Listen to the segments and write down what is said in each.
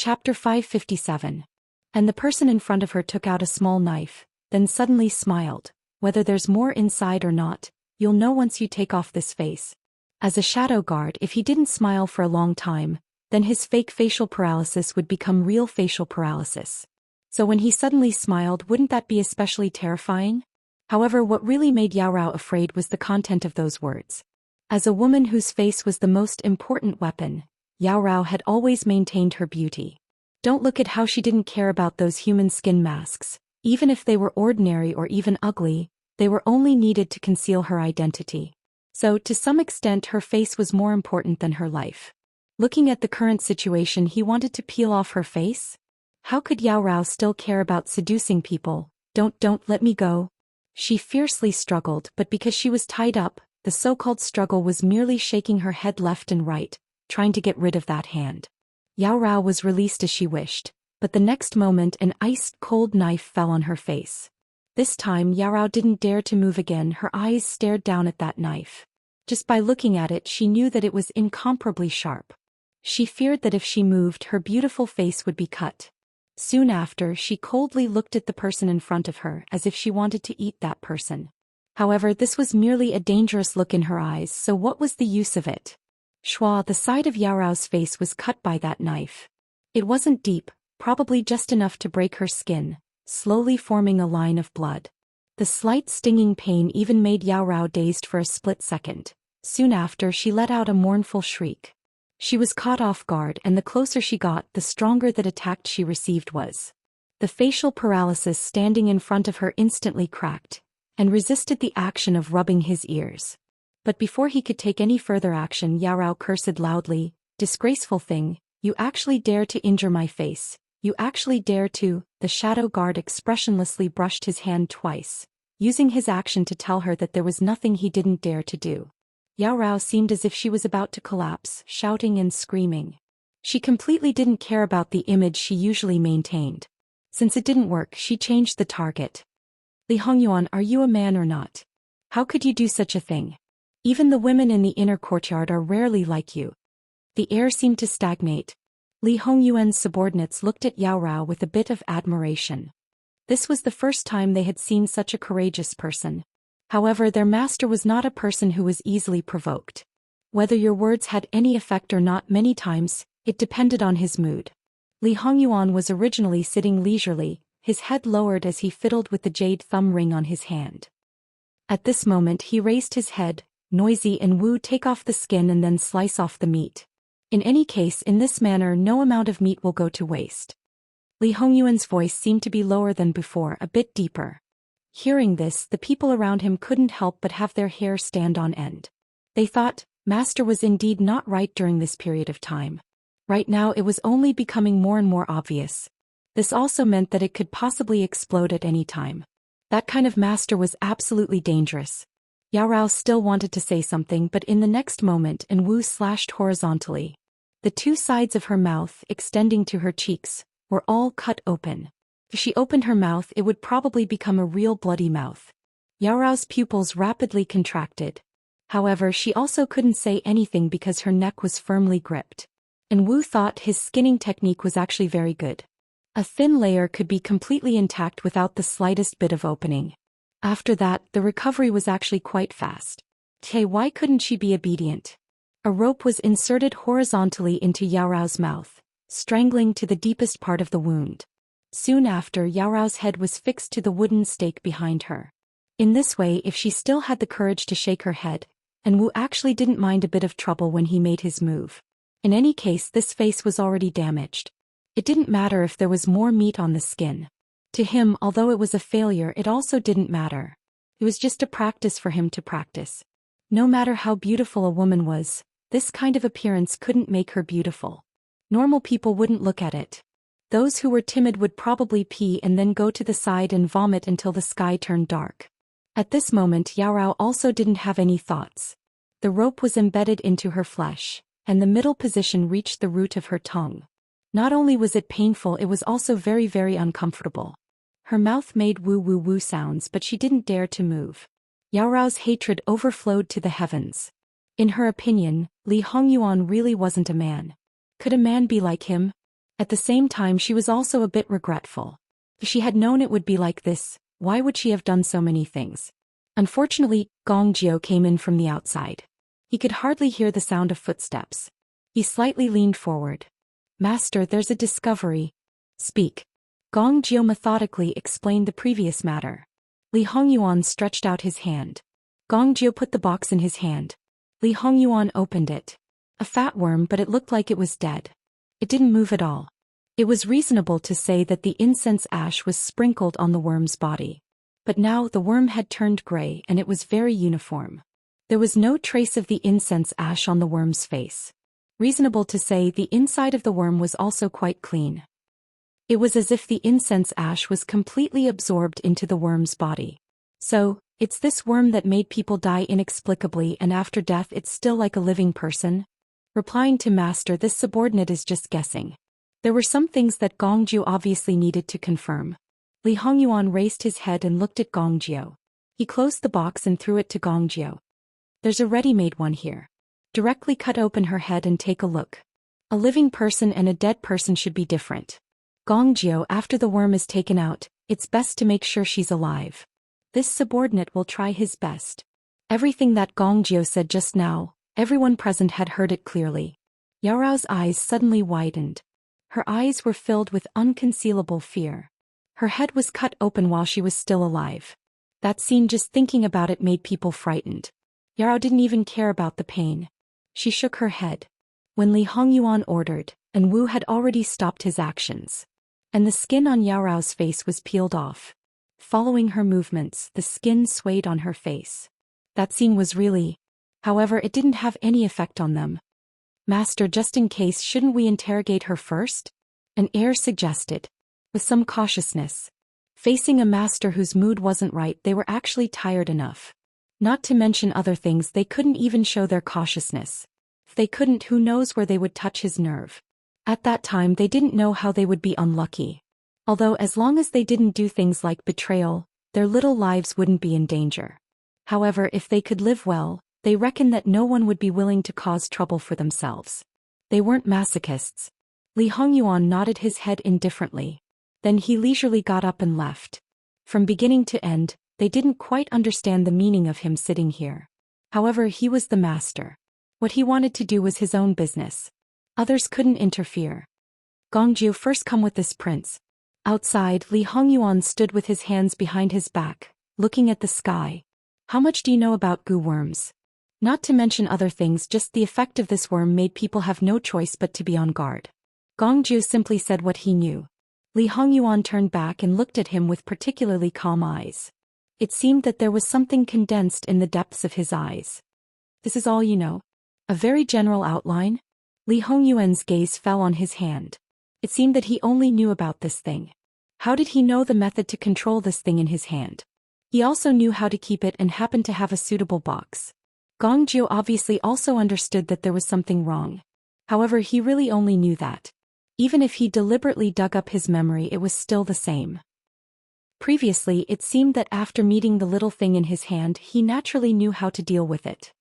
Chapter 557. And the person in front of her took out a small knife, then suddenly smiled. Whether there's more inside or not, you'll know once you take off this face. As a shadow guard, if he didn't smile for a long time, then his fake facial paralysis would become real facial paralysis. So when he suddenly smiled, wouldn't that be especially terrifying? However, what really made Yao Rao afraid was the content of those words. As a woman whose face was the most important weapon, Yao Rao had always maintained her beauty. Don't look at how she didn't care about those human skin masks. Even if they were ordinary or even ugly, they were only needed to conceal her identity. So, to some extent, her face was more important than her life. Looking at the current situation, he wanted to peel off her face? How could Yao Rao still care about seducing people? Don't let me go. She fiercely struggled, but because she was tied up, the so-called struggle was merely shaking her head left and right, trying to get rid of that hand. Yao Rao was released as she wished, but the next moment an ice-cold knife fell on her face. This time Yao Rao didn't dare to move again. Her eyes stared down at that knife. Just by looking at it, she knew that it was incomparably sharp. She feared that if she moved, her beautiful face would be cut. Soon after, she coldly looked at the person in front of her as if she wanted to eat that person. However, this was merely a dangerous look in her eyes, so what was the use of it? Shua, the side of Yao Rao's face was cut by that knife. It wasn't deep, probably just enough to break her skin, slowly forming a line of blood. The slight stinging pain even made Yao Rao dazed for a split second. Soon after, she let out a mournful shriek. She was caught off guard, and the closer she got, the stronger that attack she received was. The facial paralysis standing in front of her instantly cracked, and resisted the action of rubbing his ears. But before he could take any further action, Yao Rao cursed loudly, "Disgraceful thing, you actually dare to injure my face, you actually dare to." The shadow guard expressionlessly brushed his hand twice, using his action to tell her that there was nothing he didn't dare to do. Yao Rao seemed as if she was about to collapse, shouting and screaming. She completely didn't care about the image she usually maintained. Since it didn't work, she changed the target. "Li Hongyuan, are you a man or not? How could you do such a thing? Even the women in the inner courtyard are rarely like you." The air seemed to stagnate. Li Hongyuan's subordinates looked at Yao Rao with a bit of admiration. This was the first time they had seen such a courageous person. However, their master was not a person who was easily provoked. Whether your words had any effect or not, many times, it depended on his mood. Li Hongyuan was originally sitting leisurely, his head lowered as he fiddled with the jade thumb ring on his hand. At this moment he raised his head, noisy and Wu, "Take off the skin and then slice off the meat. In any case, in this manner no amount of meat will go to waste." Li Hongyuan's voice seemed to be lower than before, a bit deeper. Hearing this, the people around him couldn't help but have their hair stand on end. They thought, Master was indeed not right during this period of time. Right now it was only becoming more and more obvious. This also meant that it could possibly explode at any time. That kind of master was absolutely dangerous. Yao Rao still wanted to say something, but in the next moment an Wu slashed horizontally. The two sides of her mouth, extending to her cheeks, were all cut open. If she opened her mouth, it would probably become a real bloody mouth. Yao Rao's pupils rapidly contracted. However, she also couldn't say anything because her neck was firmly gripped. And Wu thought his skinning technique was actually very good. A thin layer could be completely intact without the slightest bit of opening. After that, the recovery was actually quite fast. Hey, why couldn't she be obedient? A rope was inserted horizontally into Yao Rao's mouth, strangling to the deepest part of the wound. Soon after, Yao Rao's head was fixed to the wooden stake behind her. In this way, if she still had the courage to shake her head, and Wu actually didn't mind a bit of trouble when he made his move. In any case, this face was already damaged. It didn't matter if there was more meat on the skin. To him, although it was a failure, it also didn't matter. It was just a practice for him to practice. No matter how beautiful a woman was, this kind of appearance couldn't make her beautiful. Normal people wouldn't look at it. Those who were timid would probably pee and then go to the side and vomit until the sky turned dark. At this moment, Yao Rao also didn't have any thoughts. The rope was embedded into her flesh, and the middle position reached the root of her tongue. Not only was it painful, it was also very, very uncomfortable. Her mouth made woo-woo-woo sounds, but she didn't dare to move. Yao Rao's hatred overflowed to the heavens. In her opinion, Li Hongyuan really wasn't a man. Could a man be like him? At the same time she was also a bit regretful. If she had known it would be like this, why would she have done so many things? Unfortunately, Gong Jio came in from the outside. He could hardly hear the sound of footsteps. He slightly leaned forward. Master, there's a discovery. Speak. Gong Jio methodically explained the previous matter. Li Hongyuan stretched out his hand. Gong Jio put the box in his hand. Li Hongyuan opened it. A fat worm, but it looked like it was dead. It didn't move at all. It was reasonable to say that the incense ash was sprinkled on the worm's body. But now the worm had turned gray and it was very uniform. There was no trace of the incense ash on the worm's face. Reasonable to say the inside of the worm was also quite clean. It was as if the incense ash was completely absorbed into the worm's body. So, it's this worm that made people die inexplicably and after death it's still like a living person? Replying to Master, this subordinate is just guessing. There were some things that Gong Jio obviously needed to confirm. Li Hongyuan raised his head and looked at Gong Jio. He closed the box and threw it to Gong Jio. There's a ready-made one here. Directly cut open her head and take a look. A living person and a dead person should be different. Gong Jio, after the worm is taken out, it's best to make sure she's alive. This subordinate will try his best. Everything that Gong Jio said just now, everyone present had heard it clearly. Yaorao's eyes suddenly widened. Her eyes were filled with unconcealable fear. Her head was cut open while she was still alive. That scene, just thinking about it, made people frightened. Yarao didn't even care about the pain. She shook her head. When Li Hongyuan ordered, and Wu had already stopped his actions. And the skin on Yaorao's face was peeled off. Following her movements, the skin swayed on her face. That scene was really... However, it didn't have any effect on them. Master, just in case, shouldn't we interrogate her first? An heir suggested. With some cautiousness. Facing a master whose mood wasn't right, they were actually tired enough. Not to mention other things, they couldn't even show their cautiousness. If they couldn't, who knows where they would touch his nerve. At that time they didn't know how they would be unlucky. Although as long as they didn't do things like betrayal, their little lives wouldn't be in danger. However, if they could live well, they reckoned that no one would be willing to cause trouble for themselves. They weren't masochists. Li Hongyuan nodded his head indifferently. Then he leisurely got up and left. From beginning to end, they didn't quite understand the meaning of him sitting here. However, he was the master. What he wanted to do was his own business. Others couldn't interfere. Gong Jio, first come with this prince. Outside, Li Hongyuan stood with his hands behind his back, looking at the sky. How much do you know about goo worms? Not to mention other things, just the effect of this worm made people have no choice but to be on guard. Gong Jio simply said what he knew. Li Hongyuan turned back and looked at him with particularly calm eyes. It seemed that there was something condensed in the depths of his eyes. This is all you know? A very general outline? Li Hongyuan's gaze fell on his hand. It seemed that he only knew about this thing. How did he know the method to control this thing in his hand? He also knew how to keep it and happened to have a suitable box. Gong Jio obviously also understood that there was something wrong. However, he really only knew that. Even if he deliberately dug up his memory, it was still the same. Previously, it seemed that after meeting the little thing in his hand, he naturally knew how to deal with it.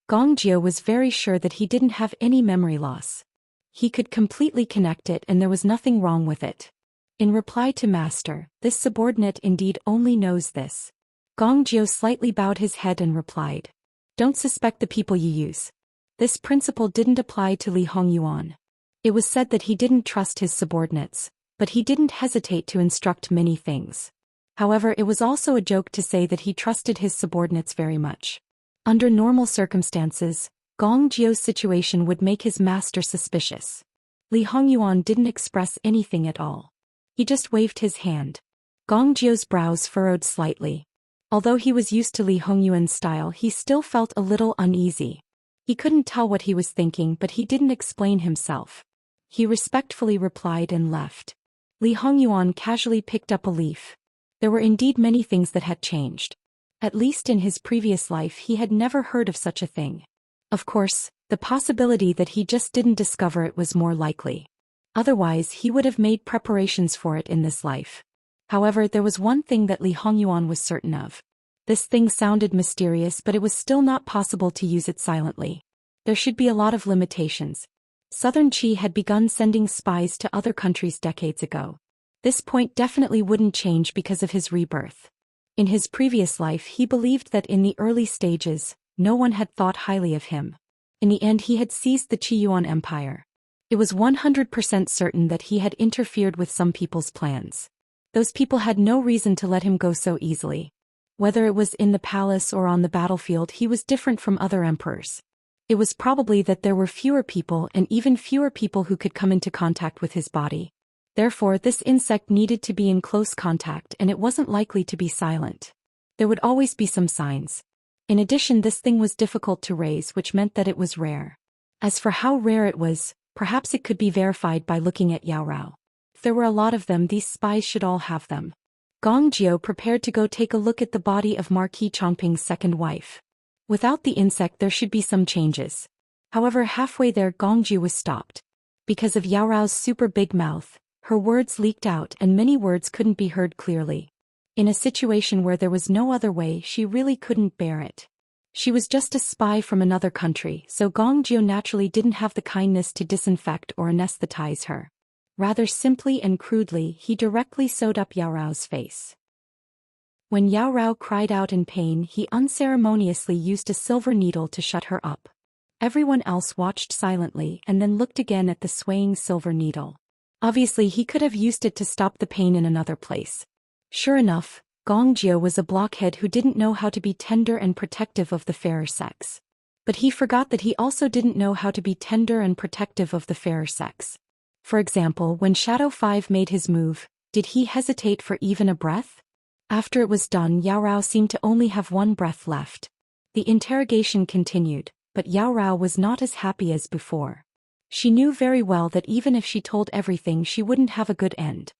Gong Jio was very sure that he didn't have any memory loss. He could completely connect it and there was nothing wrong with it. In reply to Master, this subordinate indeed only knows this. Gong Jio slightly bowed his head and replied. Don't suspect the people you use. This principle didn't apply to Li Hongyuan. It was said that he didn't trust his subordinates, but he didn't hesitate to instruct many things. However, it was also a joke to say that he trusted his subordinates very much. Under normal circumstances, Gong Jio's situation would make his master suspicious. Li Hongyuan didn't express anything at all. He just waved his hand. Gong Jio's brows furrowed slightly. Although he was used to Li Hongyuan's style, he still felt a little uneasy. He couldn't tell what he was thinking, but he didn't explain himself. He respectfully replied and left. Li Hongyuan casually picked up a leaf. There were indeed many things that had changed. At least in his previous life he had never heard of such a thing. Of course, the possibility that he just didn't discover it was more likely. Otherwise he would have made preparations for it in this life. However, there was one thing that Li Hongyuan was certain of. This thing sounded mysterious, but it was still not possible to use it silently. There should be a lot of limitations. Southern Qi had begun sending spies to other countries decades ago. This point definitely wouldn't change because of his rebirth. In his previous life he believed that in the early stages, no one had thought highly of him. In the end he had seized the Qi Yuan Empire. It was 100% certain that he had interfered with some people's plans. Those people had no reason to let him go so easily. Whether it was in the palace or on the battlefield, he was different from other emperors. It was probably that there were fewer people and even fewer people who could come into contact with his body. Therefore, this insect needed to be in close contact and it wasn't likely to be silent. There would always be some signs. In addition, this thing was difficult to raise, which meant that it was rare. As for how rare it was, perhaps it could be verified by looking at Yao Rao. If there were a lot of them, these spies should all have them. Gong Jiu prepared to go take a look at the body of Marquis Chongping's second wife. Without the insect there should be some changes. However, halfway there Gong Jiu was stopped. Because of Yao Rao's super big mouth, her words leaked out and many words couldn't be heard clearly. In a situation where there was no other way, she really couldn't bear it. She was just a spy from another country, so Gong Jiu naturally didn't have the kindness to disinfect or anesthetize her. Rather simply and crudely, he directly sewed up Yao Rao's face. When Yao Rao cried out in pain, he unceremoniously used a silver needle to shut her up. Everyone else watched silently and then looked again at the swaying silver needle. Obviously he could have used it to stop the pain in another place. Sure enough, Gong Jiu was a blockhead who didn't know how to be tender and protective of the fairer sex. But he forgot that he also didn't know how to be tender and protective of the fairer sex. For example, when Shadow 5 made his move, did he hesitate for even a breath? After it was done, Yao Rao seemed to only have one breath left. The interrogation continued, but Yao Rao was not as happy as before. She knew very well that even if she told everything she wouldn't have a good end.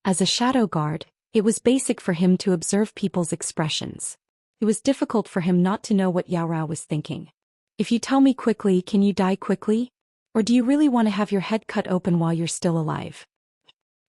As a shadow guard, it was basic for him to observe people's expressions. It was difficult for him not to know what Yao Rao was thinking. If you tell me quickly, can you die quickly? Or do you really want to have your head cut open while you're still alive?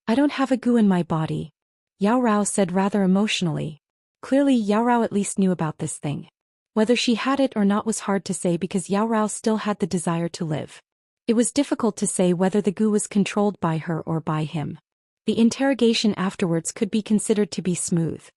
I don't have a goo in my body, Yao Rao said rather emotionally. Clearly Yao Rao at least knew about this thing. Whether she had it or not was hard to say because Yao Rao still had the desire to live. It was difficult to say whether the goo was controlled by her or by him. The interrogation afterwards could be considered to be smooth.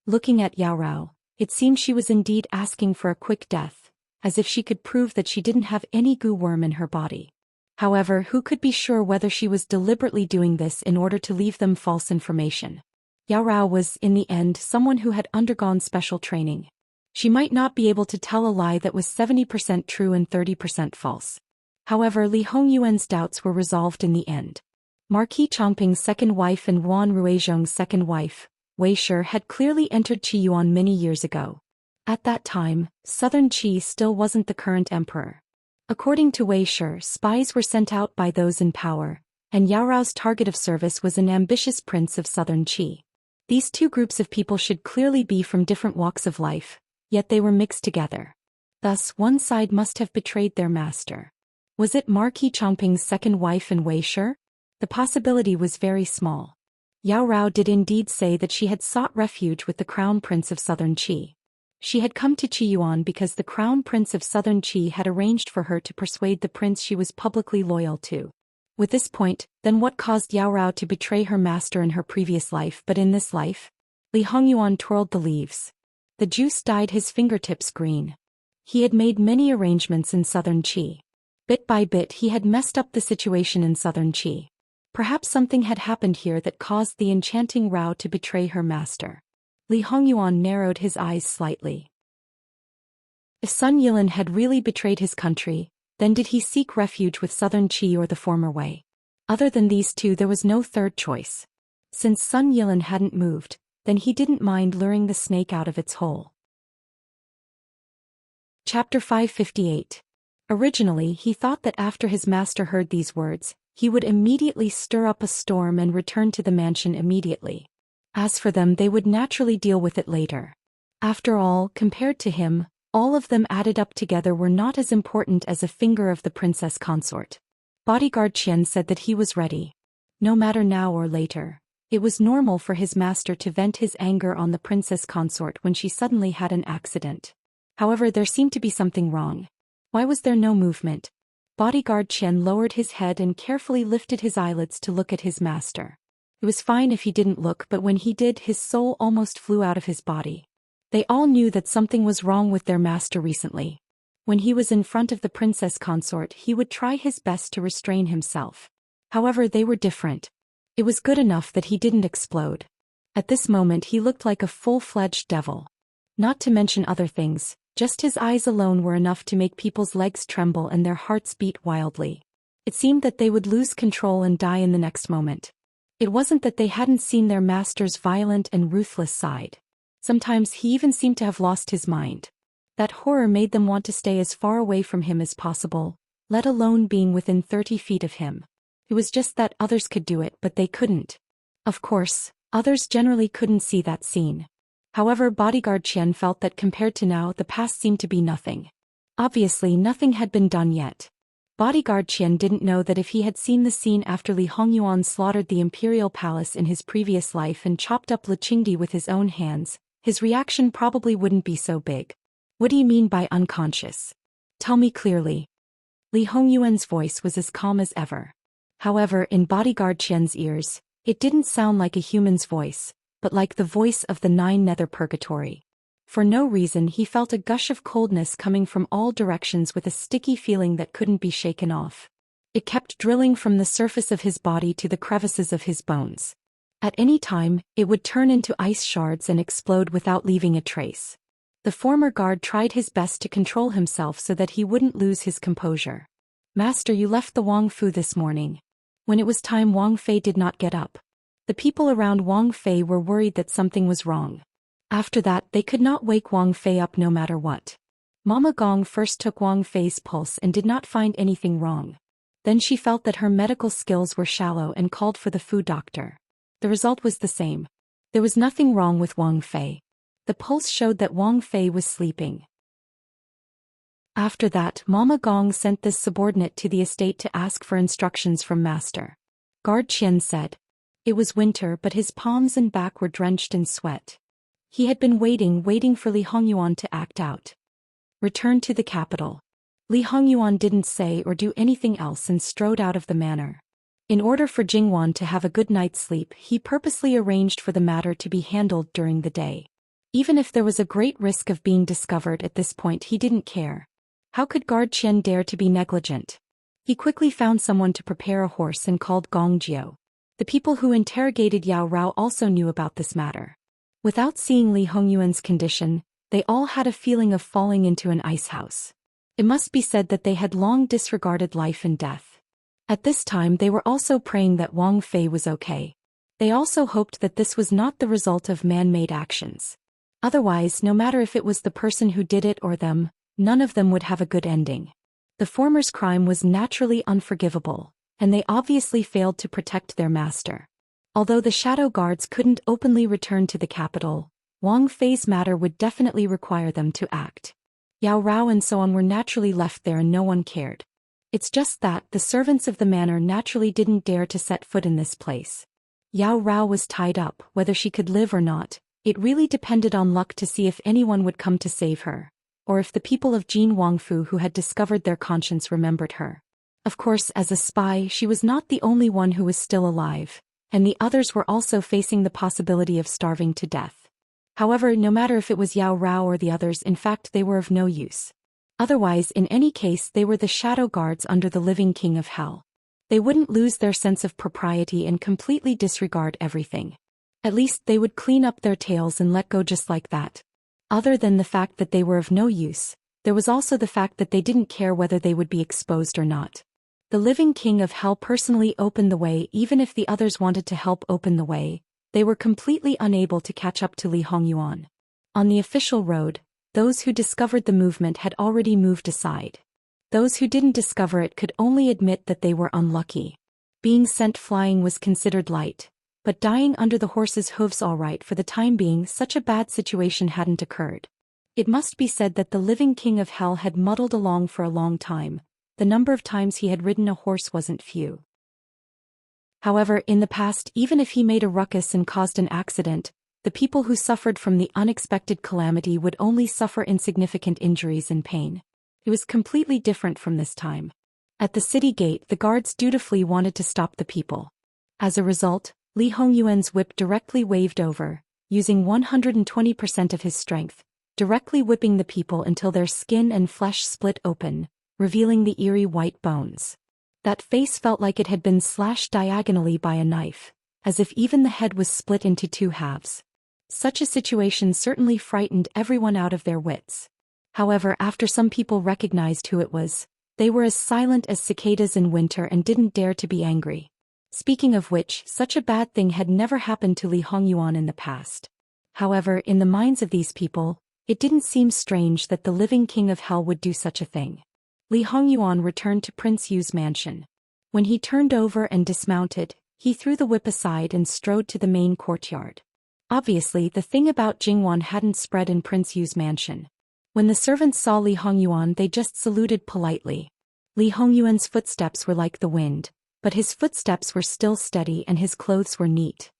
Looking at Yao Rao, it seemed she was indeed asking for a quick death, as if she could prove that she didn't have any goo worm in her body. However, who could be sure whether she was deliberately doing this in order to leave them false information? Yao Rao was, in the end, someone who had undergone special training. She might not be able to tell a lie that was 70% true and 30% false. However, Li Hongyuan's doubts were resolved in the end. Marquis Chongping's second wife and Wan Ruizhong's second wife, Wei Shi, had clearly entered Qi Yuan many years ago. At that time, Southern Qi still wasn't the current emperor. According to Wei Shi, spies were sent out by those in power, and Yao Rao's target of service was an ambitious prince of Southern Qi. These two groups of people should clearly be from different walks of life, yet they were mixed together. Thus, one side must have betrayed their master. Was it Marquis Chongping's second wife and Wei Shi? The possibility was very small. Yao Rao did indeed say that she had sought refuge with the crown prince of Southern Qi. She had come to Qi Yuan because the crown prince of Southern Qi had arranged for her to persuade the prince she was publicly loyal to. With this point, then what caused Yao Rao to betray her master in her previous life but in this life? Li Hongyuan twirled the leaves. The juice dyed his fingertips green. He had made many arrangements in Southern Qi. Bit by bit he had messed up the situation in Southern Qi. Perhaps something had happened here that caused the Enchanting Rao to betray her master. Li Hongyuan narrowed his eyes slightly. If Sun Yilin had really betrayed his country, then did he seek refuge with Southern Qi or the former way? Other than these two there was no third choice. Since Sun Yilin hadn't moved, then he didn't mind luring the snake out of its hole. Chapter 558. Originally he thought that after his master heard these words, he would immediately stir up a storm and return to the mansion immediately. As for them, they would naturally deal with it later. After all, compared to him, all of them added up together were not as important as a finger of the princess consort. Bodyguard Qian said that he was ready. No matter now or later, it was normal for his master to vent his anger on the princess consort when she suddenly had an accident. However, there seemed to be something wrong. Why was there no movement? Bodyguard Chen lowered his head and carefully lifted his eyelids to look at his master. It was fine if he didn't look, but when he did, his soul almost flew out of his body. They all knew that something was wrong with their master recently. When he was in front of the princess consort, he would try his best to restrain himself. However, they were different. It was good enough that he didn't explode. At this moment he looked like a full-fledged devil. Not to mention other things, just his eyes alone were enough to make people's legs tremble and their hearts beat wildly. It seemed that they would lose control and die in the next moment. It wasn't that they hadn't seen their master's violent and ruthless side. Sometimes he even seemed to have lost his mind. That horror made them want to stay as far away from him as possible, let alone being within 30 feet of him. It was just that others could do it, but they couldn't. Of course, others generally couldn't see that scene. However, Bodyguard Chen felt that compared to now, the past seemed to be nothing. Obviously, nothing had been done yet. Bodyguard Chen didn't know that if he had seen the scene after Li Hongyuan slaughtered the imperial palace in his previous life and chopped up Li Qingdi with his own hands, his reaction probably wouldn't be so big. What do you mean by unconscious? Tell me clearly. Li Hongyuan's voice was as calm as ever. However, in Bodyguard Chen's ears, it didn't sound like a human's voice, but like the voice of the Nine Nether Purgatory. For no reason he felt a gush of coldness coming from all directions with a sticky feeling that couldn't be shaken off. It kept drilling from the surface of his body to the crevices of his bones. At any time, it would turn into ice shards and explode without leaving a trace. The former guard tried his best to control himself so that he wouldn't lose his composure. Master, you left the Wang Fu this morning. When it was time, Wang Fei did not get up. The people around Wang Fei were worried that something was wrong. After that, they could not wake Wang Fei up no matter what. Mama Gong first took Wang Fei's pulse and did not find anything wrong. Then she felt that her medical skills were shallow and called for the food doctor. The result was the same. There was nothing wrong with Wang Fei. The pulse showed that Wang Fei was sleeping. After that, Mama Gong sent this subordinate to the estate to ask for instructions from Master. Guard Qian said. It was winter, but his palms and back were drenched in sweat. He had been waiting for Li Hongyuan to act out. Return to the capital. Li Hongyuan didn't say or do anything else and strode out of the manor. In order for Jingwan to have a good night's sleep, he purposely arranged for the matter to be handled during the day. Even if there was a great risk of being discovered at this point, he didn't care. How could Guard Qian dare to be negligent? He quickly found someone to prepare a horse and called Gong Jiu. The people who interrogated Yao Rao also knew about this matter. Without seeing Li Hongyuan's condition, they all had a feeling of falling into an ice house. It must be said that they had long disregarded life and death. At this time they were also praying that Wang Fei was okay. They also hoped that this was not the result of man-made actions. Otherwise, no matter if it was the person who did it or them, none of them would have a good ending. The former's crime was naturally unforgivable, and they obviously failed to protect their master. Although the shadow guards couldn't openly return to the capital, Wang Fei's matter would definitely require them to act. Yao Rao and so on were naturally left there and no one cared. It's just that the servants of the manor naturally didn't dare to set foot in this place. Yao Rao was tied up, whether she could live or not. It really depended on luck to see if anyone would come to save her, or if the people of Jin Wangfu who had discovered their conscience remembered her. Of course, as a spy, she was not the only one who was still alive, and the others were also facing the possibility of starving to death. However, no matter if it was Yao Rao or the others, in fact they were of no use. Otherwise, in any case, they were the shadow guards under the living king of hell. They wouldn't lose their sense of propriety and completely disregard everything. At least they would clean up their tails and let go just like that. Other than the fact that they were of no use, there was also the fact that they didn't care whether they would be exposed or not. The living king of hell personally opened the way. Even if the others wanted to help open the way, they were completely unable to catch up to Li Hongyuan. On the official road, those who discovered the movement had already moved aside. Those who didn't discover it could only admit that they were unlucky. Being sent flying was considered light, but dying under the horse's hooves all right for the time being. Such a bad situation hadn't occurred. It must be said that the living king of hell had muddled along for a long time. The number of times he had ridden a horse wasn't few. However, in the past, even if he made a ruckus and caused an accident, the people who suffered from the unexpected calamity would only suffer insignificant injuries and pain. It was completely different from this time. At the city gate, the guards dutifully wanted to stop the people. As a result, Li Hongyuan's whip directly waved over, using 120% of his strength, directly whipping the people until their skin and flesh split open, revealing the eerie white bones. That face felt like it had been slashed diagonally by a knife, as if even the head was split into two halves. Such a situation certainly frightened everyone out of their wits. However, after some people recognized who it was, they were as silent as cicadas in winter and didn't dare to be angry. Speaking of which, such a bad thing had never happened to Li Hongyuan in the past. However, in the minds of these people, it didn't seem strange that the living king of hell would do such a thing. Li Hongyuan returned to Prince Yu's mansion. When he turned over and dismounted, he threw the whip aside and strode to the main courtyard. Obviously, the thing about Jingwan hadn't spread in Prince Yu's mansion. When the servants saw Li Hongyuan, they just saluted politely. Li Hongyuan's footsteps were like the wind, but his footsteps were still steady and his clothes were neat.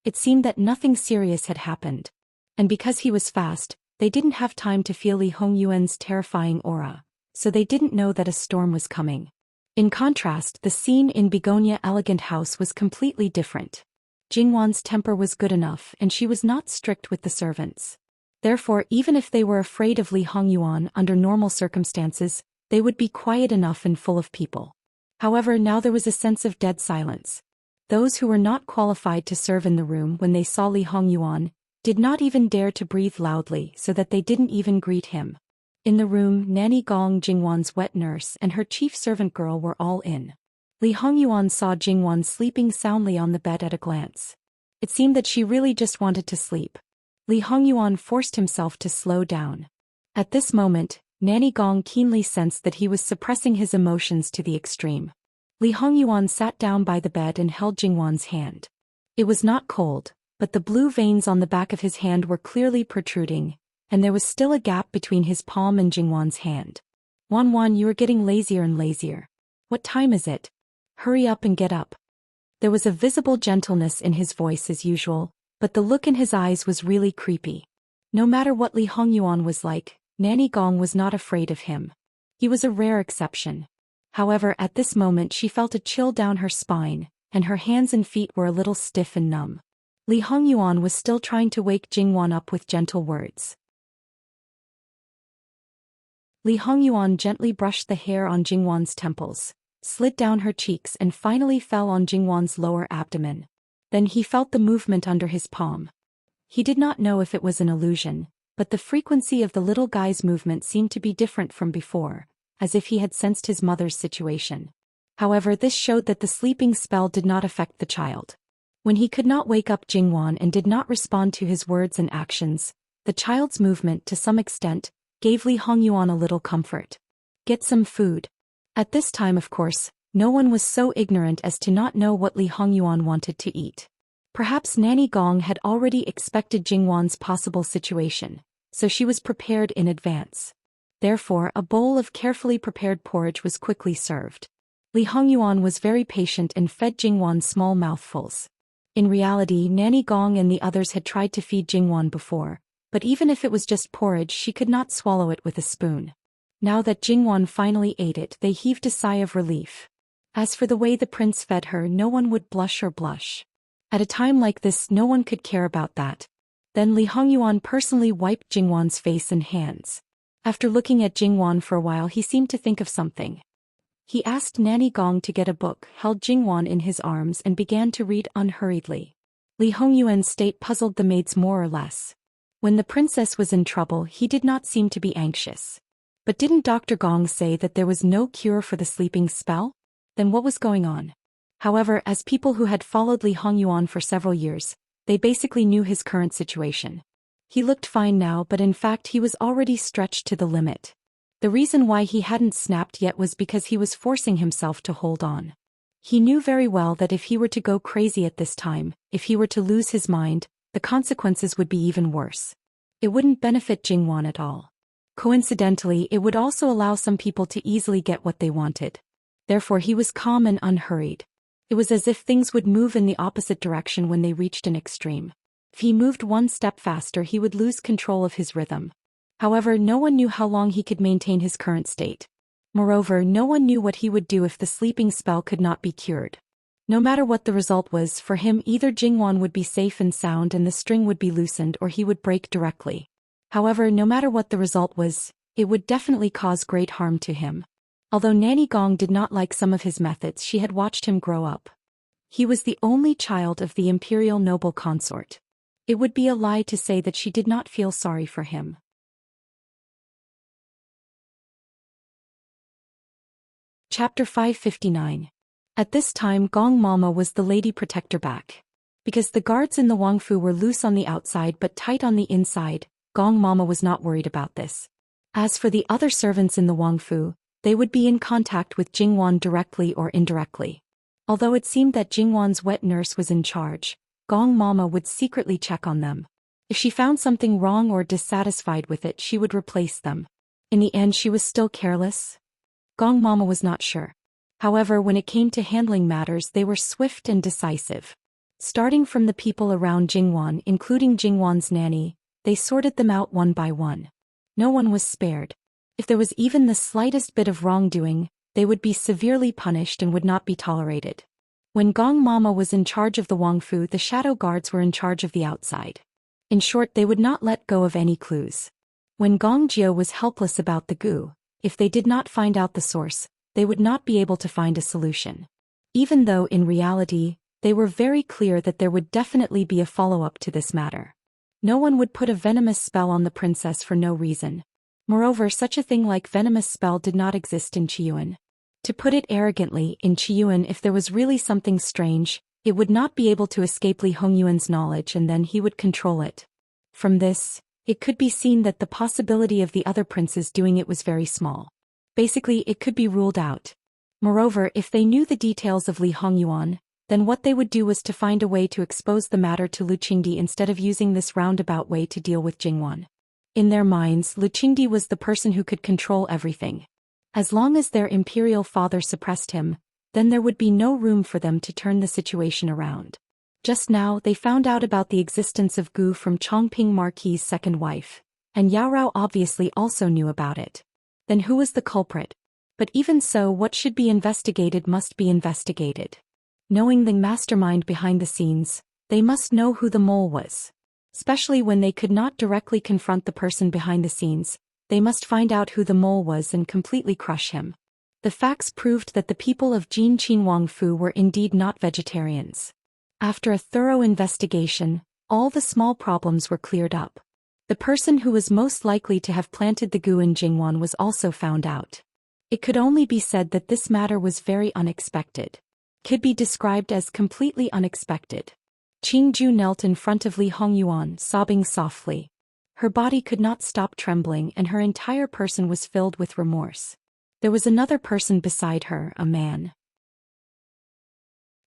It seemed that nothing serious had happened. And because he was fast, they didn't have time to feel Li Hongyuan's terrifying aura, so they didn't know that a storm was coming. In contrast, the scene in Begonia Elegant House was completely different. Jingwan's temper was good enough and she was not strict with the servants. Therefore, even if they were afraid of Li Hongyuan under normal circumstances, they would be quiet enough and full of people. However, now there was a sense of dead silence. Those who were not qualified to serve in the room when they saw Li Hongyuan did not even dare to breathe loudly so that they didn't even greet him. In the room, Nanny Gong, Jingwan's wet nurse, and her chief servant girl were all in. Li Hongyuan saw Jingwan sleeping soundly on the bed at a glance. It seemed that she really just wanted to sleep. Li Hongyuan forced himself to slow down. At this moment, Nanny Gong keenly sensed that he was suppressing his emotions to the extreme. Li Hongyuan sat down by the bed and held Jingwan's hand. It was not cold, but the blue veins on the back of his hand were clearly protruding, and there was still a gap between his palm and Jingwan's hand. Wan, you are getting lazier and lazier. What time is it? Hurry up and get up. There was a visible gentleness in his voice as usual, but the look in his eyes was really creepy. No matter what Li Hongyuan was like, Nanny Gong was not afraid of him. He was a rare exception. However, at this moment she felt a chill down her spine, and her hands and feet were a little stiff and numb. Li Hongyuan was still trying to wake Jingwan up with gentle words. Li Hongyuan gently brushed the hair on Jingwan's temples, slid down her cheeks and finally fell on Jingwan's lower abdomen. Then he felt the movement under his palm. He did not know if it was an illusion, but the frequency of the little guy's movement seemed to be different from before, as if he had sensed his mother's situation. However, this showed that the sleeping spell did not affect the child. When he could not wake up Jingwan and did not respond to his words and actions, the child's movement, to some extent, gave Li Hongyuan a little comfort. Get some food. At this time, of course, no one was so ignorant as to not know what Li Hongyuan wanted to eat. Perhaps Nanny Gong had already expected Jingwan's possible situation, so she was prepared in advance. Therefore, a bowl of carefully prepared porridge was quickly served. Li Hongyuan was very patient and fed Jingwan small mouthfuls. In reality, Nanny Gong and the others had tried to feed Jingwan before, but even if it was just porridge, she could not swallow it with a spoon. Now that Jingwan finally ate it, they heaved a sigh of relief. As for the way the prince fed her, no one would blush or blush. At a time like this, no one could care about that. Then Li Hongyuan personally wiped Jingwan's face and hands. After looking at Jingwan for a while, he seemed to think of something. He asked Nanny Gong to get a book, held Jingwan in his arms and began to read unhurriedly. Li Hongyuan's state puzzled the maids more or less. When the princess was in trouble, he did not seem to be anxious. But didn't Dr. Gong say that there was no cure for the sleeping spell? Then what was going on? However, as people who had followed Li Hongyuan for several years, they basically knew his current situation. He looked fine now, but in fact he was already stretched to the limit. The reason why he hadn't snapped yet was because he was forcing himself to hold on. He knew very well that if he were to go crazy at this time, if he were to lose his mind, the consequences would be even worse. It wouldn't benefit Jingwan at all. Coincidentally, it would also allow some people to easily get what they wanted. Therefore he was calm and unhurried. It was as if things would move in the opposite direction when they reached an extreme. If he moved one step faster, he would lose control of his rhythm. However, no one knew how long he could maintain his current state. Moreover, no one knew what he would do if the sleeping spell could not be cured. No matter what the result was, for him either Jingwan would be safe and sound and the string would be loosened, or he would break directly. However, no matter what the result was, it would definitely cause great harm to him. Although Nanny Gong did not like some of his methods, she had watched him grow up. He was the only child of the imperial noble consort. It would be a lie to say that she did not feel sorry for him. Chapter 559. At this time Gong Mama was the lady protector back. Because the guards in the Wangfu were loose on the outside but tight on the inside, Gong Mama was not worried about this. As for the other servants in the Wangfu, they would be in contact with Jingwan directly or indirectly. Although it seemed that Jingwan's wet nurse was in charge, Gong Mama would secretly check on them. If she found something wrong or dissatisfied with it, she would replace them. In the end, she was still careless. Gong Mama was not sure. However, when it came to handling matters, they were swift and decisive. Starting from the people around Jingwan, including Jingwan's nanny, they sorted them out one by one. No one was spared. If there was even the slightest bit of wrongdoing, they would be severely punished and would not be tolerated. When Gong Mama was in charge of the Wangfu, the shadow guards were in charge of the outside. In short, they would not let go of any clues. When Gong Jio was helpless about the goo, if they did not find out the source, they would not be able to find a solution. Even though in reality, they were very clear that there would definitely be a follow-up to this matter. No one would put a venomous spell on the princess for no reason. Moreover, such a thing like venomous spell did not exist in Qiyuan. To put it arrogantly, in Qiyuan, if there was really something strange, it would not be able to escape Li Hongyuan's knowledge, and then he would control it. From this, it could be seen that the possibility of the other princes doing it was very small. Basically, it could be ruled out. Moreover, if they knew the details of Li Hongyuan, then what they would do was to find a way to expose the matter to Lu Qingdi instead of using this roundabout way to deal with Jingwan. In their minds, Lu Qingdi was the person who could control everything. As long as their imperial father suppressed him, then there would be no room for them to turn the situation around. Just now, they found out about the existence of Gu from Chongping Marquis's second wife, and Yao Rao obviously also knew about it. Then who was the culprit? But even so, what should be investigated must be investigated. Knowing the mastermind behind the scenes, they must know who the mole was. Especially when they could not directly confront the person behind the scenes, they must find out who the mole was and completely crush him. The facts proved that the people of Jinqin Wangfu were indeed not vegetarians. After a thorough investigation, all the small problems were cleared up. The person who was most likely to have planted the goo in Jingwan was also found out. It could only be said that this matter was very unexpected. Could be described as completely unexpected. Qingju knelt in front of Li Hongyuan, sobbing softly. Her body could not stop trembling and her entire person was filled with remorse. There was another person beside her, a man.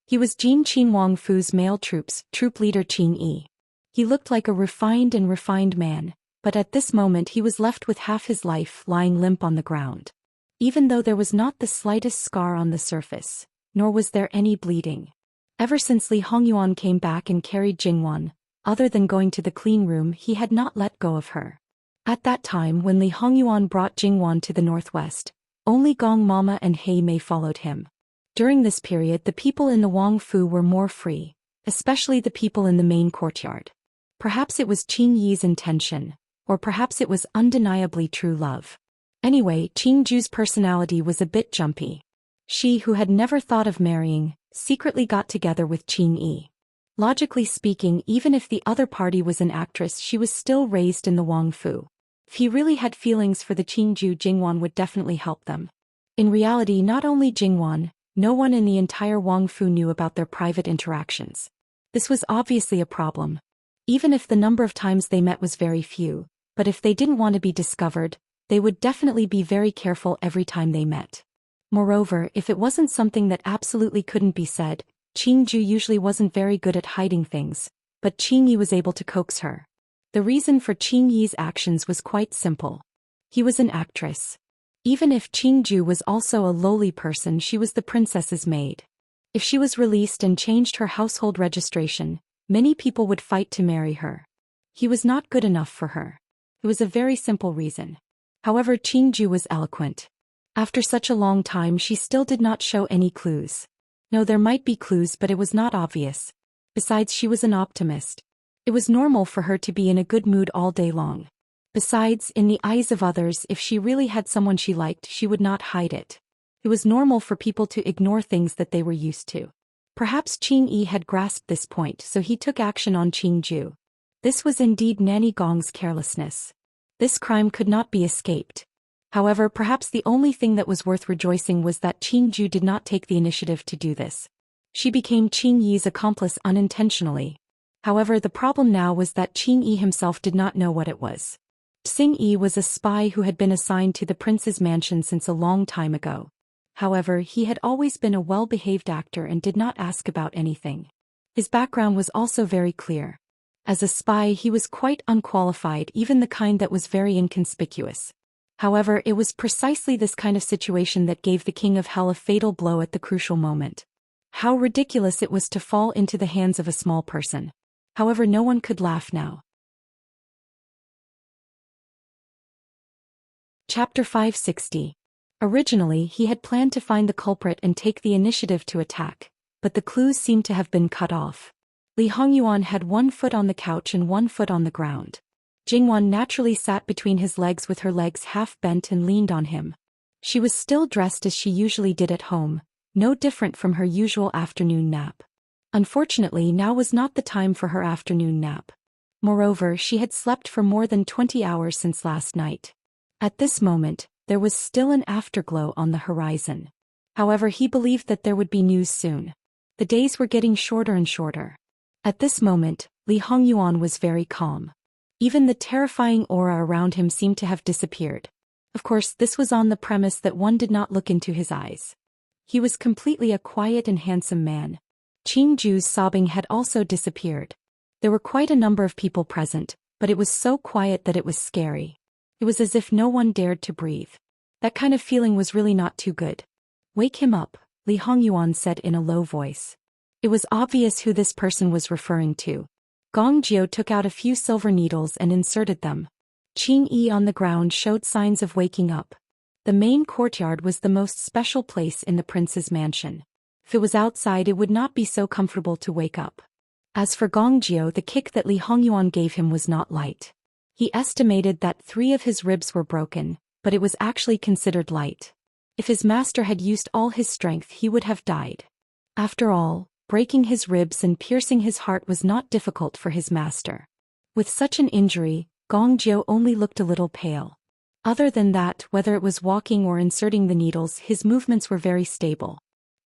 He was Jinqin Wangfu's male troop leader Qin Yi. He looked like a refined man, but at this moment he was left with half his life lying limp on the ground. Even though there was not the slightest scar on the surface, nor was there any bleeding. Ever since Li Hongyuan came back and carried Jingwan, other than going to the clean room, he had not let go of her. At that time when Li Hongyuan brought Jingwan to the northwest, only Gong Mama and He Mei followed him. During this period the people in the Wangfu were more free, especially the people in the main courtyard. Perhaps it was Qin Yi's intention, or perhaps it was undeniably true love. Anyway, Qingju's personality was a bit jumpy. She, who had never thought of marrying, secretly got together with Qin Yi. Logically speaking, even if the other party was an actress, she was still raised in the Wangfu. If he really had feelings for the Qingju, Jingwan would definitely help them. In reality, not only Jingwan, no one in the entire Wangfu knew about their private interactions. This was obviously a problem. Even if the number of times they met was very few, but if they didn't want to be discovered, they would definitely be very careful every time they met. Moreover, if it wasn't something that absolutely couldn't be said, Qingju usually wasn't very good at hiding things, but Qin Yi was able to coax her. The reason for Qin Yi's actions was quite simple. He was an actress. Even if Qingju was also a lowly person, she was the princess's maid. If she was released and changed her household registration, many people would fight to marry her. He was not good enough for her. It was a very simple reason. However, Qingju was eloquent. After such a long time she still did not show any clues. No, there might be clues, but it was not obvious. Besides, she was an optimist. It was normal for her to be in a good mood all day long. Besides, in the eyes of others, if she really had someone she liked, she would not hide it. It was normal for people to ignore things that they were used to. Perhaps Qing Yi had grasped this point, so he took action on Qing Ju. This was indeed Nanny Gong's carelessness. This crime could not be escaped. However, perhaps the only thing that was worth rejoicing was that Qing Ju did not take the initiative to do this. She became Qing Yi's accomplice unintentionally. However, the problem now was that Qing Yi himself did not know what it was. Xing Yi was a spy who had been assigned to the prince's mansion since a long time ago. However, he had always been a well-behaved actor and did not ask about anything. His background was also very clear. As a spy, he was quite unqualified, even the kind that was very inconspicuous. However, it was precisely this kind of situation that gave the King of Hell a fatal blow at the crucial moment. How ridiculous it was to fall into the hands of a small person. However, no one could laugh now. Chapter 560. Originally, he had planned to find the culprit and take the initiative to attack, but the clues seemed to have been cut off. Li Hongyuan had one foot on the couch and one foot on the ground. Jingwan naturally sat between his legs with her legs half bent and leaned on him. She was still dressed as she usually did at home, no different from her usual afternoon nap. Unfortunately, now was not the time for her afternoon nap. Moreover, she had slept for more than 20 hours since last night. At this moment, there was still an afterglow on the horizon. However, he believed that there would be news soon. The days were getting shorter and shorter. At this moment, Li Hongyuan was very calm. Even the terrifying aura around him seemed to have disappeared. Of course, this was on the premise that one did not look into his eyes. He was completely a quiet and handsome man. Qing Ju's sobbing had also disappeared. There were quite a number of people present, but it was so quiet that it was scary. It was as if no one dared to breathe. That kind of feeling was really not too good. "Wake him up," Li Hongyuan said in a low voice. It was obvious who this person was referring to. Gong Jiu took out a few silver needles and inserted them. Qing Yi on the ground showed signs of waking up. The main courtyard was the most special place in the prince's mansion. If it was outside, it would not be so comfortable to wake up. As for Gong Jiu, the kick that Li Hongyuan gave him was not light. He estimated that 3 of his ribs were broken, but it was actually considered light. If his master had used all his strength, he would have died. After all, breaking his ribs and piercing his heart was not difficult for his master. With such an injury, Gong Jiu only looked a little pale. Other than that, whether it was walking or inserting the needles, his movements were very stable.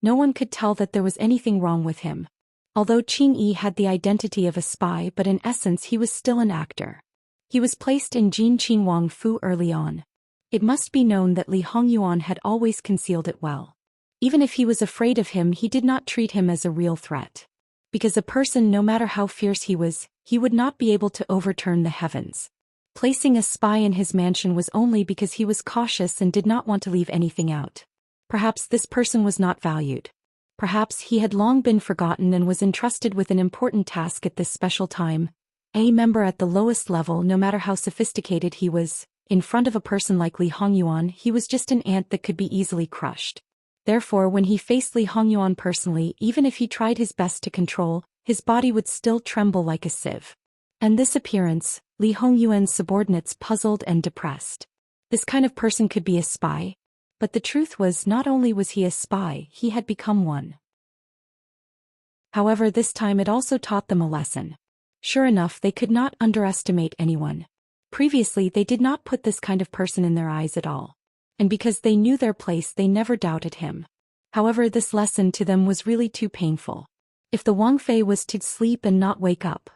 No one could tell that there was anything wrong with him. Although Qing Yi had the identity of a spy, but in essence he was still an actor. He was placed in Jin Qingwang Fu early on. It must be known that Li Hongyuan had always concealed it well. Even if he was afraid of him, he did not treat him as a real threat. Because a person, no matter how fierce he was, he would not be able to overturn the heavens. Placing a spy in his mansion was only because he was cautious and did not want to leave anything out. Perhaps this person was not valued. Perhaps he had long been forgotten and was entrusted with an important task at this special time. A member at the lowest level, no matter how sophisticated he was, in front of a person like Li Hongyuan, he was just an ant that could be easily crushed. Therefore, when he faced Li Hongyuan personally, even if he tried his best to control, his body would still tremble like a sieve. And this appearance, Li Hongyuan's subordinates puzzled and depressed. This kind of person could be a spy. But the truth was, not only was he a spy, he had become one. However, this time it also taught them a lesson. Sure enough, they could not underestimate anyone. Previously, they did not put this kind of person in their eyes at all. And because they knew their place, they never doubted him. However, this lesson to them was really too painful. If the Wang Fei was to sleep and not wake up,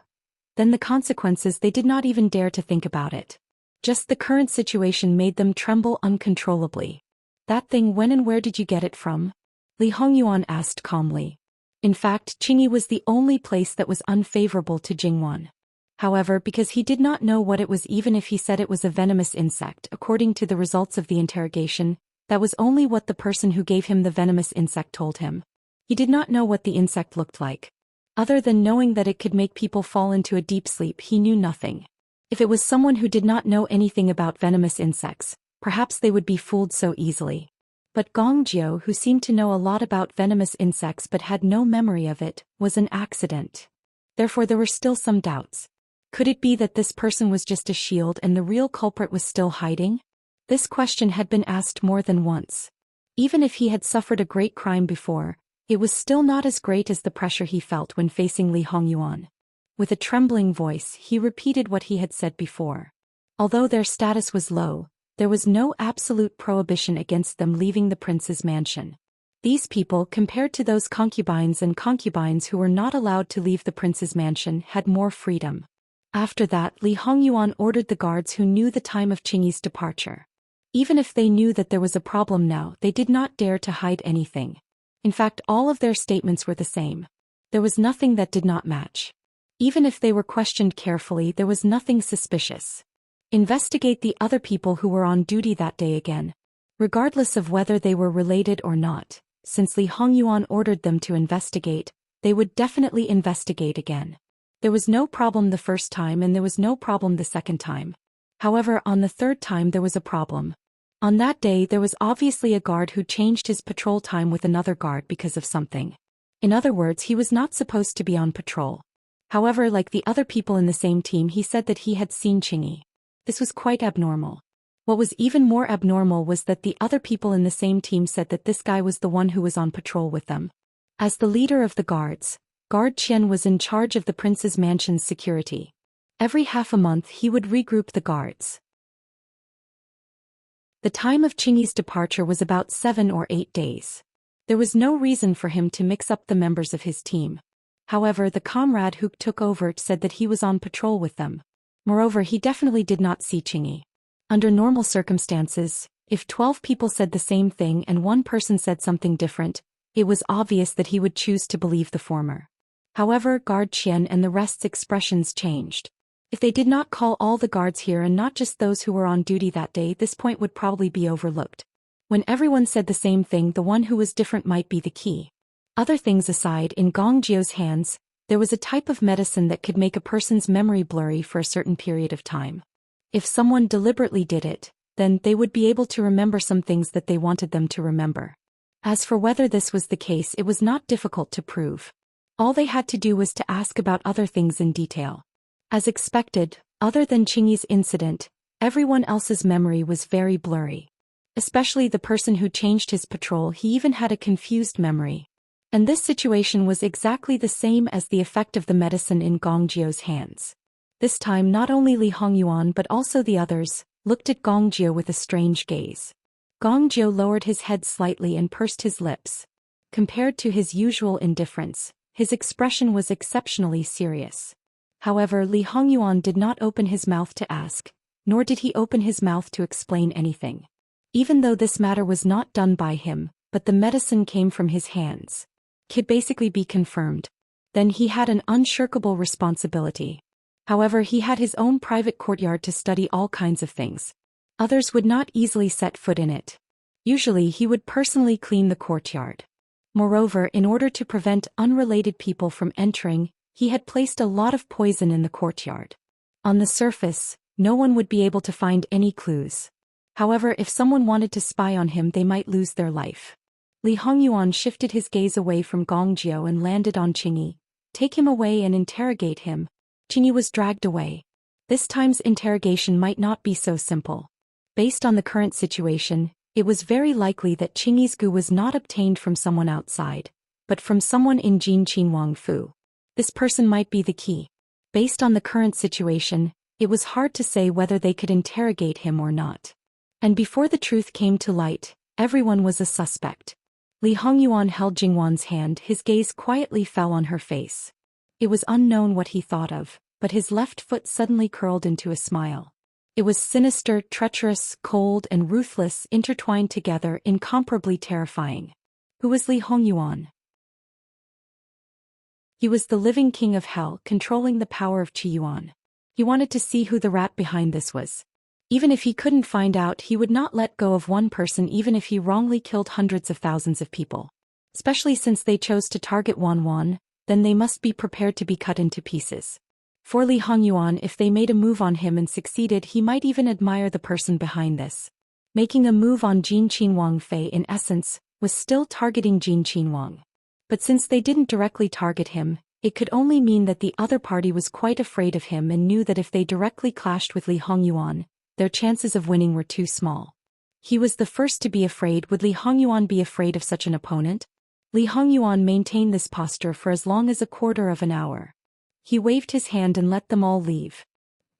then the consequences, they did not even dare to think about it. Just the current situation made them tremble uncontrollably. "That thing, when and where did you get it from?" Li Hongyuan asked calmly. In fact, Qingyi was the only place that was unfavorable to Jingwan. However, because he did not know what it was, even if he said it was a venomous insect, according to the results of the interrogation, that was only what the person who gave him the venomous insect told him. He did not know what the insect looked like. Other than knowing that it could make people fall into a deep sleep, he knew nothing. If it was someone who did not know anything about venomous insects, perhaps they would be fooled so easily. But Gong Jiu, who seemed to know a lot about venomous insects but had no memory of it, was an accident. Therefore there were still some doubts. Could it be that this person was just a shield and the real culprit was still hiding? This question had been asked more than once. Even if he had suffered a great crime before, it was still not as great as the pressure he felt when facing Li Hongyuan. With a trembling voice, he repeated what he had said before. Although their status was low, there was no absolute prohibition against them leaving the prince's mansion. These people, compared to those concubines and concubines who were not allowed to leave the prince's mansion, had more freedom. After that, Li Hongyuan ordered the guards who knew the time of Qingyi's departure. Even if they knew that there was a problem now, they did not dare to hide anything. In fact, all of their statements were the same. There was nothing that did not match. Even if they were questioned carefully, there was nothing suspicious. Investigate the other people who were on duty that day again. Regardless of whether they were related or not, since Li Hongyuan ordered them to investigate, they would definitely investigate again. There was no problem the first time and there was no problem the second time. However, on the third time there was a problem. On that day there was obviously a guard who changed his patrol time with another guard because of something. In other words, he was not supposed to be on patrol. However, like the other people in the same team, he said that he had seen Qingyi. This was quite abnormal. What was even more abnormal was that the other people in the same team said that this guy was the one who was on patrol with them. As the leader of the guards, Guard Qian was in charge of the prince's mansion's security. Every half a month he would regroup the guards. The time of Qingyi's departure was about 7 or 8 days. There was no reason for him to mix up the members of his team. However, the comrade who took over said that he was on patrol with them. Moreover, he definitely did not see Qingyi. Under normal circumstances, if 12 people said the same thing and one person said something different, it was obvious that he would choose to believe the former. However, Guard Qian and the rest's expressions changed. If they did not call all the guards here and not just those who were on duty that day, this point would probably be overlooked. When everyone said the same thing, the one who was different might be the key. Other things aside, in Gong Jiu's hands, there was a type of medicine that could make a person's memory blurry for a certain period of time. If someone deliberately did it, then they would be able to remember some things that they wanted them to remember. As for whether this was the case, it was not difficult to prove. All they had to do was to ask about other things in detail. As expected, other than Qingyi's incident, everyone else's memory was very blurry. Especially the person who changed his patrol, he even had a confused memory. And this situation was exactly the same as the effect of the medicine in Gong Jiu's hands. This time not only Li Hongyuan but also the others looked at Gong Jiu with a strange gaze. Gong Jiu lowered his head slightly and pursed his lips. Compared to his usual indifference, his expression was exceptionally serious. However, Li Hongyuan did not open his mouth to ask, nor did he open his mouth to explain anything. Even though this matter was not done by him, but the medicine came from his hands, could basically be confirmed. Then he had an unshirkable responsibility. However, he had his own private courtyard to study all kinds of things. Others would not easily set foot in it. Usually he would personally clean the courtyard. Moreover, in order to prevent unrelated people from entering, he had placed a lot of poison in the courtyard. On the surface, no one would be able to find any clues. However, if someone wanted to spy on him, they might lose their life. Li Hongyuan shifted his gaze away from Gong Jiu and landed on Qingyi. Take him away and interrogate him. Qingyi was dragged away. This time's interrogation might not be so simple. Based on the current situation, it was very likely that Qingyi's goo was not obtained from someone outside, but from someone in Jin Qinhuang Fu. This person might be the key. Based on the current situation, it was hard to say whether they could interrogate him or not. And before the truth came to light, everyone was a suspect. Li Hongyuan held Jingwan's hand, his gaze quietly fell on her face. It was unknown what he thought of, but his left foot suddenly curled into a smile. It was sinister, treacherous, cold, and ruthless, intertwined together, incomparably terrifying. Who was Li Hongyuan? He was the living king of hell, controlling the power of Qiyuan. He wanted to see who the rat behind this was. Even if he couldn't find out, he would not let go of one person even if he wrongly killed hundreds of thousands of people. Especially since they chose to target Wan, then they must be prepared to be cut into pieces. For Li Hongyuan, if they made a move on him and succeeded, he might even admire the person behind this. Making a move on Jin Qinhuang Fei in essence, was still targeting Jin Qinhuang. But since they didn't directly target him, it could only mean that the other party was quite afraid of him and knew that if they directly clashed with Li Hongyuan, their chances of winning were too small. He was the first to be afraid. Would Li Hongyuan be afraid of such an opponent? Li Hongyuan maintained this posture for as long as a quarter of an hour. He waved his hand and let them all leave.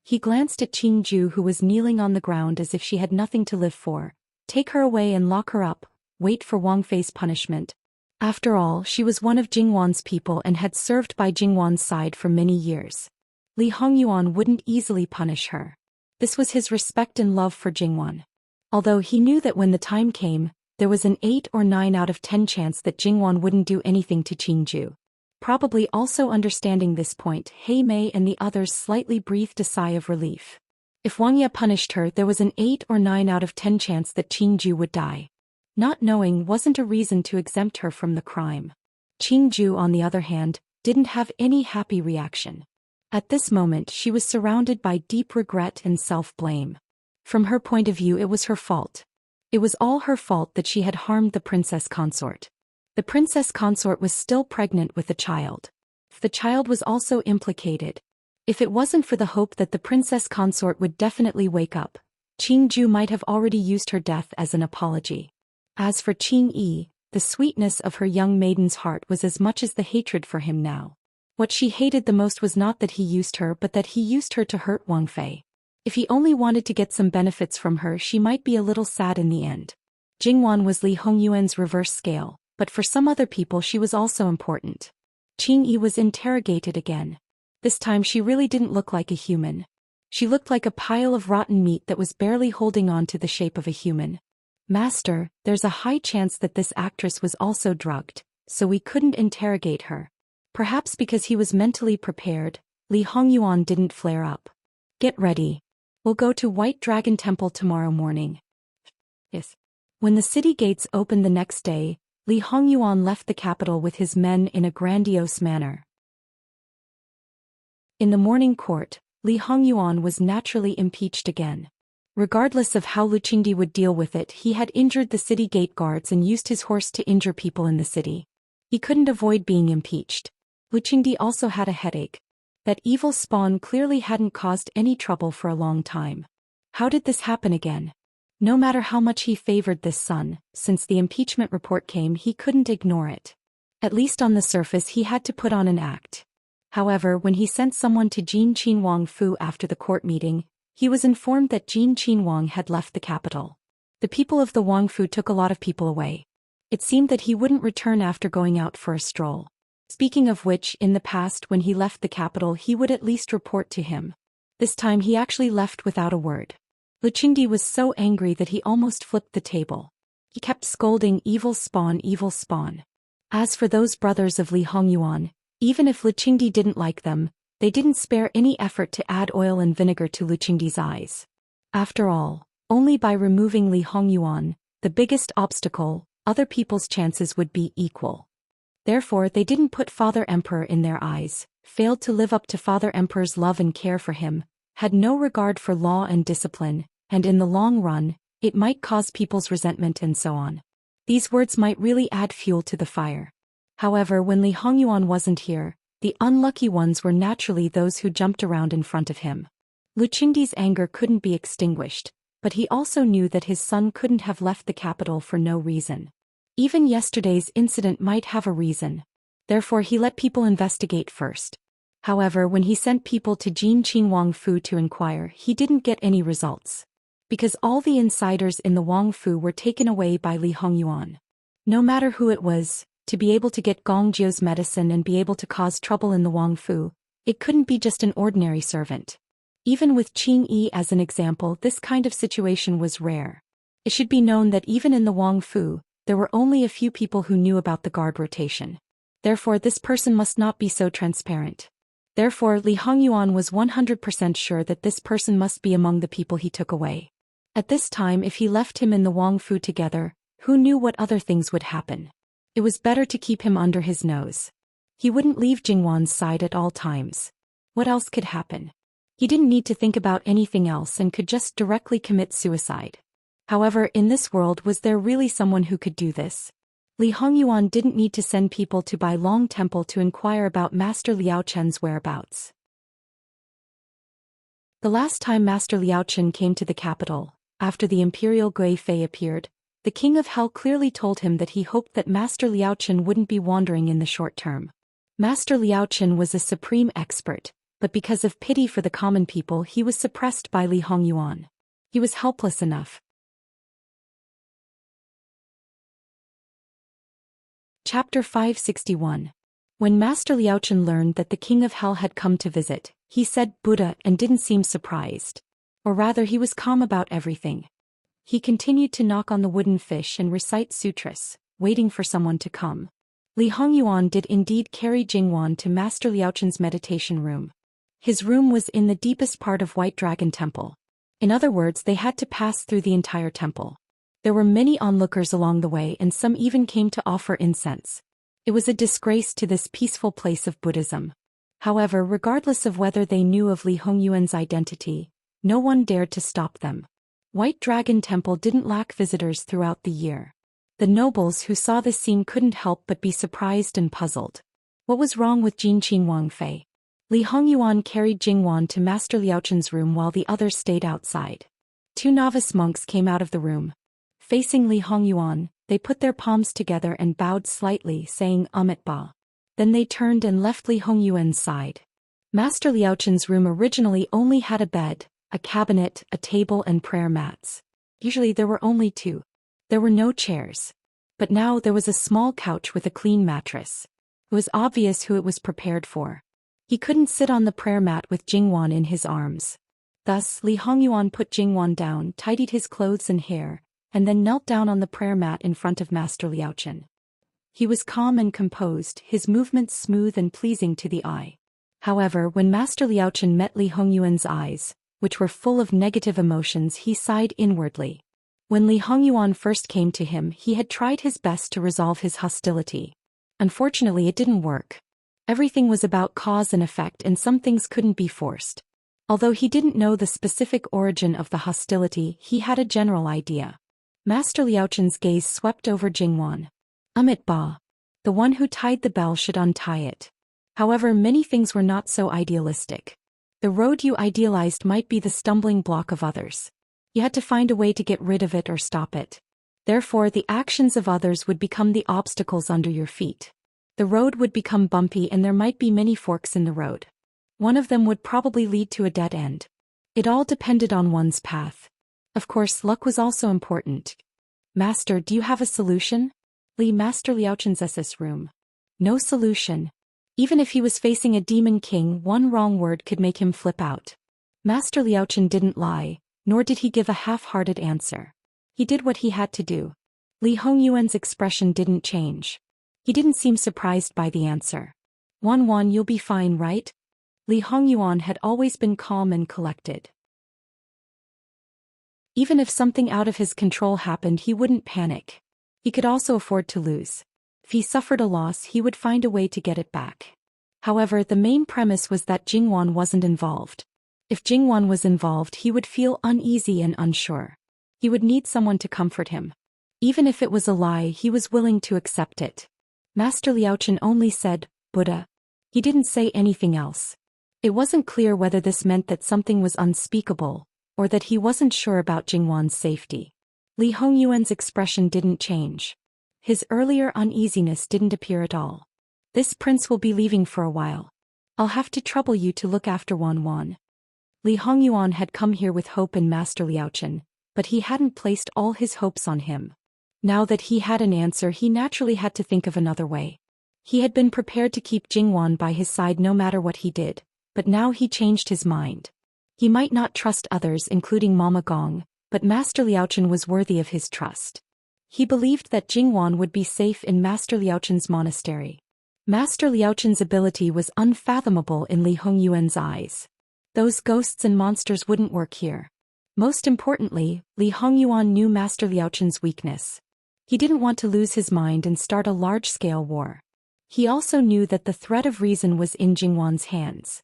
He glanced at Qing Ju, who was kneeling on the ground as if she had nothing to live for. Take her away and lock her up, wait for Wang Fei's punishment. After all, she was one of Jingwan's people and had served by Jingwan's side for many years. Li Hongyuan wouldn't easily punish her. This was his respect and love for Jingwan. Although he knew that when the time came, there was an 8 or 9 out of 10 chance that Jingwan wouldn't do anything to Qing Ju. Probably also understanding this point, He Mei and the others slightly breathed a sigh of relief. If Wang Ye punished her, there was an 8 or 9 out of 10 chance that Qing Ju would die. Not knowing wasn't a reason to exempt her from the crime. Qing Ju, on the other hand, didn't have any happy reaction. At this moment she was surrounded by deep regret and self-blame. From her point of view, it was her fault. It was all her fault that she had harmed the princess consort. The princess consort was still pregnant with a child. The child was also implicated. If it wasn't for the hope that the princess consort would definitely wake up, Qing Ju might have already used her death as an apology. As for Qing Yi, the sweetness of her young maiden's heart was as much as the hatred for him now. What she hated the most was not that he used her, but that he used her to hurt Wang Fei. If he only wanted to get some benefits from her, she might be a little sad in the end. Jingwan was Li Hongyuan's reverse scale, but for some other people she was also important. Qing Yi was interrogated again. This time she really didn't look like a human. She looked like a pile of rotten meat that was barely holding on to the shape of a human. Master, there's a high chance that this actress was also drugged, so we couldn't interrogate her. Perhaps because he was mentally prepared, Li Hongyuan didn't flare up. Get ready. We'll go to White Dragon Temple tomorrow morning. Yes. When the city gates opened the next day, Li Hongyuan left the capital with his men in a grandiose manner. In the morning court, Li Hongyuan was naturally impeached again. Regardless of how Lu Qingdi would deal with it, he had injured the city gate guards and used his horse to injure people in the city. He couldn't avoid being impeached. Lu Qingdi also had a headache. That evil spawn clearly hadn't caused any trouble for a long time. How did this happen again? No matter how much he favored this son, since the impeachment report came, he couldn't ignore it. At least on the surface he had to put on an act. However, when he sent someone to Jin Qinhuang Fu after the court meeting, he was informed that Jin Qinhuang had left the capital. The people of the Wang Fu took a lot of people away. It seemed that he wouldn't return after going out for a stroll. Speaking of which, in the past when he left the capital he would at least report to him. This time he actually left without a word. Lu Qingdi was so angry that he almost flipped the table. He kept scolding, evil spawn, evil spawn. As for those brothers of Li Hongyuan, even if Lu Qingdi didn't like them, they didn't spare any effort to add oil and vinegar to Lu Qingdi's eyes. After all, only by removing Li Hongyuan, the biggest obstacle, other people's chances would be equal. Therefore they didn't put Father Emperor in their eyes, failed to live up to Father Emperor's love and care for him, had no regard for law and discipline, and in the long run, it might cause people's resentment and so on. These words might really add fuel to the fire. However, when Li Hongyuan wasn't here, the unlucky ones were naturally those who jumped around in front of him. Lu Qingdi's anger couldn't be extinguished, but he also knew that his son couldn't have left the capital for no reason. Even yesterday's incident might have a reason. Therefore he let people investigate first. However, when he sent people to Jin Qinhuang Fu to inquire, he didn't get any results. Because all the insiders in the Wang Fu were taken away by Li Hongyuan. No matter who it was, to be able to get Gong Jiu's medicine and be able to cause trouble in the Wang Fu, it couldn't be just an ordinary servant. Even with Qing Yi as an example, this kind of situation was rare. It should be known that even in the Wang Fu, there were only a few people who knew about the guard rotation. Therefore this person must not be so transparent. Therefore Li Hongyuan was 100% sure that this person must be among the people he took away. At this time, if he left him in the Wang Fu together, who knew what other things would happen? It was better to keep him under his nose. He wouldn't leave Jingwan's side at all times. What else could happen? He didn't need to think about anything else and could just directly commit suicide. However, in this world, was there really someone who could do this? Li Hongyuan didn't need to send people to Bai Long Temple to inquire about Master Liao Chen's whereabouts. The last time Master Liao Chen came to the capital, after the imperial Gui Fei appeared, the King of Hell clearly told him that he hoped that Master Liao Chen wouldn't be wandering in the short term. Master Liao Chen was a supreme expert, but because of pity for the common people he was suppressed by Li Hongyuan. He was helpless enough. Chapter 561. When Master Liao Chen learned that the King of Hell had come to visit, he said Buddha and didn't seem surprised. Or rather, he was calm about everything. He continued to knock on the wooden fish and recite sutras, waiting for someone to come. Li Hongyuan did indeed carry Jingwan to Master Liao Chen's meditation room. His room was in the deepest part of White Dragon Temple. In other words, they had to pass through the entire temple. There were many onlookers along the way, and some even came to offer incense. It was a disgrace to this peaceful place of Buddhism. However, regardless of whether they knew of Li Hongyuan's identity, no one dared to stop them. White Dragon Temple didn't lack visitors throughout the year. The nobles who saw this scene couldn't help but be surprised and puzzled. What was wrong with Jin Qin Wang Fei? Li Hongyuan carried Jingwan to Master Liao Chen's room while the others stayed outside. Two novice monks came out of the room. Facing Li Hongyuan, they put their palms together and bowed slightly, saying Amit Ba. Then they turned and left Li Hongyuan's side. Master Liao Chen's room originally only had a bed, a cabinet, a table and prayer mats. Usually there were only two. There were no chairs. But now there was a small couch with a clean mattress. It was obvious who it was prepared for. He couldn't sit on the prayer mat with Jingwan in his arms. Thus, Li Hongyuan put Jingwan down, tidied his clothes and hair, and then knelt down on the prayer mat in front of Master Liao Chen. He was calm and composed, his movements smooth and pleasing to the eye. However, when Master Liao Chen met Li Hongyuan's eyes, which were full of negative emotions, he sighed inwardly. When Li Hongyuan first came to him, he had tried his best to resolve his hostility. Unfortunately, it didn't work. Everything was about cause and effect, and some things couldn't be forced. Although he didn't know the specific origin of the hostility, he had a general idea. Master Liao Chen's gaze swept over Jingwan. Amit Ba. The one who tied the bell should untie it. However, many things were not so idealistic. The road you idealized might be the stumbling block of others. You had to find a way to get rid of it or stop it. Therefore, the actions of others would become the obstacles under your feet. The road would become bumpy and there might be many forks in the road. One of them would probably lead to a dead end. It all depended on one's path. Of course, luck was also important. Master, do you have a solution? Master Liao Chen's SS room. No solution. Even if he was facing a demon king, one wrong word could make him flip out. Master Liao Chen didn't lie, nor did he give a half-hearted answer. He did what he had to do. Li Hongyuan's expression didn't change. He didn't seem surprised by the answer. Wan, you'll be fine, right? Li Hongyuan had always been calm and collected. Even if something out of his control happened, he wouldn't panic. He could also afford to lose. If he suffered a loss, he would find a way to get it back. However, the main premise was that Jingwan wasn't involved. If Jingwan was involved, he would feel uneasy and unsure. He would need someone to comfort him. Even if it was a lie, he was willing to accept it. Master Liao Chen only said, Buddha. He didn't say anything else. It wasn't clear whether this meant that something was unspeakable, or that he wasn't sure about Jingwan's safety. Li Hongyuan's expression didn't change. His earlier uneasiness didn't appear at all. This prince will be leaving for a while. I'll have to trouble you to look after Wan. Li Hongyuan had come here with hope in Master Liao Chen, but he hadn't placed all his hopes on him. Now that he had an answer, he naturally had to think of another way. He had been prepared to keep Jingwan by his side no matter what he did, but now he changed his mind. He might not trust others, including Mama Gong, but Master Liao Chen was worthy of his trust. He believed that Jingwan would be safe in Master Liao Chen's monastery. Master Liao Chen's ability was unfathomable in Li Hongyuan's eyes. Those ghosts and monsters wouldn't work here. Most importantly, Li Hongyuan knew Master Liao Chen's weakness. He didn't want to lose his mind and start a large-scale war. He also knew that the thread of reason was in Jingwan's hands.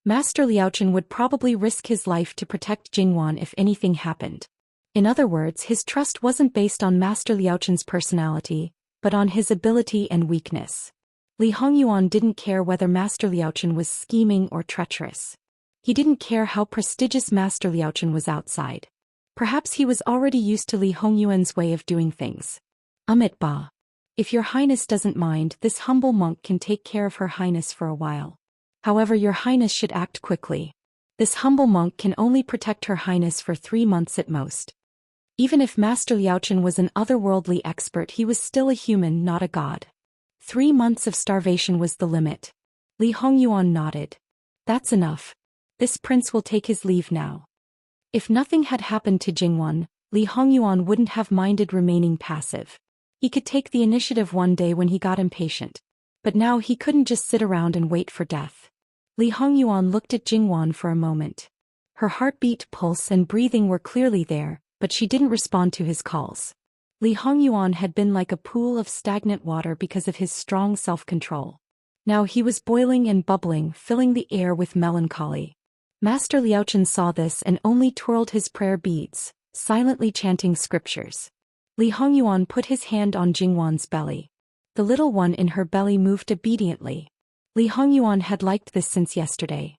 Master Liao Chen would probably risk his life to protect Jingwan if anything happened. In other words, his trust wasn't based on Master Liaochen's personality, but on his ability and weakness. Li Hongyuan didn't care whether Master Liaochen was scheming or treacherous. He didn't care how prestigious Master Liaochen was outside. Perhaps he was already used to Li Hongyuan's way of doing things. Amit Ba. If your highness doesn't mind, this humble monk can take care of her highness for a while. However, your highness should act quickly. This humble monk can only protect her highness for 3 months at most. Even if Master Liaochen was an otherworldly expert, he was still a human, not a god. 3 months of starvation was the limit. Li Hongyuan nodded. That's enough. This prince will take his leave now. If nothing had happened to Jingwan, Li Hongyuan wouldn't have minded remaining passive. He could take the initiative one day when he got impatient. But now he couldn't just sit around and wait for death. Li Hongyuan looked at Jingwan for a moment. Her heartbeat, pulse and breathing were clearly there, but she didn't respond to his calls. Li Hongyuan had been like a pool of stagnant water because of his strong self-control. Now he was boiling and bubbling, filling the air with melancholy. Master Liaochen saw this and only twirled his prayer beads, silently chanting scriptures. Li Hongyuan put his hand on Jingwan's belly. The little one in her belly moved obediently. Li Hongyuan had liked this since yesterday.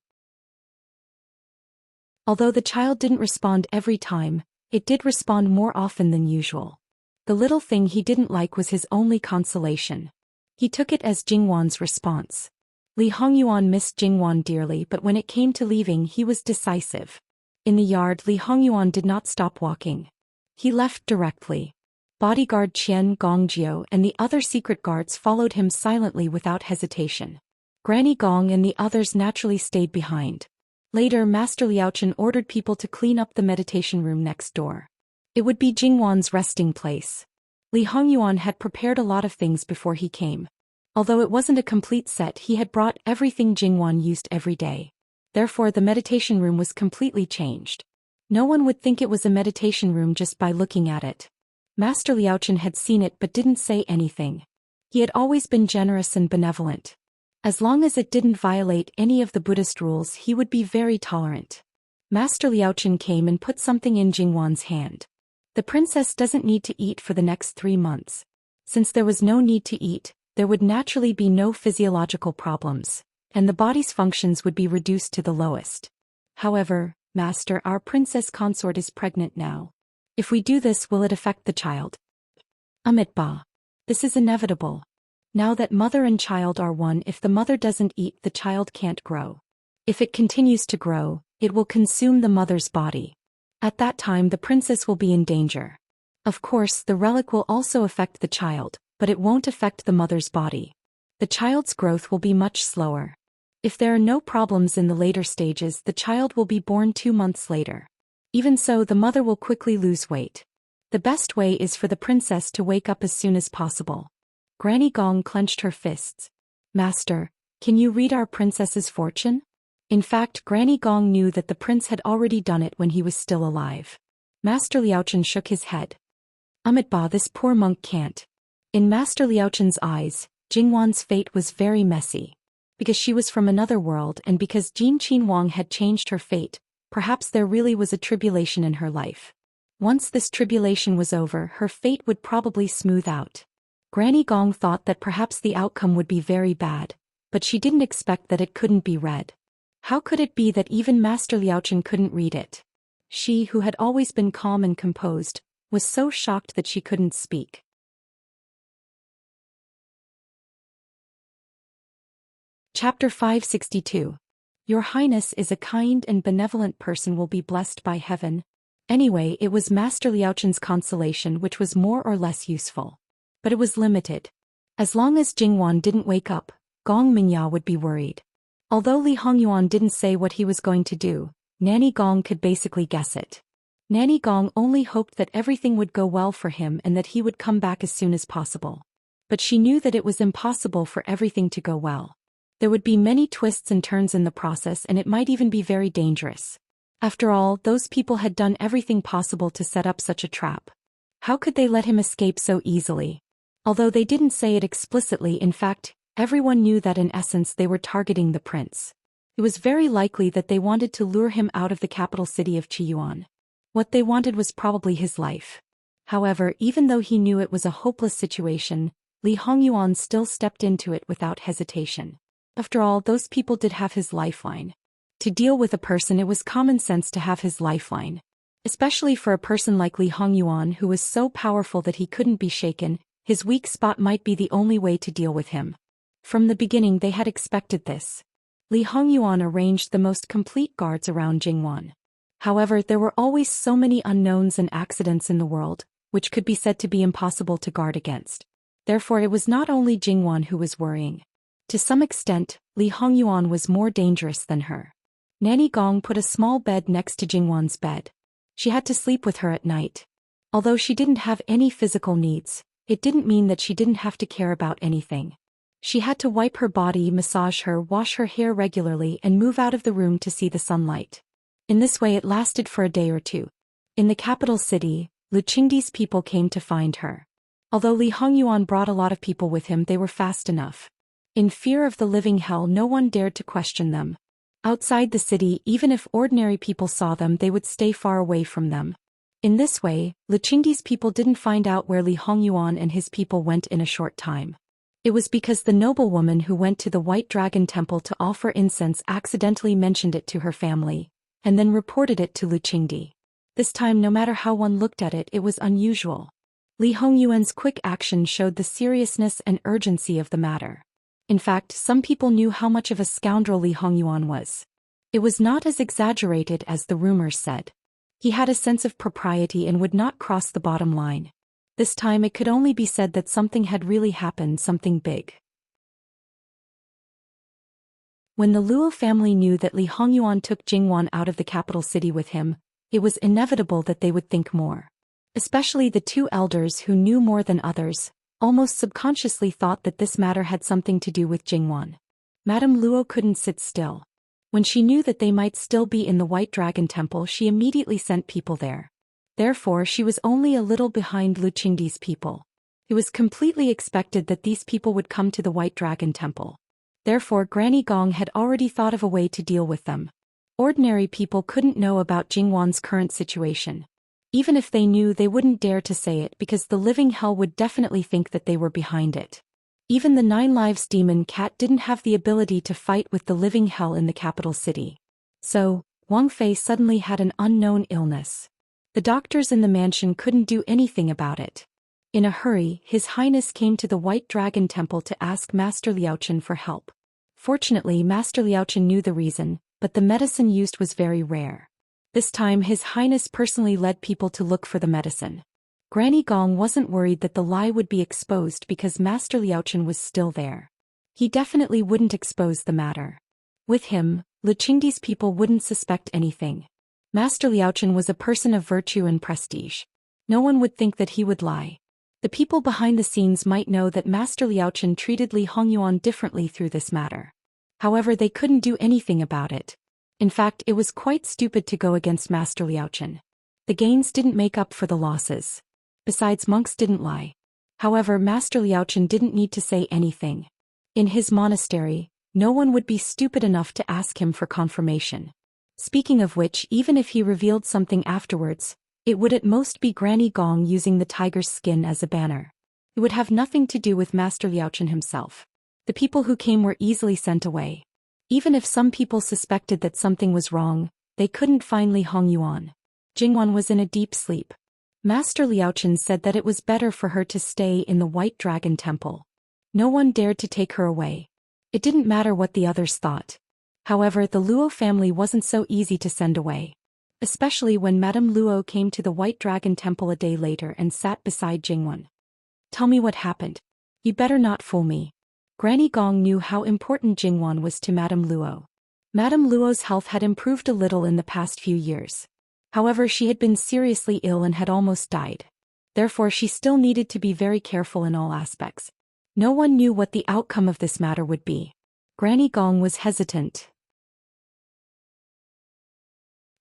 Although the child didn't respond every time, it did respond more often than usual. The little thing he didn't like was his only consolation. He took it as Jingwan's response. Li Hongyuan missed Jingwan dearly, but when it came to leaving, he was decisive. In the yard, Li Hongyuan did not stop walking. He left directly. Bodyguard Qian Gongjiu and the other secret guards followed him silently without hesitation. Granny Gong and the others naturally stayed behind. Later, Master Liaochen ordered people to clean up the meditation room next door. It would be Jingwan's resting place. Li Hongyuan had prepared a lot of things before he came. Although it wasn't a complete set, he had brought everything Jingwan used every day. Therefore, the meditation room was completely changed. No one would think it was a meditation room just by looking at it. Master Liaochen had seen it but didn't say anything. He had always been generous and benevolent. As long as it didn't violate any of the Buddhist rules, he would be very tolerant. Master Liaochen came and put something in Jingwan's hand. The princess doesn't need to eat for the next 3 months. Since there was no need to eat, there would naturally be no physiological problems, and the body's functions would be reduced to the lowest. However, Master, our princess consort is pregnant now. If we do this, will it affect the child? Amit Ba. This is inevitable. Now that mother and child are one, if the mother doesn't eat, the child can't grow. If it continues to grow, it will consume the mother's body. At that time, the princess will be in danger. Of course, the relic will also affect the child, but it won't affect the mother's body. The child's growth will be much slower. If there are no problems in the later stages, the child will be born 2 months later. Even so, the mother will quickly lose weight. The best way is for the princess to wake up as soon as possible. Granny Gong clenched her fists. Master, can you read our princess's fortune? In fact, Granny Gong knew that the prince had already done it when he was still alive. Master Liaochen shook his head. Amit Ba, this poor monk can't. In Master Liaochen's eyes, Jingwan's fate was very messy. Because she was from another world and because Jin Qin Wang had changed her fate, perhaps there really was a tribulation in her life. Once this tribulation was over, her fate would probably smooth out. Granny Gong thought that perhaps the outcome would be very bad, but she didn't expect that it couldn't be read. How could it be that even Master Liaochen couldn't read it? She, who had always been calm and composed, was so shocked that she couldn't speak. Chapter 562. Your Highness is a kind and benevolent person, will be blessed by heaven. Anyway, it was Master Liaochen's consolation which was more or less useful. But it was limited. As long as Jingwan didn't wake up, Gong Mingya would be worried. Although Li Hongyuan didn't say what he was going to do, Nanny Gong could basically guess it. Nanny Gong only hoped that everything would go well for him and that he would come back as soon as possible. But she knew that it was impossible for everything to go well. There would be many twists and turns in the process, and it might even be very dangerous. After all, those people had done everything possible to set up such a trap. How could they let him escape so easily? Although they didn't say it explicitly, in fact, everyone knew that in essence they were targeting the prince. It was very likely that they wanted to lure him out of the capital city of Qiyuan. What they wanted was probably his life. However, even though he knew it was a hopeless situation, Li Hongyuan still stepped into it without hesitation. After all, those people did have his lifeline. To deal with a person, it was common sense to have his lifeline. Especially for a person like Li Hongyuan, who was so powerful that he couldn't be shaken, his weak spot might be the only way to deal with him. From the beginning they had expected this. Li Hongyuan arranged the most complete guards around Jingwan. However, there were always so many unknowns and accidents in the world, which could be said to be impossible to guard against. Therefore it was not only Jingwan who was worrying. To some extent, Li Hongyuan was more dangerous than her. Nanny Gong put a small bed next to Jingwan's bed. She had to sleep with her at night. Although she didn't have any physical needs, it didn't mean that she didn't have to care about anything. She had to wipe her body, massage her, wash her hair regularly, and move out of the room to see the sunlight. In this way it lasted for a day or two. In the capital city, Luqingdi's people came to find her. Although Li Hongyuan brought a lot of people with him, they were fast enough. In fear of the living hell, no one dared to question them. Outside the city, even if ordinary people saw them, they would stay far away from them. In this way, Luqingdi's people didn't find out where Li Hongyuan and his people went in a short time. It was because the noblewoman who went to the White Dragon Temple to offer incense accidentally mentioned it to her family, and then reported it to Luqingdi. This time, no matter how one looked at it, it was unusual. Li Hongyuan's quick action showed the seriousness and urgency of the matter. In fact, some people knew how much of a scoundrel Li Hongyuan was. It was not as exaggerated as the rumors said. He had a sense of propriety and would not cross the bottom line. This time it could only be said that something had really happened, something big. When the Luo family knew that Li Hongyuan took Jingwan out of the capital city with him, it was inevitable that they would think more. Especially the two elders who knew more than others, almost subconsciously thought that this matter had something to do with Jingwan. Madame Luo couldn't sit still. When she knew that they might still be in the White Dragon Temple, she immediately sent people there. Therefore, she was only a little behind Luqingdi's people. It was completely expected that these people would come to the White Dragon Temple. Therefore, Granny Gong had already thought of a way to deal with them. Ordinary people couldn't know about Jingwan's current situation. Even if they knew, they wouldn't dare to say it because the living hell would definitely think that they were behind it. Even the 9 Lives demon cat didn't have the ability to fight with the living hell in the capital city. So, Wang Fei suddenly had an unknown illness. The doctors in the mansion couldn't do anything about it. In a hurry, His Highness came to the White Dragon Temple to ask Master Liaochen for help. Fortunately, Master Liaochen knew the reason, but the medicine used was very rare. This time His Highness personally led people to look for the medicine. Granny Gong wasn't worried that the lie would be exposed because Master Liaochen was still there. He definitely wouldn't expose the matter. With him, Luqingdi's people wouldn't suspect anything. Master Liaochen was a person of virtue and prestige. No one would think that he would lie. The people behind the scenes might know that Master Liaochen treated Li Hongyuan differently through this matter. However, they couldn't do anything about it. In fact, it was quite stupid to go against Master Liaochen. The gains didn't make up for the losses. Besides, monks didn't lie. However, Master Liaochen didn't need to say anything. In his monastery, no one would be stupid enough to ask him for confirmation. Speaking of which, even if he revealed something afterwards, it would at most be Granny Gong using the tiger's skin as a banner. It would have nothing to do with Master Liaochen himself. The people who came were easily sent away. Even if some people suspected that something was wrong, they couldn't find Li Hongyuan. Jingwan was in a deep sleep. Master Liaochen said that it was better for her to stay in the White Dragon Temple. No one dared to take her away. It didn't matter what the others thought. However, the Luo family wasn't so easy to send away. Especially when Madame Luo came to the White Dragon Temple a day later and sat beside Jingwan. "Tell me what happened. You better not fool me." Granny Gong knew how important Jingwan was to Madame Luo. Madame Luo's health had improved a little in the past few years. However, she had been seriously ill and had almost died. Therefore, she still needed to be very careful in all aspects. No one knew what the outcome of this matter would be. Granny Gong was hesitant.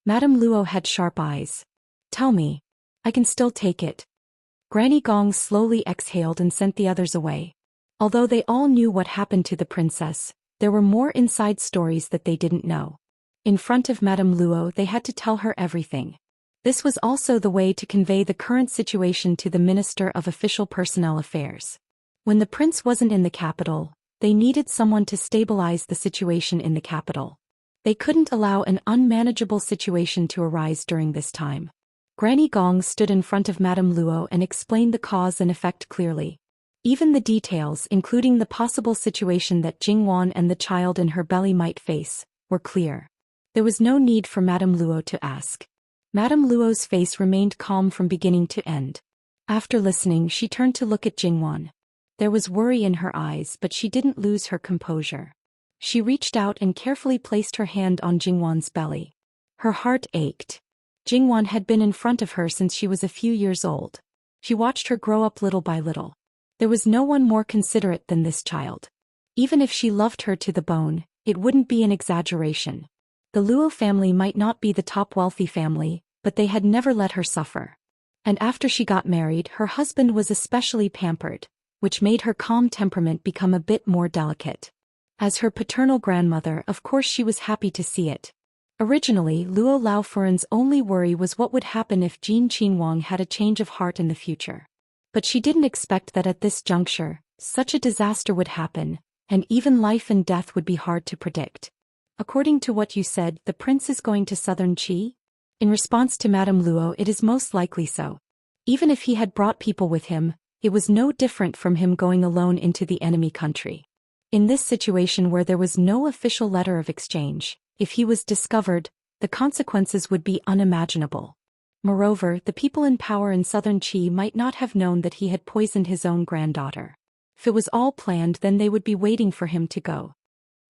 Madame Luo had sharp eyes. "Tell me. I can still take it." Granny Gong slowly exhaled and sent the others away. Although they all knew what happened to the princess, there were more inside stories that they didn't know. In front of Madame Luo, they had to tell her everything. This was also the way to convey the current situation to the Minister of Official Personnel Affairs. When the prince wasn't in the capital, they needed someone to stabilize the situation in the capital. They couldn't allow an unmanageable situation to arise during this time. Granny Gong stood in front of Madame Luo and explained the cause and effect clearly. Even the details, including the possible situation that Jingwan and the child in her belly might face, were clear. There was no need for Madame Luo to ask. Madame Luo's face remained calm from beginning to end. After listening, she turned to look at Jingwan. There was worry in her eyes, but she didn't lose her composure. She reached out and carefully placed her hand on Jingwan's belly. Her heart ached. Jingwan had been in front of her since she was a few years old. She watched her grow up little by little. There was no one more considerate than this child. Even if she loved her to the bone, it wouldn't be an exaggeration. The Luo family might not be the top wealthy family, but they had never let her suffer. And after she got married, her husband was especially pampered, which made her calm temperament become a bit more delicate. As her paternal grandmother, of course she was happy to see it. Originally, Luo Laofuren's only worry was what would happen if Jin Qinhuang had a change of heart in the future. But she didn't expect that at this juncture, such a disaster would happen, and even life and death would be hard to predict. According to what you said, the prince is going to southern Qi? In response to Madame Luo, it is most likely so. Even if he had brought people with him, it was no different from him going alone into the enemy country. In this situation where there was no official letter of exchange, if he was discovered, the consequences would be unimaginable. Moreover, the people in power in southern Qi might not have known that he had poisoned his own granddaughter. If it was all planned, then they would be waiting for him to go.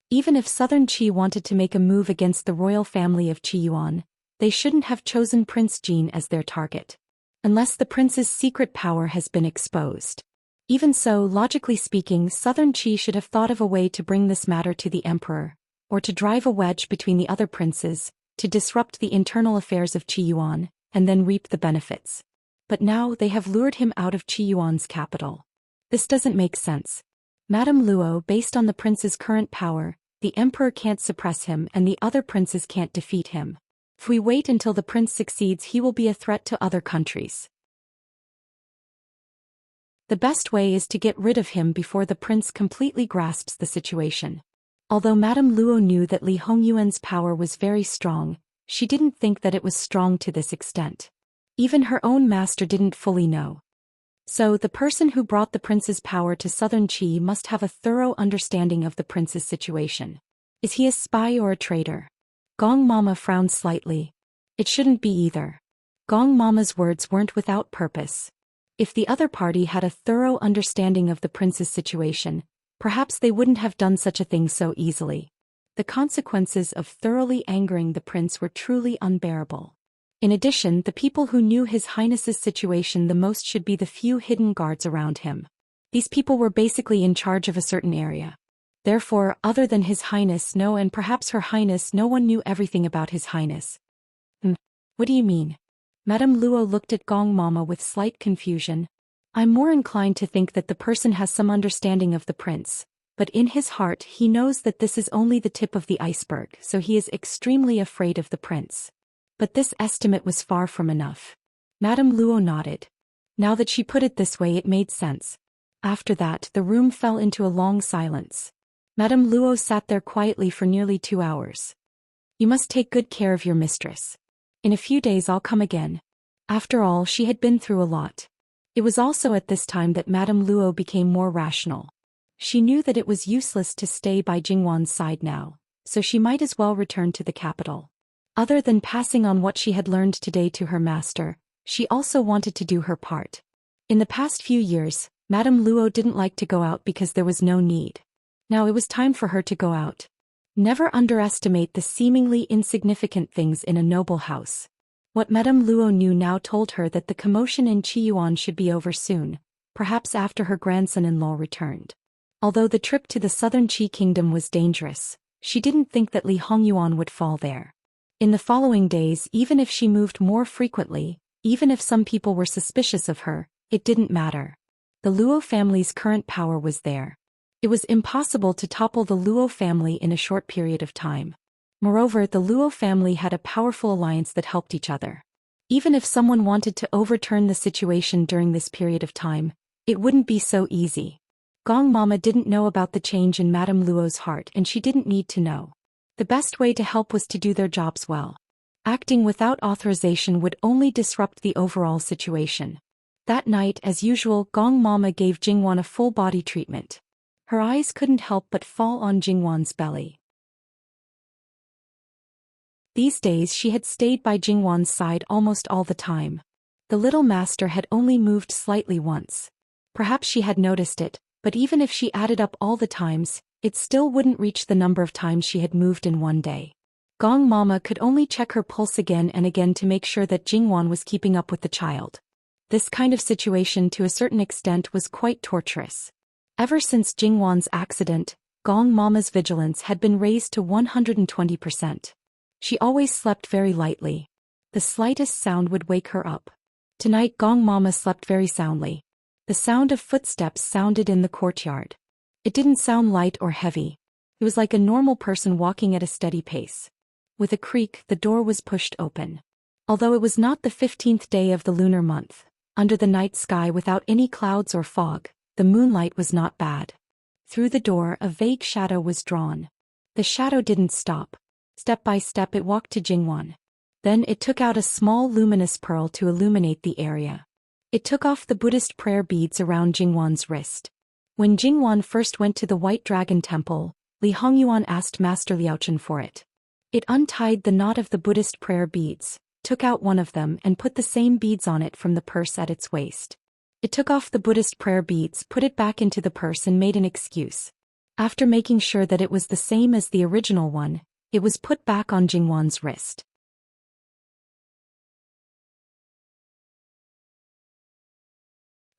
Even if southern Qi wanted to make a move against the royal family of Qiyuan, they shouldn't have chosen Prince Jin as their target. Unless the prince's secret power has been exposed. Even so, logically speaking, southern Qi should have thought of a way to bring this matter to the emperor, or to drive a wedge between the other princes, to disrupt the internal affairs of Qiyuan, and then reap the benefits. But now they have lured him out of Qiyuan's capital. This doesn't make sense. Madame Luo, based on the prince's current power, the emperor can't suppress him and the other princes can't defeat him. If we wait until the prince succeeds, he will be a threat to other countries. The best way is to get rid of him before the prince completely grasps the situation. Although Madame Luo knew that Li Hongyuan's power was very strong, she didn't think that it was strong to this extent. Even her own master didn't fully know. So the person who brought the prince's power to southern Qi must have a thorough understanding of the prince's situation. Is he a spy or a traitor? Gong Mama frowned slightly. It shouldn't be either. Gong Mama's words weren't without purpose. If the other party had a thorough understanding of the prince's situation, perhaps they wouldn't have done such a thing so easily. The consequences of thoroughly angering the prince were truly unbearable. In addition, the people who knew His Highness's situation the most should be the few hidden guards around him. These people were basically in charge of a certain area. Therefore, other than His Highness, and perhaps Her Highness, no one knew everything about His Highness. What do you mean? Madame Luo looked at Gong Mama with slight confusion. I'm more inclined to think that the person has some understanding of the prince, but in his heart he knows that this is only the tip of the iceberg, so he is extremely afraid of the prince. But this estimate was far from enough. Madame Luo nodded. Now that she put it this way, it made sense. After that, the room fell into a long silence. Madame Luo sat there quietly for nearly 2 hours. You must take good care of your mistress. In a few days I'll come again. After all, she had been through a lot. It was also at this time that Madame Luo became more rational. She knew that it was useless to stay by Jingwan's side now, so she might as well return to the capital. Other than passing on what she had learned today to her master, she also wanted to do her part. In the past few years, Madame Luo didn't like to go out because there was no need. Now it was time for her to go out. Never underestimate the seemingly insignificant things in a noble house. What Madame Luo knew now told her that the commotion in Qiyuan should be over soon, perhaps after her grandson-in-law returned. Although the trip to the southern Qi kingdom was dangerous, she didn't think that Li Hongyuan would fall there. In the following days, even if she moved more frequently, even if some people were suspicious of her, it didn't matter. The Luo family's current power was there. It was impossible to topple the Luo family in a short period of time. Moreover, the Luo family had a powerful alliance that helped each other. Even if someone wanted to overturn the situation during this period of time, it wouldn't be so easy. Gong Mama didn't know about the change in Madame Luo's heart and she didn't need to know. The best way to help was to do their jobs well. Acting without authorization would only disrupt the overall situation. That night, as usual, Gong Mama gave Jingwan a full body treatment. Her eyes couldn't help but fall on Jingwan's belly. These days she had stayed by Jingwan's side almost all the time. The little master had only moved slightly once. Perhaps she had noticed it, but even if she added up all the times, it still wouldn't reach the number of times she had moved in one day. Gong Mama could only check her pulse again and again to make sure that Jingwan was keeping up with the child. This kind of situation to a certain extent was quite torturous. Ever since Jingwan's accident, Gong Mama's vigilance had been raised to 120%. She always slept very lightly. The slightest sound would wake her up. Tonight Gong Mama slept very soundly. The sound of footsteps sounded in the courtyard. It didn't sound light or heavy. It was like a normal person walking at a steady pace. With a creak, the door was pushed open. Although it was not the 15th day of the lunar month, under the night sky without any clouds or fog, the moonlight was not bad. Through the door, a vague shadow was drawn. The shadow didn't stop. Step by step it walked to Jingwan. Then it took out a small luminous pearl to illuminate the area. It took off the Buddhist prayer beads around Jingwan's wrist. When Jingwan first went to the White Dragon Temple, Li Hongyuan asked Master Liaochen for it. It untied the knot of the Buddhist prayer beads, took out one of them and put the same beads on it from the purse at its waist. It took off the Buddhist prayer beads, put it back into the purse and made an excuse. After making sure that it was the same as the original one, it was put back on Jingwan's wrist.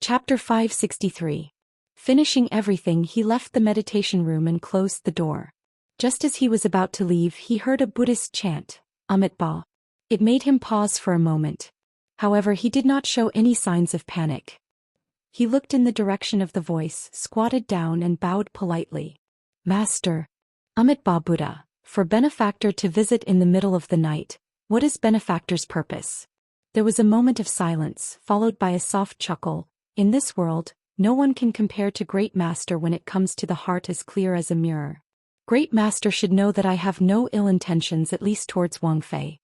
Chapter 563. Finishing everything, he left the meditation room and closed the door. Just as he was about to leave, he heard a Buddhist chant, Amitabha. It made him pause for a moment. However, he did not show any signs of panic. He looked in the direction of the voice, squatted down and bowed politely. Master, Amitabha Buddha. For benefactor to visit in the middle of the night, what is benefactor's purpose? There was a moment of silence, followed by a soft chuckle. In this world, no one can compare to Great Master when it comes to the heart as clear as a mirror. Great Master should know that I have no ill intentions, at least towards Wang Fei.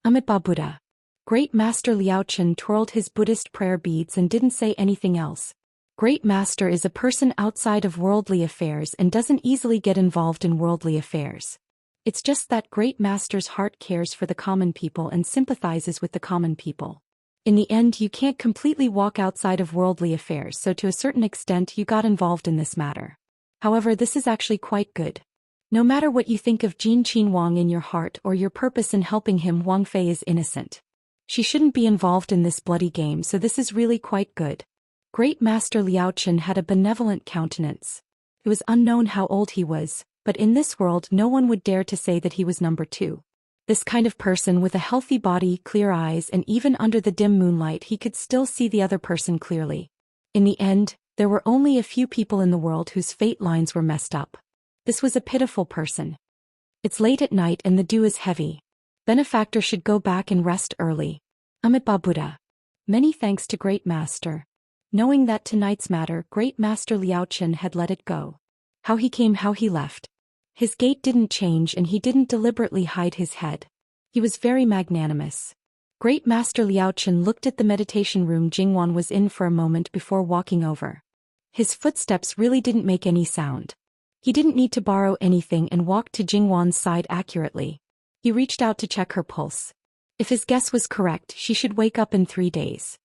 Amitabha Buddha. Great Master Liaochen twirled his Buddhist prayer beads and didn't say anything else. Great Master is a person outside of worldly affairs and doesn't easily get involved in worldly affairs. It's just that Great Master's heart cares for the common people and sympathizes with the common people. In the end, you can't completely walk outside of worldly affairs, so to a certain extent you got involved in this matter. However, this is actually quite good. No matter what you think of Jin Qin Wang in your heart or your purpose in helping him, Wang Fei is innocent. She shouldn't be involved in this bloody game, so this is really quite good. Great Master Liaochen had a benevolent countenance. It was unknown how old he was, but in this world no one would dare to say that he was number 2. This kind of person with a healthy body, clear eyes, and even under the dim moonlight he could still see the other person clearly. In the end, there were only a few people in the world whose fate lines were messed up. This was a pitiful person. It's late at night and the dew is heavy. Benefactor should go back and rest early. Amitabha Buddha. Many thanks to Great Master. Knowing that tonight's matter, Great Master Liaochen had let it go. How he came, how he left. His gait didn't change and he didn't deliberately hide his head. He was very magnanimous. Great Master Liaochen looked at the meditation room Jingwan was in for a moment before walking over. His footsteps really didn't make any sound. He didn't need to borrow anything and walked to Jingwan's side accurately. He reached out to check her pulse. If his guess was correct, she should wake up in 3 days.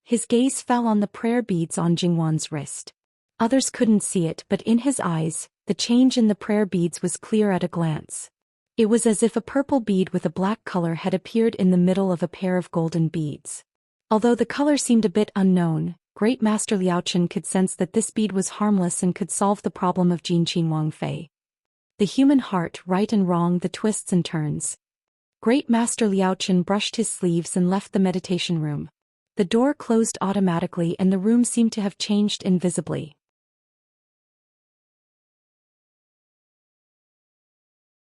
His gaze fell on the prayer beads on Jingwan's wrist. Others couldn't see it, but in his eyes, the change in the prayer beads was clear at a glance. It was as if a purple bead with a black color had appeared in the middle of a pair of golden beads. Although the color seemed a bit unknown, Great Master Liaochen could sense that this bead was harmless and could solve the problem of Jin Qin Wang Fei. The human heart, right and wrong, the twists and turns. Great Master Liaochen brushed his sleeves and left the meditation room. The door closed automatically and the room seemed to have changed invisibly.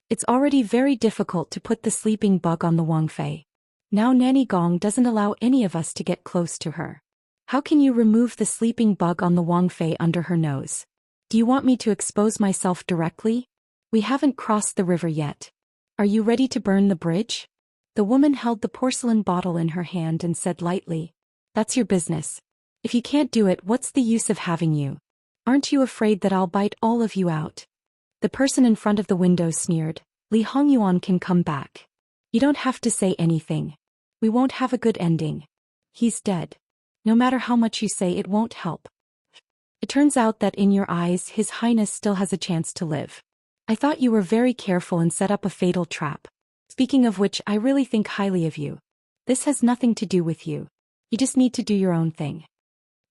It's already very difficult to put the sleeping bug on the Wang Fei. Now Nanny Gong doesn't allow any of us to get close to her. How can you remove the sleeping bug on the Wang Fei under her nose? Do you want me to expose myself directly? We haven't crossed the river yet. Are you ready to burn the bridge? The woman held the porcelain bottle in her hand and said lightly, "That's your business. If you can't do it, what's the use of having you? Aren't you afraid that I'll bite all of you out?" The person in front of the window sneered, "Li Hongyuan can come back. You don't have to say anything. We won't have a good ending. He's dead. No matter how much you say, it won't help. It turns out that in your eyes His Highness still has a chance to live. I thought you were very careful and set up a fatal trap. Speaking of which, I really think highly of you. This has nothing to do with you. You just need to do your own thing."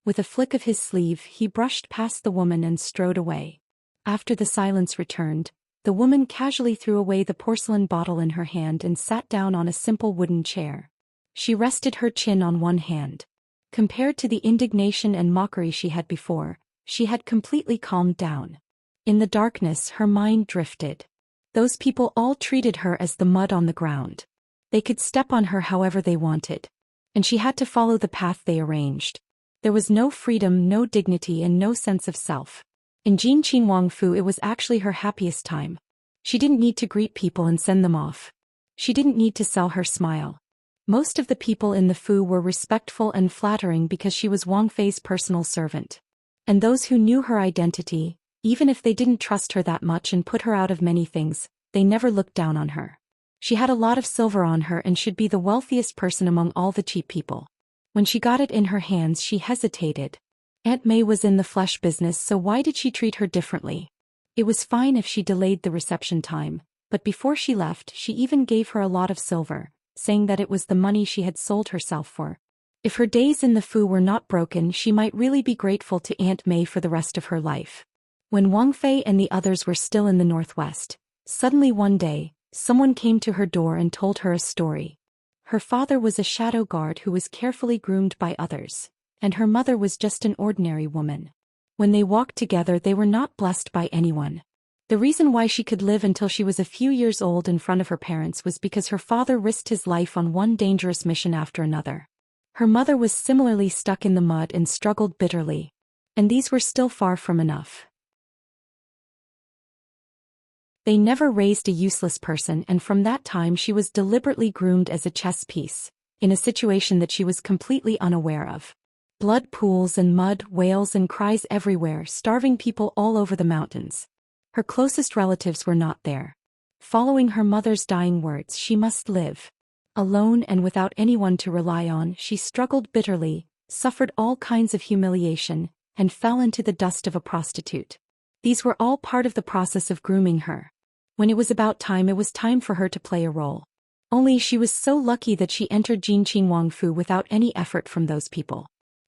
With a flick of his sleeve, he brushed past the woman and strode away. After the silence returned, the woman casually threw away the porcelain bottle in her hand and sat down on a simple wooden chair. She rested her chin on one hand. Compared to the indignation and mockery she had before, she had completely calmed down. In the darkness, her mind drifted. Those people all treated her as the mud on the ground. They could step on her however they wanted. And she had to follow the path they arranged. There was no freedom, no dignity, and no sense of self. In Jin Qin Wang Fu, it was actually her happiest time. She didn't need to greet people and send them off. She didn't need to sell her smile. Most of the people in the Fu were respectful and flattering because she was Wang Fei's personal servant. And those who knew her identity, even if they didn't trust her that much and put her out of many things, they never looked down on her. She had a lot of silver on her and should be the wealthiest person among all the cheap people. When she got it in her hands, she hesitated. Aunt May was in the flesh business, so why did she treat her differently? It was fine if she delayed the reception time, but before she left, she even gave her a lot of silver, saying that it was the money she had sold herself for. If her days in the Fu were not broken, she might really be grateful to Aunt May for the rest of her life. When Wang Fei and the others were still in the northwest, suddenly one day, someone came to her door and told her a story. Her father was a shadow guard who was carefully groomed by others, and her mother was just an ordinary woman. When they walked together, they were not blessed by anyone. The reason why she could live until she was a few years old in front of her parents was because her father risked his life on one dangerous mission after another. Her mother was similarly stuck in the mud and struggled bitterly. And these were still far from enough. They never raised a useless person, and from that time she was deliberately groomed as a chess piece, in a situation that she was completely unaware of. Blood pools and mud, wails and cries everywhere, starving people all over the mountains. Her closest relatives were not there. Following her mother's dying words, she must live. Alone and without anyone to rely on, she struggled bitterly, suffered all kinds of humiliation, and fell into the dust of a prostitute. These were all part of the process of grooming her. When it was about time, it was time for her to play a role. Only she was so lucky that she entered Jin Qin Wang Fu without any effort from those people.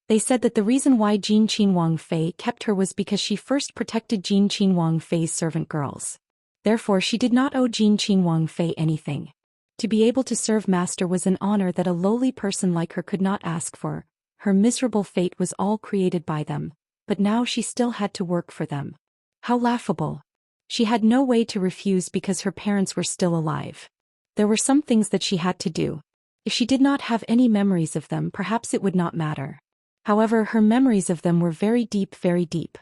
They said that the reason why Jin Qin Wang Fei kept her was because she first protected Jin Qin Wang Fei's servant girls. Therefore she did not owe Jin Qin Wang Fei anything. To be able to serve master was an honor that a lowly person like her could not ask for. Her miserable fate was all created by them, but now she still had to work for them. How laughable. She had no way to refuse because her parents were still alive. There were some things that she had to do. If she did not have any memories of them, perhaps it would not matter. However, her memories of them were very deep, very deep.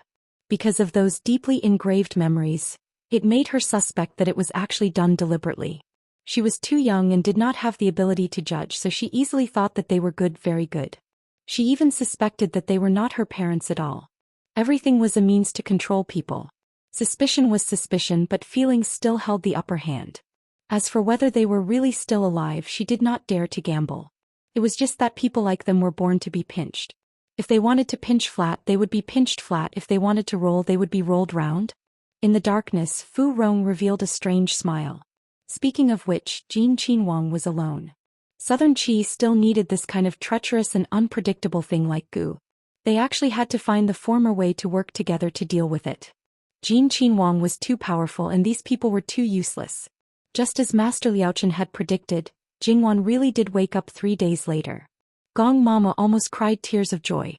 Because of those deeply engraved memories, it made her suspect that it was actually done deliberately. She was too young and did not have the ability to judge, so she easily thought that they were good, very good. She even suspected that they were not her parents at all. Everything was a means to control people. Suspicion was suspicion, but feelings still held the upper hand. As for whether they were really still alive, she did not dare to gamble. It was just that people like them were born to be pinched. If they wanted to pinch flat, they would be pinched flat. If they wanted to roll, they would be rolled round. In the darkness, Fu Rong revealed a strange smile. Speaking of which, Jin Qin Wang was alone. Southern Qi still needed this kind of treacherous and unpredictable thing like goo. They actually had to find the former way to work together to deal with it. Jin Qin Wang was too powerful and these people were too useless. Just as Master Liaochen had predicted, Jingwan really did wake up 3 days later. Gong Mama almost cried tears of joy.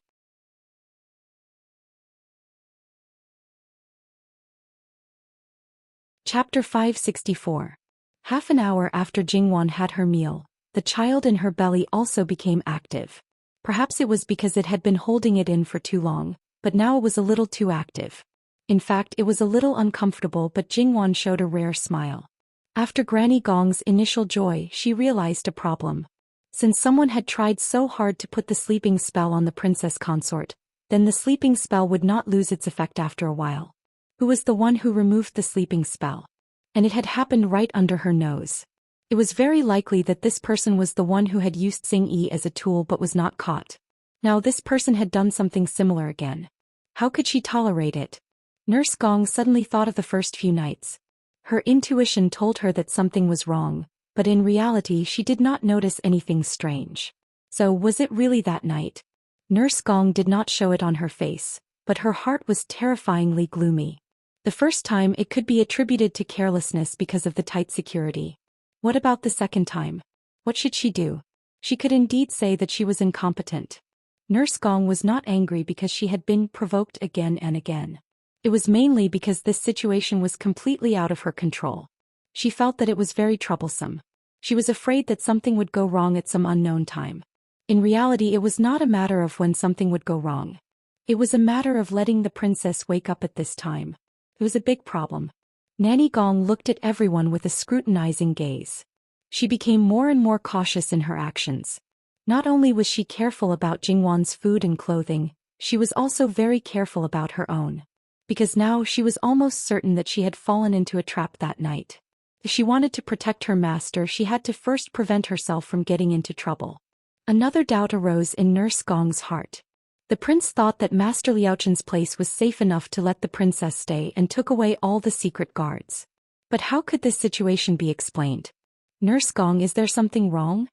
Chapter 564. Half an hour after Jingwan had her meal, the child in her belly also became active. Perhaps it was because it had been holding it in for too long, but now it was a little too active. In fact, it was a little uncomfortable, but Jingwan showed a rare smile. After Granny Gong's initial joy, she realized a problem. Since someone had tried so hard to put the sleeping spell on the princess consort, then the sleeping spell would not lose its effect after a while. Who was the one who removed the sleeping spell? And it had happened right under her nose. It was very likely that this person was the one who had used Xing Yi as a tool but was not caught. Now this person had done something similar again. How could she tolerate it? Nurse Gong suddenly thought of the first few nights. Her intuition told her that something was wrong, but in reality she did not notice anything strange. So was it really that night? Nurse Gong did not show it on her face, but her heart was terrifyingly gloomy. The first time it could be attributed to carelessness because of the tight security. What about the second time? What should she do? She could indeed say that she was incompetent. Nurse Gong was not angry because she had been provoked again and again. It was mainly because this situation was completely out of her control. She felt that it was very troublesome. She was afraid that something would go wrong at some unknown time. In reality, it was not a matter of when something would go wrong. It was a matter of letting the princess wake up at this time. It was a big problem. Nanny Gong looked at everyone with a scrutinizing gaze. She became more and more cautious in her actions. Not only was she careful about Jingwan's food and clothing, she was also very careful about her own. Because now she was almost certain that she had fallen into a trap that night. If she wanted to protect her master, she had to first prevent herself from getting into trouble. Another doubt arose in Nurse Gong's heart. The prince thought that Master Liaochen's place was safe enough to let the princess stay and took away all the secret guards. But how could this situation be explained? Nurse Gong, is there something wrong?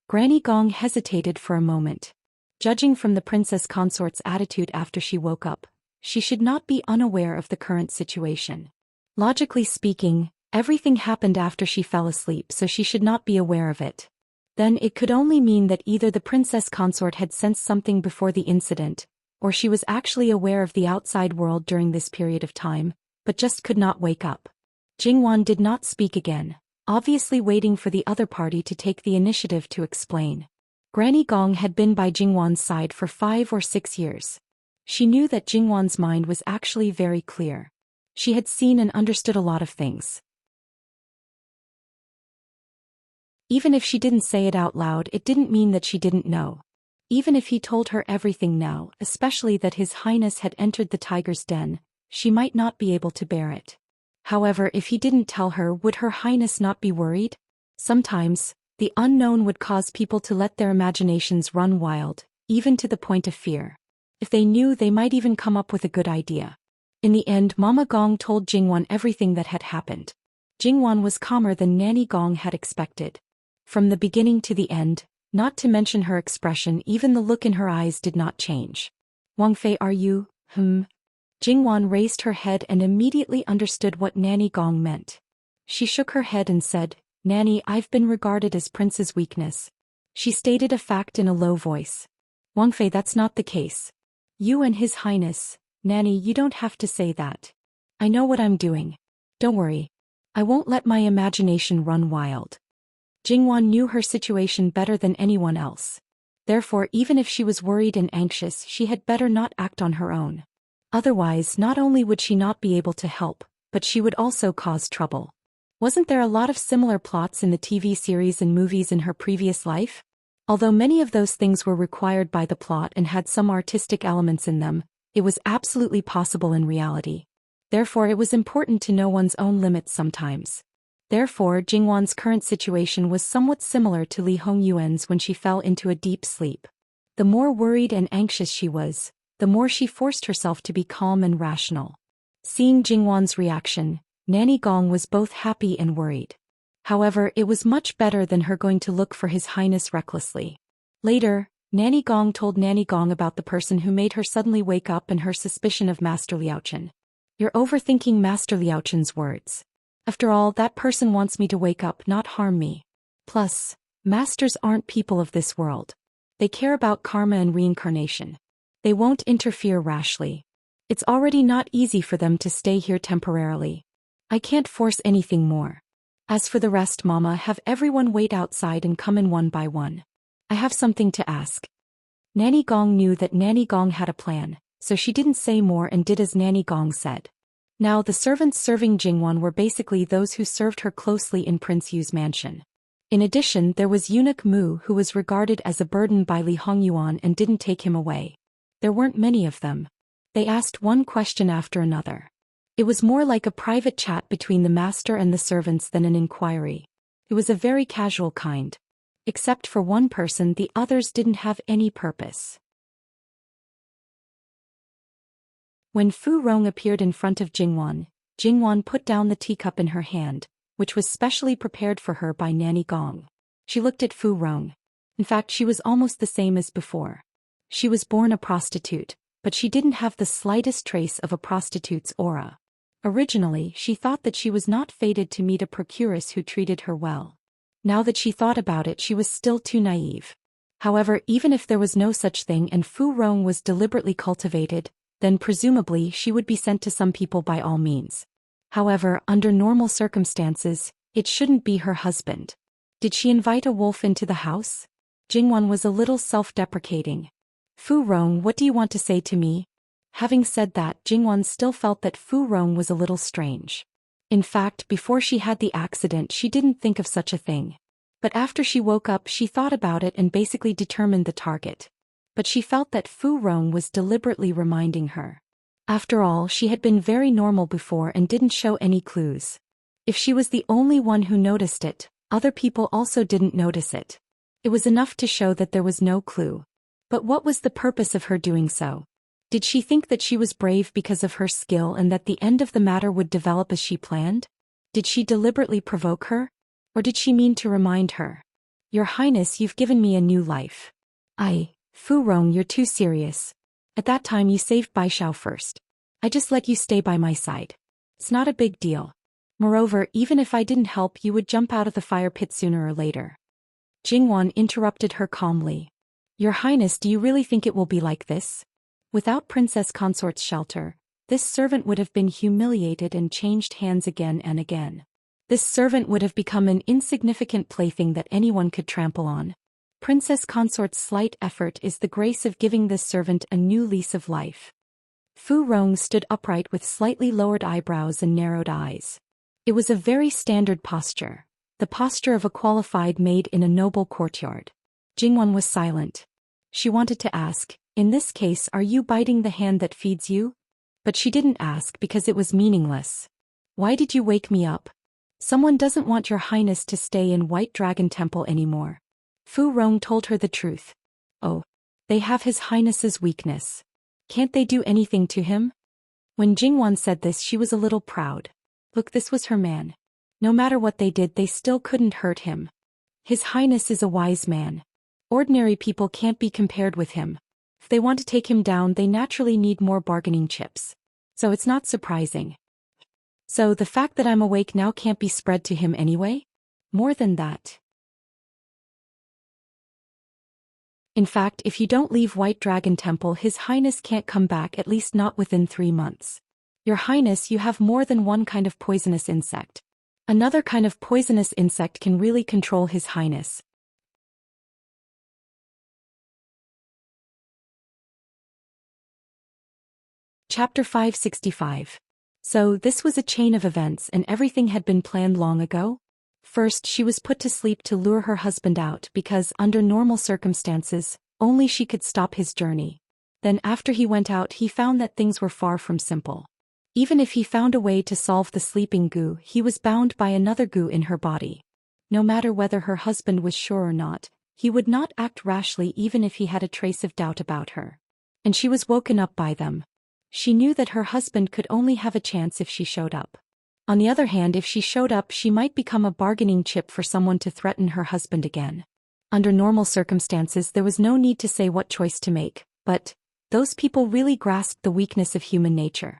Granny Gong hesitated for a moment. Judging from the princess consort's attitude after she woke up, she should not be unaware of the current situation. Logically speaking, everything happened after she fell asleep, so she should not be aware of it. Then it could only mean that either the princess consort had sensed something before the incident, or she was actually aware of the outside world during this period of time, but just could not wake up. Jingwan did not speak again, obviously waiting for the other party to take the initiative to explain. Granny Gong had been by Jingwan's side for 5 or 6 years. She knew that Jingwan's mind was actually very clear. She had seen and understood a lot of things. Even if she didn't say it out loud, it didn't mean that she didn't know. Even if he told her everything now, especially that His Highness had entered the tiger's den, she might not be able to bear it. However, if he didn't tell her, would Her Highness not be worried? Sometimes, the unknown would cause people to let their imaginations run wild, even to the point of fear. If they knew, they might even come up with a good idea. In the end, Mama Gong told Jingwan everything that had happened. Jingwan was calmer than Nanny Gong had expected. From the beginning to the end, not to mention her expression, even the look in her eyes did not change. Wang Fei, are you, Jingwan raised her head and immediately understood what Nanny Gong meant. She shook her head and said, Nanny, I've been regarded as Prince's weakness. She stated a fact in a low voice. Wang Fei, that's not the case. You and His Highness, Nanny, you don't have to say that. I know what I'm doing. Don't worry. I won't let my imagination run wild. Jingwan knew her situation better than anyone else. Therefore, even if she was worried and anxious, she had better not act on her own. Otherwise, not only would she not be able to help, but she would also cause trouble. Wasn't there a lot of similar plots in the TV series and movies in her previous life? Although many of those things were required by the plot and had some artistic elements in them, it was absolutely possible in reality. Therefore, it was important to know one's own limits sometimes. Therefore, Jingwan's current situation was somewhat similar to Li Hongyuan's when she fell into a deep sleep. The more worried and anxious she was, the more she forced herself to be calm and rational. Seeing Jingwan's reaction, Nanny Gong was both happy and worried. However, it was much better than her going to look for His Highness recklessly. Later, Nanny Gong told Nanny Gong about the person who made her suddenly wake up and her suspicion of Master Liaochen. You're overthinking Master Liaochen's words. After all, that person wants me to wake up, not harm me. Plus, masters aren't people of this world. They care about karma and reincarnation. They won't interfere rashly. It's already not easy for them to stay here temporarily. I can't force anything more. As for the rest, Mama, have everyone wait outside and come in one by one. I have something to ask. Nanny Gong knew that Nanny Gong had a plan, so she didn't say more and did as Nanny Gong said. Now the servants serving Jingwan were basically those who served her closely in Prince Yu's mansion. In addition, there was eunuch Mu, who was regarded as a burden by Li Hongyuan and didn't take him away. There weren't many of them. They asked one question after another. It was more like a private chat between the master and the servants than an inquiry. It was a very casual kind. Except for one person, the others didn't have any purpose. When Fu Rong appeared in front of Jingwan, Jingwan put down the teacup in her hand, which was specially prepared for her by Nanny Gong. She looked at Fu Rong. In fact, she was almost the same as before. She was born a prostitute, but she didn't have the slightest trace of a prostitute's aura. Originally, she thought that she was not fated to meet a procuress who treated her well. Now that she thought about it, she was still too naive. However, even if there was no such thing and Fu Rong was deliberately cultivated, then presumably she would be sent to some people by all means. However, under normal circumstances, it shouldn't be her husband. Did she invite a wolf into the house? Jingwan was a little self-deprecating. Fu Rong, what do you want to say to me? Having said that, Jingwan still felt that Fu Rong was a little strange. In fact, before she had the accident, she didn't think of such a thing. But after she woke up, she thought about it and basically determined the target. But she felt that Fu Rong was deliberately reminding her. After all, she had been very normal before and didn't show any clues. If she was the only one who noticed it, other people also didn't notice it. It was enough to show that there was no clue. But what was the purpose of her doing so? Did she think that she was brave because of her skill and that the end of the matter would develop as she planned? Did she deliberately provoke her? Or did she mean to remind her? Your Highness, you've given me a new life. Fu Rong, you're too serious. At that time you saved Bai Xiao first. I just let you stay by my side. It's not a big deal. Moreover, even if I didn't help, you would jump out of the fire pit sooner or later. Jingwan interrupted her calmly. Your Highness, do you really think it will be like this? Without Princess Consort's shelter, this servant would have been humiliated and changed hands again and again. This servant would have become an insignificant plaything that anyone could trample on. Princess Consort's slight effort is the grace of giving this servant a new lease of life. Fu Rong stood upright with slightly lowered eyebrows and narrowed eyes. It was a very standard posture, the posture of a qualified maid in a noble courtyard. Jingwan was silent. She wanted to ask, in this case, are you biting the hand that feeds you? But she didn't ask because it was meaningless. Why did you wake me up? Someone doesn't want your Highness to stay in White Dragon Temple anymore. Fu Rong told her the truth. Oh, they have His Highness's weakness. Can't they do anything to him? When Jingwan said this, she was a little proud. Look, this was her man. No matter what they did, they still couldn't hurt him. His Highness is a wise man. Ordinary people can't be compared with him. If they want to take him down, they naturally need more bargaining chips. So it's not surprising. So the fact that I'm awake now can't be spread to him anyway? More than that. In fact, if you don't leave White Dragon Temple, His Highness can't come back, at least not within 3 months. Your Highness, you have more than one kind of poisonous insect. Another kind of poisonous insect can really control His Highness. Chapter 565. So this was a chain of events and everything had been planned long ago? First, she was put to sleep to lure her husband out because, under normal circumstances, only she could stop his journey. Then after he went out, he found that things were far from simple. Even if he found a way to solve the sleeping goo, he was bound by another goo in her body. No matter whether her husband was sure or not, he would not act rashly even if he had a trace of doubt about her. And she was woken up by them. She knew that her husband could only have a chance if she showed up. On the other hand, if she showed up, she might become a bargaining chip for someone to threaten her husband again. Under normal circumstances, there was no need to say what choice to make, but those people really grasped the weakness of human nature.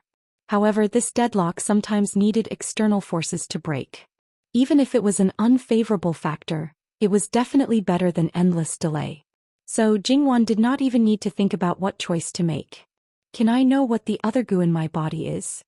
However, this deadlock sometimes needed external forces to break. Even if it was an unfavorable factor, it was definitely better than endless delay. So Jingwan did not even need to think about what choice to make. Can I know what the other goo in my body is?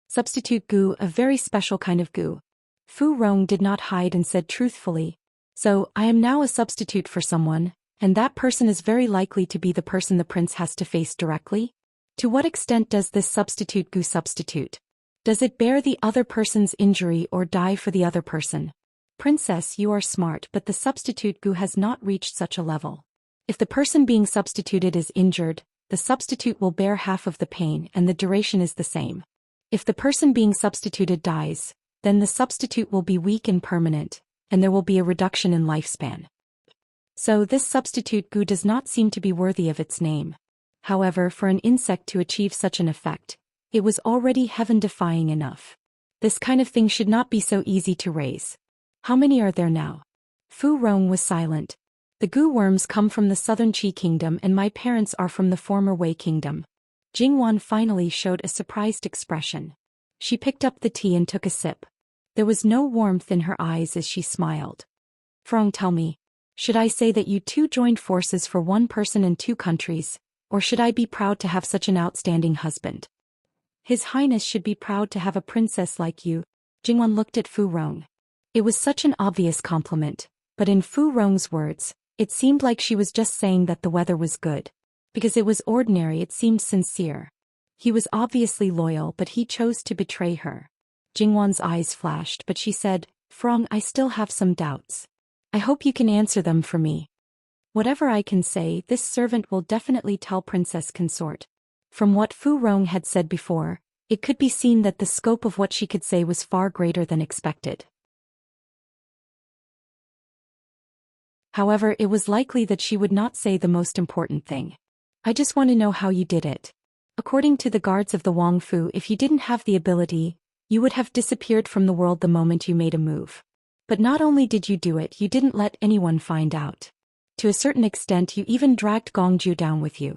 Substitute goo, a very special kind of goo. Fu Rong did not hide and said truthfully. So, I am now a substitute for someone, and that person is very likely to be the person the prince has to face directly? To what extent does this substitute gu substitute? Does it bear the other person's injury or die for the other person? Princess, you are smart, but the substitute gu has not reached such a level. If the person being substituted is injured, the substitute will bear half of the pain and the duration is the same. If the person being substituted dies, then the substitute will be weak and permanent, and there will be a reduction in lifespan. So this substitute gu does not seem to be worthy of its name. However, for an insect to achieve such an effect, it was already heaven-defying enough. This kind of thing should not be so easy to raise. How many are there now? Fu Rong was silent. The gu worms come from the southern Qi kingdom and my parents are from the former Wei kingdom. Jingwan finally showed a surprised expression. She picked up the tea and took a sip. There was no warmth in her eyes as she smiled. Frong, tell me, should I say that you two joined forces for one person and two countries, or should I be proud to have such an outstanding husband? His Highness should be proud to have a princess like you. Jingwan looked at Fu Rong. It was such an obvious compliment, but in Fu Rong's words, it seemed like she was just saying that the weather was good. Because it was ordinary, it seemed sincere. He was obviously loyal, but he chose to betray her. Jingwan's eyes flashed, but she said, Frong, I still have some doubts. I hope you can answer them for me. Whatever I can say, this servant will definitely tell Princess Consort. From what Fu Rong had said before, it could be seen that the scope of what she could say was far greater than expected. However, it was likely that she would not say the most important thing. I just want to know how you did it. According to the guards of the Wang Fu, if you didn't have the ability, you would have disappeared from the world the moment you made a move. But not only did you do it, you didn't let anyone find out. To a certain extent, you even dragged Gongju down with you.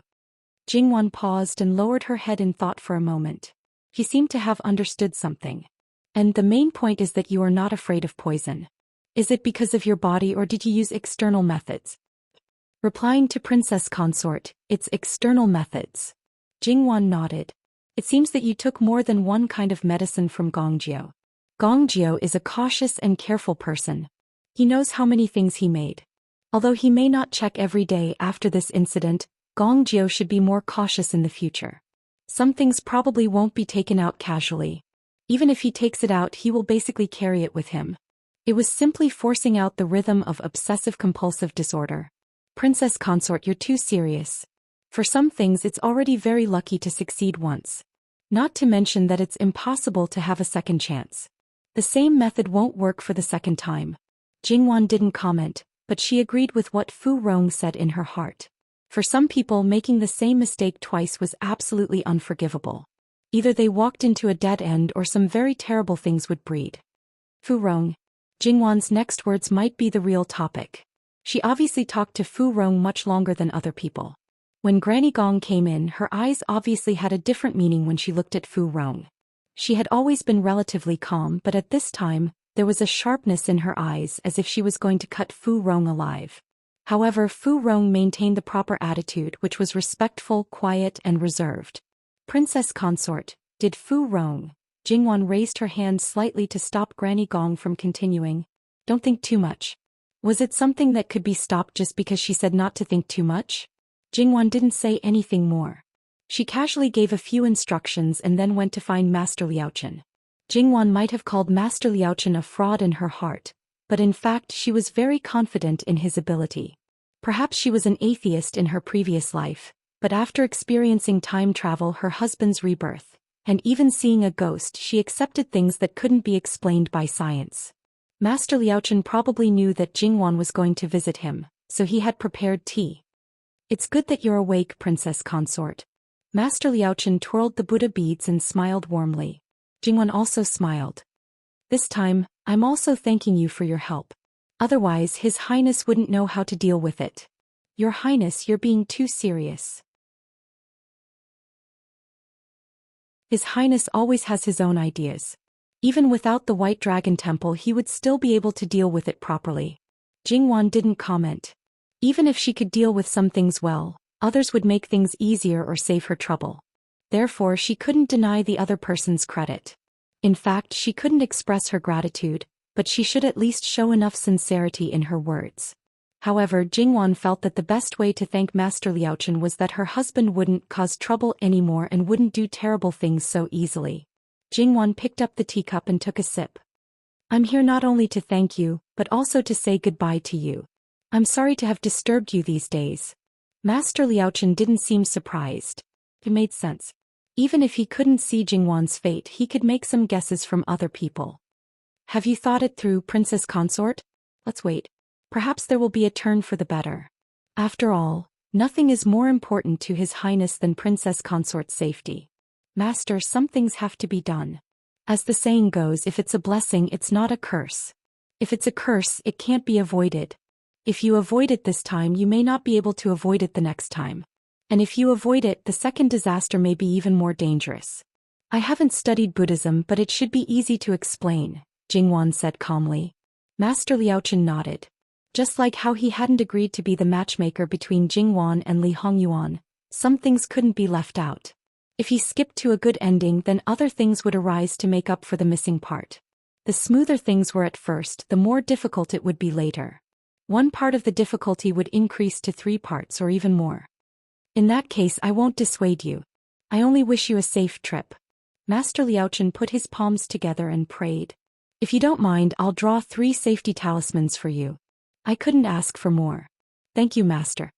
Jingwan paused and lowered her head in thought for a moment. He seemed to have understood something. And the main point is that you are not afraid of poison. Is it because of your body or did you use external methods? Replying to Princess Consort, it's external methods. Jingwan nodded. It seems that you took more than one kind of medicine from Gongjio. Gongjio is a cautious and careful person. He knows how many things he made. Although he may not check every day after this incident, Gongjio should be more cautious in the future. Some things probably won't be taken out casually. Even if he takes it out, he will basically carry it with him. It was simply forcing out the rhythm of obsessive-compulsive disorder. Princess Consort, you're too serious. For some things it's already very lucky to succeed once. Not to mention that it's impossible to have a second chance. The same method won't work for the second time. Jingwan didn't comment, but she agreed with what Fu Rong said in her heart. For some people, making the same mistake twice was absolutely unforgivable. Either they walked into a dead end or some very terrible things would breed. Fu Rong. Jingwan's next words might be the real topic. She obviously talked to Fu Rong much longer than other people. When Granny Gong came in, her eyes obviously had a different meaning when she looked at Fu Rong. She had always been relatively calm, but at this time, there was a sharpness in her eyes as if she was going to cut Fu Rong alive. However, Fu Rong maintained the proper attitude, which was respectful, quiet, and reserved. Princess Consort, did Fu Rong? Jingwan raised her hand slightly to stop Granny Gong from continuing. Don't think too much. Was it something that could be stopped just because she said not to think too much? Jingwan didn't say anything more. She casually gave a few instructions and then went to find Master Liaochen. Jingwan might have called Master Liaochen a fraud in her heart, but in fact she was very confident in his ability. Perhaps she was an atheist in her previous life, but after experiencing time travel, her husband's rebirth, and even seeing a ghost, she accepted things that couldn't be explained by science. Master Liaochen probably knew that Jingwan was going to visit him, so he had prepared tea. It's good that you're awake, Princess Consort. Master Liaochen twirled the Buddha beads and smiled warmly. Jingwan also smiled. This time, I'm also thanking you for your help. Otherwise, His Highness wouldn't know how to deal with it. Your Highness, you're being too serious. His Highness always has his own ideas. Even without the White Dragon Temple, he would still be able to deal with it properly. Jingwan didn't comment. Even if she could deal with some things well, others would make things easier or save her trouble. Therefore, she couldn't deny the other person's credit. In fact, she couldn't express her gratitude, but she should at least show enough sincerity in her words. However, Jingwan felt that the best way to thank Master Liaochen was that her husband wouldn't cause trouble anymore and wouldn't do terrible things so easily. Jingwan picked up the teacup and took a sip. I'm here not only to thank you, but also to say goodbye to you. I'm sorry to have disturbed you these days. Master Liaochen didn't seem surprised. It made sense. Even if he couldn't see Jingwan's fate, he could make some guesses from other people. Have you thought it through, Princess Consort? Let's wait. Perhaps there will be a turn for the better. After all, nothing is more important to His Highness than Princess Consort's safety. Master, some things have to be done. As the saying goes, if it's a blessing, it's not a curse. If it's a curse, it can't be avoided. If you avoid it this time, you may not be able to avoid it the next time. And if you avoid it, the second disaster may be even more dangerous. I haven't studied Buddhism, but it should be easy to explain, Jingwan said calmly. Master Liaochen nodded. Just like how he hadn't agreed to be the matchmaker between Jingwan and Li Hongyuan, some things couldn't be left out. If he skipped to a good ending, then other things would arise to make up for the missing part. The smoother things were at first, the more difficult it would be later. One part of the difficulty would increase to 3 parts or even more. In that case, I won't dissuade you. I only wish you a safe trip. Master Liaochen put his palms together and prayed. If you don't mind, I'll draw 3 safety talismans for you. I couldn't ask for more. Thank you, Master.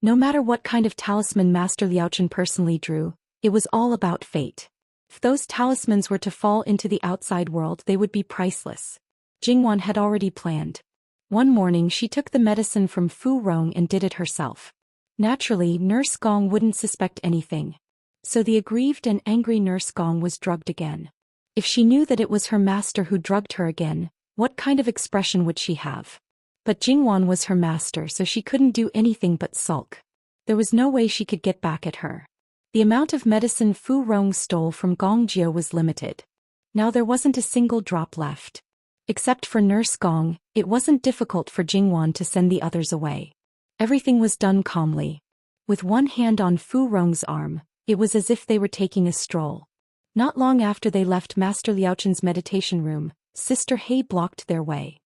No matter what kind of talisman Master Liaochen personally drew, it was all about fate. If those talismans were to fall into the outside world, they would be priceless. Jingwan had already planned. One morning she took the medicine from Fu Rong and did it herself. Naturally, Nurse Gong wouldn't suspect anything. So the aggrieved and angry Nurse Gong was drugged again. If she knew that it was her master who drugged her again, what kind of expression would she have? But Jingwan was her master, so she couldn't do anything but sulk. There was no way she could get back at her. The amount of medicine Fu Rong stole from Gong Jiao was limited. Now there wasn't a single drop left. Except for Nurse Gong, it wasn't difficult for Jingwan to send the others away. Everything was done calmly. With one hand on Fu Rong's arm, it was as if they were taking a stroll. Not long after they left Master Liaochen's meditation room, Sister He blocked their way.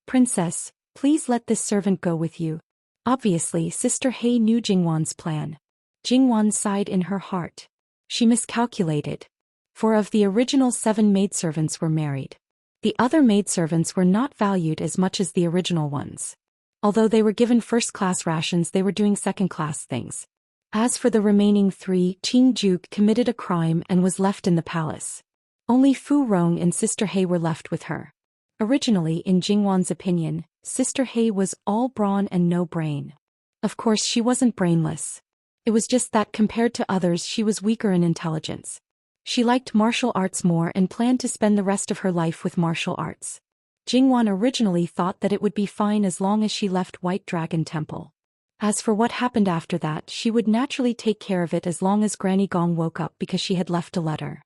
Princess, please let this servant go with you. Obviously, Sister He knew Jingwan's plan. Jingwan sighed in her heart. She miscalculated. 4 of the original 7 maidservants were married. The other maidservants were not valued as much as the original ones. Although they were given first-class rations, they were doing second-class things. As for the remaining 3, Qing Juk committed a crime and was left in the palace. Only Fu Rong and Sister He were left with her. Originally, in Jingwan's opinion, Sister He was all brawn and no brain. Of course, she wasn't brainless. It was just that compared to others, she was weaker in intelligence. She liked martial arts more and planned to spend the rest of her life with martial arts. Jingwan originally thought that it would be fine as long as she left White Dragon Temple. As for what happened after that, she would naturally take care of it as long as Granny Gong woke up because she had left a letter.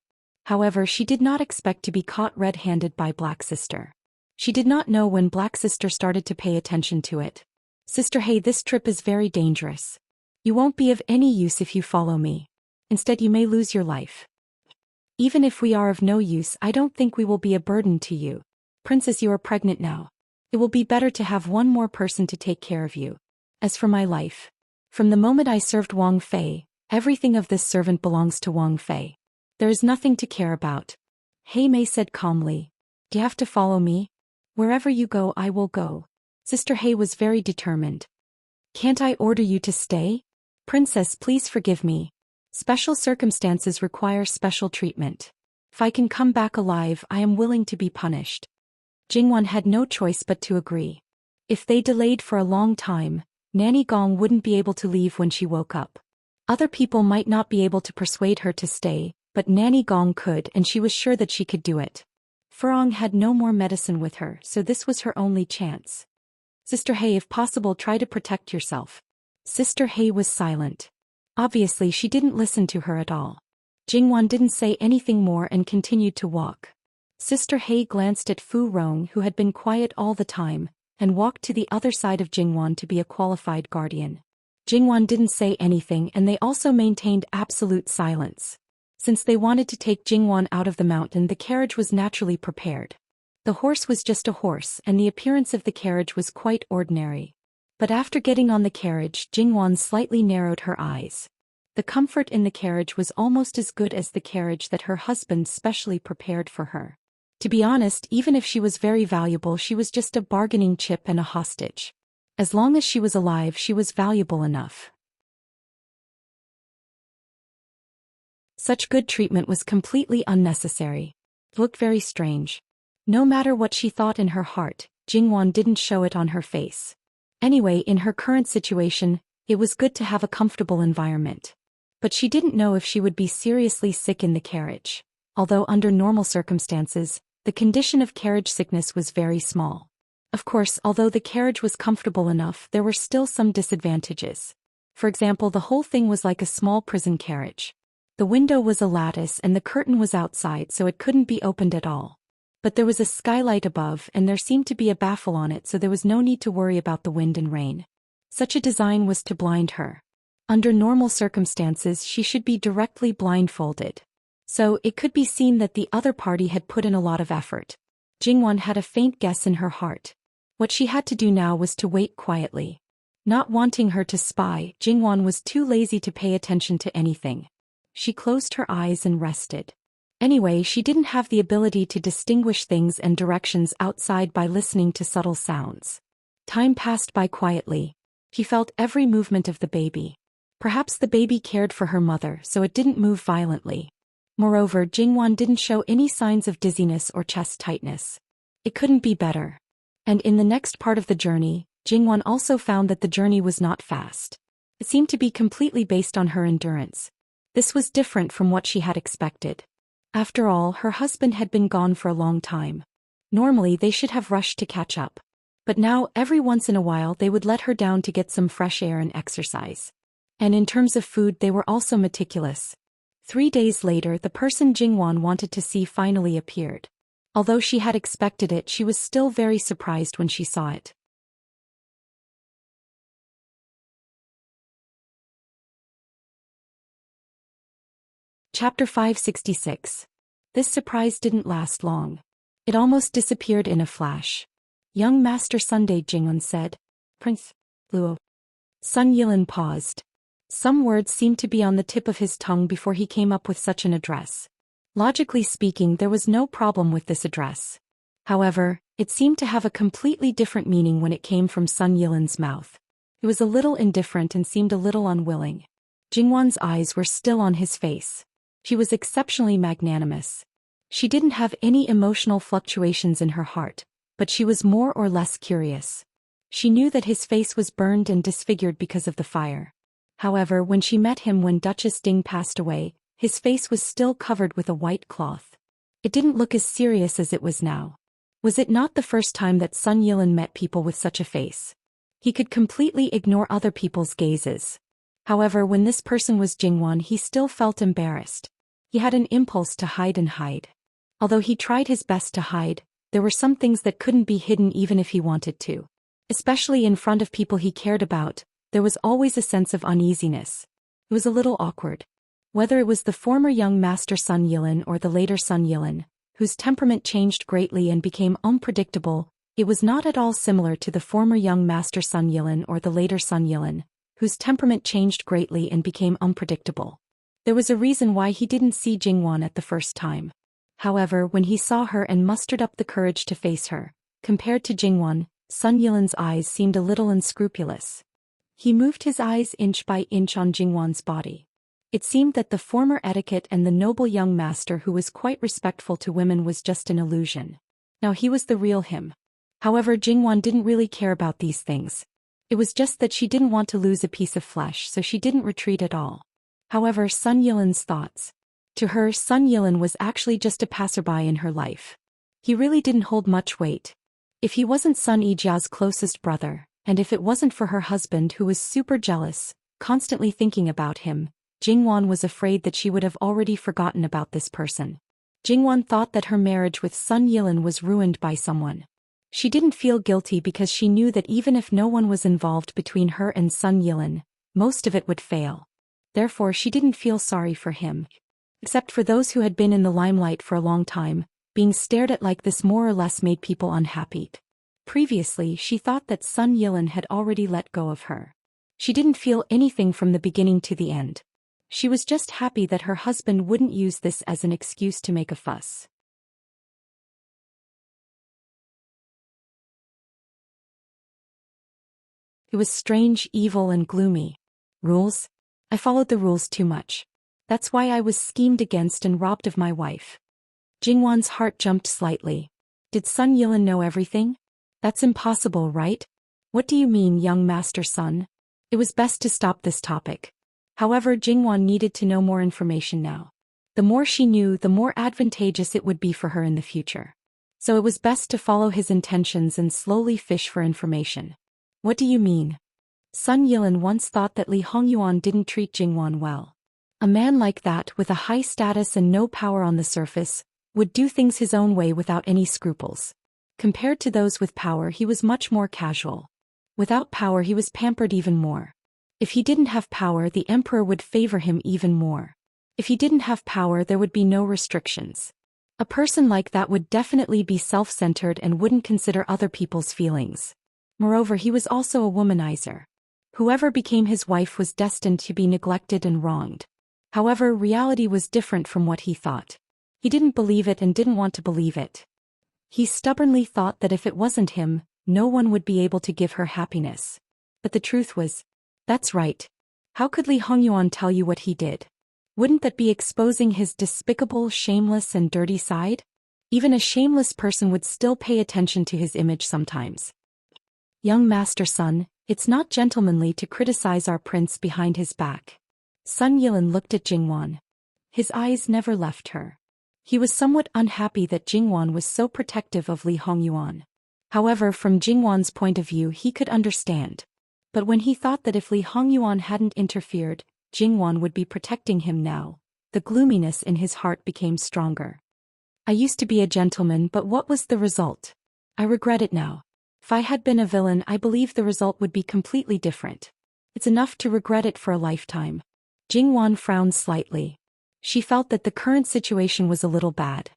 However, she did not expect to be caught red-handed by Black Sister. She did not know when Black Sister started to pay attention to it. Sister He, this trip is very dangerous. You won't be of any use if you follow me. Instead, you may lose your life. Even if we are of no use, I don't think we will be a burden to you. Princess, you are pregnant now. It will be better to have one more person to take care of you. As for my life, from the moment I served Wang Fei, everything of this servant belongs to Wang Fei. There is nothing to care about. He Mei said calmly. Do you have to follow me? Wherever you go, I will go. Sister He was very determined. Can't I order you to stay? Princess, please forgive me. Special circumstances require special treatment. If I can come back alive, I am willing to be punished. Jingwan had no choice but to agree. If they delayed for a long time, Nanny Gong wouldn't be able to leave when she woke up. Other people might not be able to persuade her to stay, but Nanny Gong could, and she was sure that she could do it. Furong had no more medicine with her, so this was her only chance. Sister He, if possible, try to protect yourself. Sister He was silent. Obviously, she didn't listen to her at all. Jingwan didn't say anything more and continued to walk. Sister He glanced at Fu Rong, who had been quiet all the time, and walked to the other side of Jingwan to be a qualified guardian. Jingwan didn't say anything, and they also maintained absolute silence. Since they wanted to take Jingwan out of the mountain, the carriage was naturally prepared. The horse was just a horse, and the appearance of the carriage was quite ordinary. But after getting on the carriage, Jingwan slightly narrowed her eyes. The comfort in the carriage was almost as good as the carriage that her husband specially prepared for her. To be honest, even if she was very valuable, she was just a bargaining chip and a hostage. As long as she was alive, she was valuable enough. Such good treatment was completely unnecessary. It looked very strange. No matter what she thought in her heart, Jingwan didn't show it on her face. Anyway, in her current situation, it was good to have a comfortable environment. But she didn't know if she would be seriously sick in the carriage. Although under normal circumstances, the condition of carriage sickness was very small. Of course, although the carriage was comfortable enough, there were still some disadvantages. For example, the whole thing was like a small prison carriage. The window was a lattice and the curtain was outside, so it couldn't be opened at all. But there was a skylight above and there seemed to be a baffle on it, so there was no need to worry about the wind and rain. Such a design was to blind her. Under normal circumstances, she should be directly blindfolded. So it could be seen that the other party had put in a lot of effort. Jingwan had a faint guess in her heart. What she had to do now was to wait quietly. Not wanting her to spy, Jingwan was too lazy to pay attention to anything. She closed her eyes and rested. Anyway, she didn't have the ability to distinguish things and directions outside by listening to subtle sounds. Time passed by quietly. She felt every movement of the baby. Perhaps the baby cared for her mother, so it didn't move violently. Moreover, Jingwan didn't show any signs of dizziness or chest tightness. It couldn't be better. And in the next part of the journey, Jingwan also found that the journey was not fast. It seemed to be completely based on her endurance. This was different from what she had expected. After all, her husband had been gone for a long time. Normally, they should have rushed to catch up. But now, every once in a while, they would let her down to get some fresh air and exercise. And in terms of food, they were also meticulous. 3 days later, the person Jingwan wanted to see finally appeared. Although she had expected it, she was still very surprised when she saw it. Chapter 566. This surprise didn't last long. It almost disappeared in a flash. "Young Master Sunday," Jingwan said. "Prince Luo." Sun Yilin paused. Some words seemed to be on the tip of his tongue before he came up with such an address. Logically speaking, there was no problem with this address. However, it seemed to have a completely different meaning when it came from Sun Yilin's mouth. He was a little indifferent and seemed a little unwilling. Jingwan's eyes were still on his face. She was exceptionally magnanimous. She didn't have any emotional fluctuations in her heart, but she was more or less curious. She knew that his face was burned and disfigured because of the fire. However, when she met him when Duchess Ding passed away, his face was still covered with a white cloth. It didn't look as serious as it was now. Was it not the first time that Sun Yilin met people with such a face? He could completely ignore other people's gazes. However, when this person was Jingwan, he still felt embarrassed. He had an impulse to hide and hide. Although he tried his best to hide, there were some things that couldn't be hidden even if he wanted to. Especially in front of people he cared about, there was always a sense of uneasiness. It was a little awkward. Whether it was the former young Master Sun Yilin or the later Sun Yilin, whose temperament changed greatly and became unpredictable, it was not at all similar to the former young Master Sun Yilin or the later Sun Yilin, whose temperament changed greatly and became unpredictable. There was a reason why he didn't see Jingwan at the first time. However, when he saw her and mustered up the courage to face her, compared to Jingwan, Sun Yilin's eyes seemed a little unscrupulous. He moved his eyes inch by inch on Jingwan's body. It seemed that the former etiquette and the noble young master who was quite respectful to women was just an illusion. Now he was the real him. However, Jingwan didn't really care about these things. It was just that she didn't want to lose a piece of flesh, so she didn't retreat at all. However, Sun Yilin's thoughts. To her, Sun Yilin was actually just a passerby in her life. He really didn't hold much weight. If he wasn't Sun Yijia's closest brother, and if it wasn't for her husband who was super jealous, constantly thinking about him, Jingwan was afraid that she would have already forgotten about this person. Jingwan thought that her marriage with Sun Yilin was ruined by someone. She didn't feel guilty because she knew that even if no one was involved between her and Sun Yilin, most of it would fail. Therefore, she didn't feel sorry for him. Except for those who had been in the limelight for a long time, being stared at like this more or less made people unhappy. Previously, she thought that Sun Yilin had already let go of her. She didn't feel anything from the beginning to the end. She was just happy that her husband wouldn't use this as an excuse to make a fuss. It was strange, evil, and gloomy. Rules? I followed the rules too much. That's why I was schemed against and robbed of my wife. Jingwan's heart jumped slightly. Did Sun Yilin know everything? That's impossible, right? What do you mean, young master Sun? It was best to stop this topic. However, Jingwan needed to know more information now. The more she knew, the more advantageous it would be for her in the future. So it was best to follow his intentions and slowly fish for information. What do you mean? Sun Yilin once thought that Li Hongyuan didn't treat Jingwan well. A man like that, with a high status and no power on the surface, would do things his own way without any scruples. Compared to those with power, he was much more casual. Without power, he was pampered even more. If he didn't have power, the emperor would favor him even more. If he didn't have power, there would be no restrictions. A person like that would definitely be self-centered and wouldn't consider other people's feelings. Moreover, he was also a womanizer. Whoever became his wife was destined to be neglected and wronged. However, reality was different from what he thought. He didn't believe it and didn't want to believe it. He stubbornly thought that if it wasn't him, no one would be able to give her happiness. But the truth was, that's right. How could Li Hongyuan tell you what he did? Wouldn't that be exposing his despicable, shameless, and dirty side? Even a shameless person would still pay attention to his image sometimes. Young master Sun, it's not gentlemanly to criticize our prince behind his back. Sun Yilin looked at Jingwan. His eyes never left her. He was somewhat unhappy that Jingwan was so protective of Li Hongyuan. However, from Jingwan's point of view, he could understand. But when he thought that if Li Hongyuan hadn't interfered, Jingwan would be protecting him now, the gloominess in his heart became stronger. I used to be a gentleman, but what was the result? I regret it now. If I had been a villain, I believe the result would be completely different. It's enough to regret it for a lifetime. Jingwan frowned slightly. She felt that the current situation was a little bad.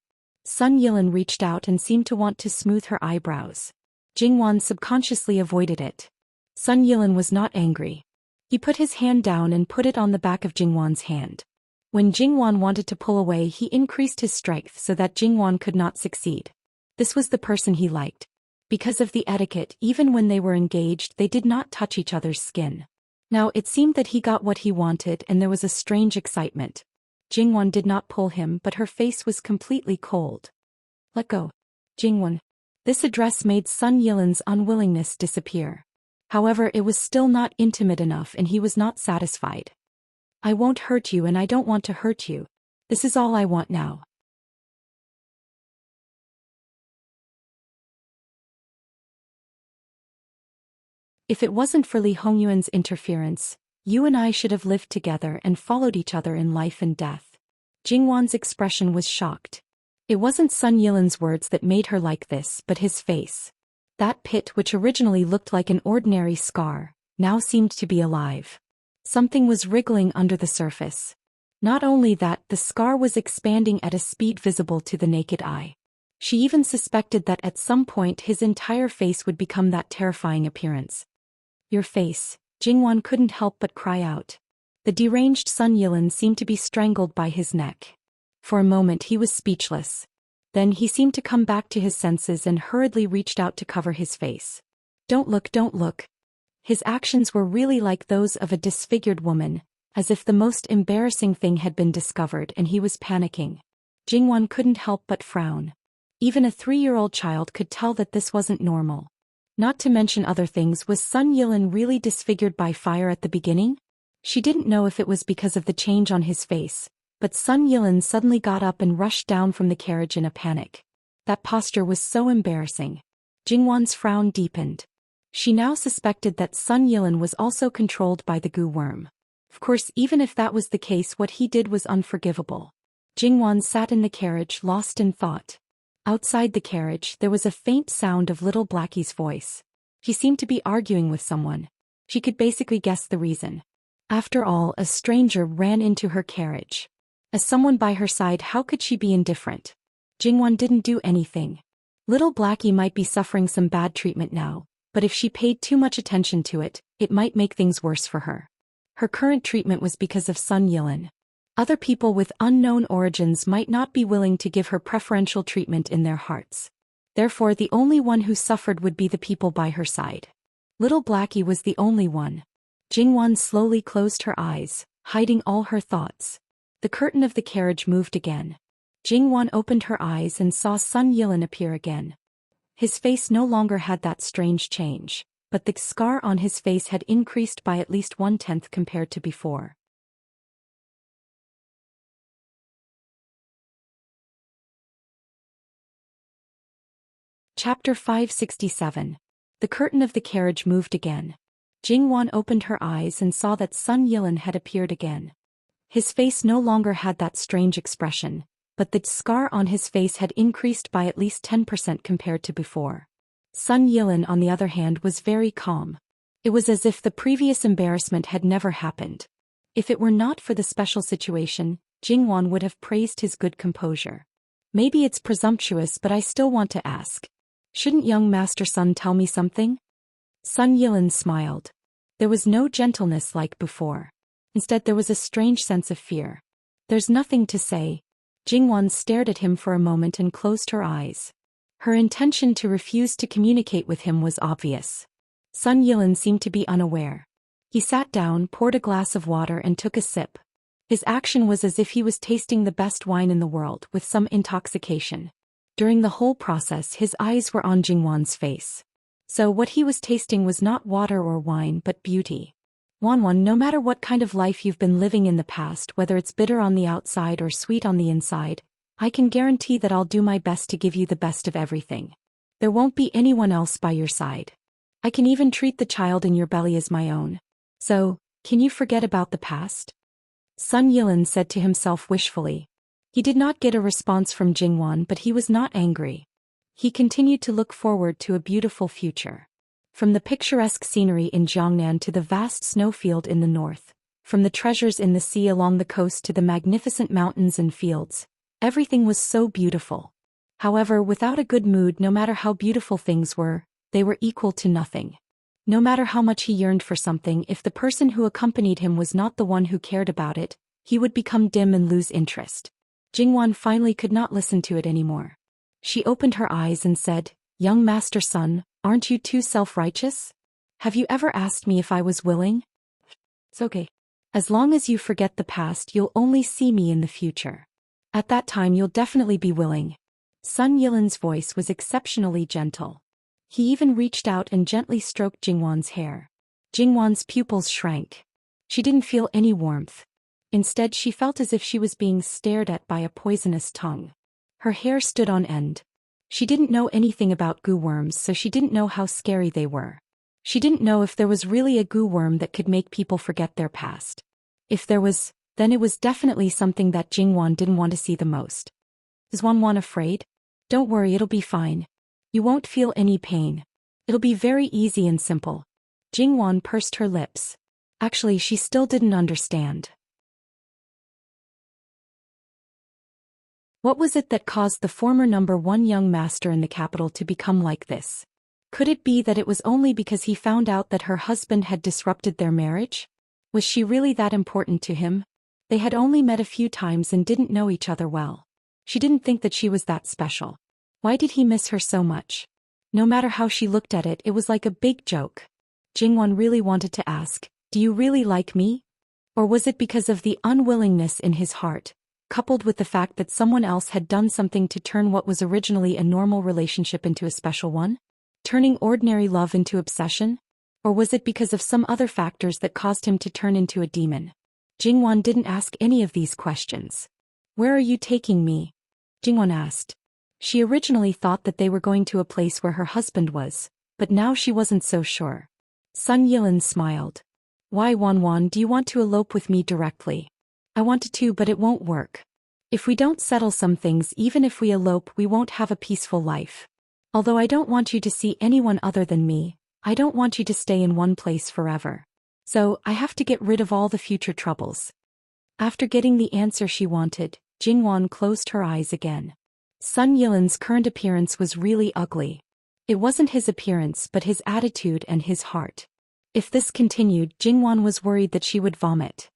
Sun Yilin reached out and seemed to want to smooth her eyebrows. Jingwan subconsciously avoided it. Sun Yilin was not angry. He put his hand down and put it on the back of Jingwan's hand. When Jingwan wanted to pull away, he increased his strength so that Jingwan could not succeed. This was the person he liked. Because of the etiquette, even when they were engaged, they did not touch each other's skin. Now it seemed that he got what he wanted and there was a strange excitement. Jingwan did not pull him, but her face was completely cold. Let go. Jingwan. This address made Sun Yilin's unwillingness disappear. However, it was still not intimate enough and he was not satisfied. I won't hurt you and I don't want to hurt you. This is all I want now. If it wasn't for Li Hongyuan's interference, you and I should have lived together and followed each other in life and death. Jingwan's expression was shocked. It wasn't Sun Yilin's words that made her like this, but his face. That pit, which originally looked like an ordinary scar, now seemed to be alive. Something was wriggling under the surface. Not only that, the scar was expanding at a speed visible to the naked eye. She even suspected that at some point his entire face would become that terrifying appearance. Your face, Jingwan couldn't help but cry out. The deranged Sun Yilin seemed to be strangled by his neck. For a moment he was speechless. Then he seemed to come back to his senses and hurriedly reached out to cover his face. Don't look, don't look. His actions were really like those of a disfigured woman, as if the most embarrassing thing had been discovered and he was panicking. Jingwan couldn't help but frown. Even a 3-year-old child could tell that this wasn't normal. Not to mention other things, was Sun Yilin really disfigured by fire at the beginning? She didn't know if it was because of the change on his face, but Sun Yilin suddenly got up and rushed down from the carriage in a panic. That posture was so embarrassing. Jingwan's frown deepened. She now suspected that Sun Yilin was also controlled by the goo worm. Of course, even if that was the case, what he did was unforgivable. Jingwan sat in the carriage, lost in thought. Outside the carriage, there was a faint sound of little Blackie's voice. He seemed to be arguing with someone. She could basically guess the reason. After all, a stranger ran into her carriage. As someone by her side, how could she be indifferent? Jingwan didn't do anything. Little Blackie might be suffering some bad treatment now, but if she paid too much attention to it, it might make things worse for her. Her current treatment was because of Sun Yilin. Other people with unknown origins might not be willing to give her preferential treatment in their hearts. Therefore, the only one who suffered would be the people by her side. Little Blackie was the only one. Jingwan slowly closed her eyes, hiding all her thoughts. The curtain of the carriage moved again. Jingwan opened her eyes and saw Sun Yilin appear again. His face no longer had that strange change, but the scar on his face had increased by at least 1/10 compared to before. Chapter 567. The curtain of the carriage moved again. Jingwan opened her eyes and saw that Sun Yilin had appeared again. His face no longer had that strange expression, but the scar on his face had increased by at least 10% compared to before. Sun Yilin, on the other hand, was very calm. It was as if the previous embarrassment had never happened. If it were not for the special situation, Jingwan would have praised his good composure. Maybe it's presumptuous, but I still want to ask. Shouldn't young Master Sun tell me something? Sun Yilin smiled. There was no gentleness like before. Instead, there was a strange sense of fear. There's nothing to say. Jingwan stared at him for a moment and closed her eyes. Her intention to refuse to communicate with him was obvious. Sun Yilin seemed to be unaware. He sat down, poured a glass of water and took a sip. His action was as if he was tasting the best wine in the world, with some intoxication. During the whole process, his eyes were on Jingwan's face. So what he was tasting was not water or wine but beauty. Wanwan, no matter what kind of life you've been living in the past, whether it's bitter on the outside or sweet on the inside, I can guarantee that I'll do my best to give you the best of everything. There won't be anyone else by your side. I can even treat the child in your belly as my own. So, can you forget about the past? Sun Yilin said to himself wishfully. He did not get a response from Jingwan, but he was not angry. He continued to look forward to a beautiful future. From the picturesque scenery in Jiangnan to the vast snowfield in the north, from the treasures in the sea along the coast to the magnificent mountains and fields, everything was so beautiful. However, without a good mood, no matter how beautiful things were, they were equal to nothing. No matter how much he yearned for something, if the person who accompanied him was not the one who cared about it, he would become dim and lose interest. Jingwan finally could not listen to it anymore. She opened her eyes and said, "Young Master Sun, aren't you too self-righteous? Have you ever asked me if I was willing? It's okay. As long as you forget the past, you'll only see me in the future. At that time you'll definitely be willing." Sun Yilin's voice was exceptionally gentle. He even reached out and gently stroked Jingwan's hair. Jingwan's pupils shrank. She didn't feel any warmth. Instead, she felt as if she was being stared at by a poisonous tongue. Her hair stood on end. She didn't know anything about goo worms, so she didn't know how scary they were. She didn't know if there was really a goo worm that could make people forget their past. If there was, then it was definitely something that Jingwan didn't want to see the most. Is Wanwan afraid? Don't worry, it'll be fine. You won't feel any pain. It'll be very easy and simple. Jingwan pursed her lips. Actually, she still didn't understand. What was it that caused the former #1 young master in the capital to become like this? Could it be that it was only because he found out that her husband had disrupted their marriage? Was she really that important to him? They had only met a few times and didn't know each other well. She didn't think that she was that special. Why did he miss her so much? No matter how she looked at it, it was like a big joke. Jingwan really wanted to ask, "Do you really like me?" Or was it because of the unwillingness in his heart, coupled with the fact that someone else had done something to turn what was originally a normal relationship into a special one? Turning ordinary love into obsession? Or was it because of some other factors that caused him to turn into a demon? Jingwan didn't ask any of these questions. "Where are you taking me?" Jingwan asked. She originally thought that they were going to a place where her husband was, but now she wasn't so sure. Sun Yilin smiled. "Why, Wanwan, do you want to elope with me directly?" "I wanted to, but it won't work. If we don't settle some things, even if we elope, we won't have a peaceful life. Although I don't want you to see anyone other than me, I don't want you to stay in one place forever. So, I have to get rid of all the future troubles." After getting the answer she wanted, Jingwan closed her eyes again. Sun Yilan's current appearance was really ugly. It wasn't his appearance but his attitude and his heart. If this continued, Jingwan was worried that she would vomit.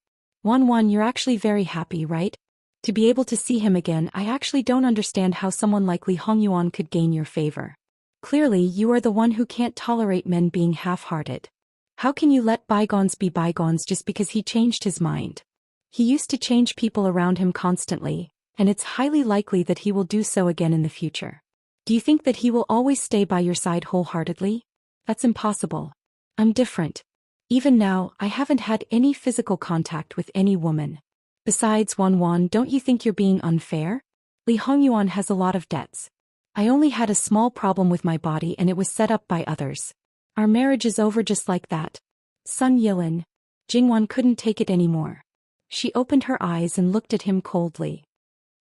Wanwan, you're actually very happy, right? To be able to see him again, I actually don't understand how someone like Li Hongyuan could gain your favor. Clearly, you are the one who can't tolerate men being half-hearted. How can you let bygones be bygones just because he changed his mind? He used to change people around him constantly, and it's highly likely that he will do so again in the future. Do you think that he will always stay by your side wholeheartedly? That's impossible. I'm different. Even now, I haven't had any physical contact with any woman. Besides, Wanwan, don't you think you're being unfair? Li Hongyuan has a lot of debts. I only had a small problem with my body and it was set up by others. Our marriage is over just like that. Sun Yilan. Jingwan couldn't take it anymore. She opened her eyes and looked at him coldly.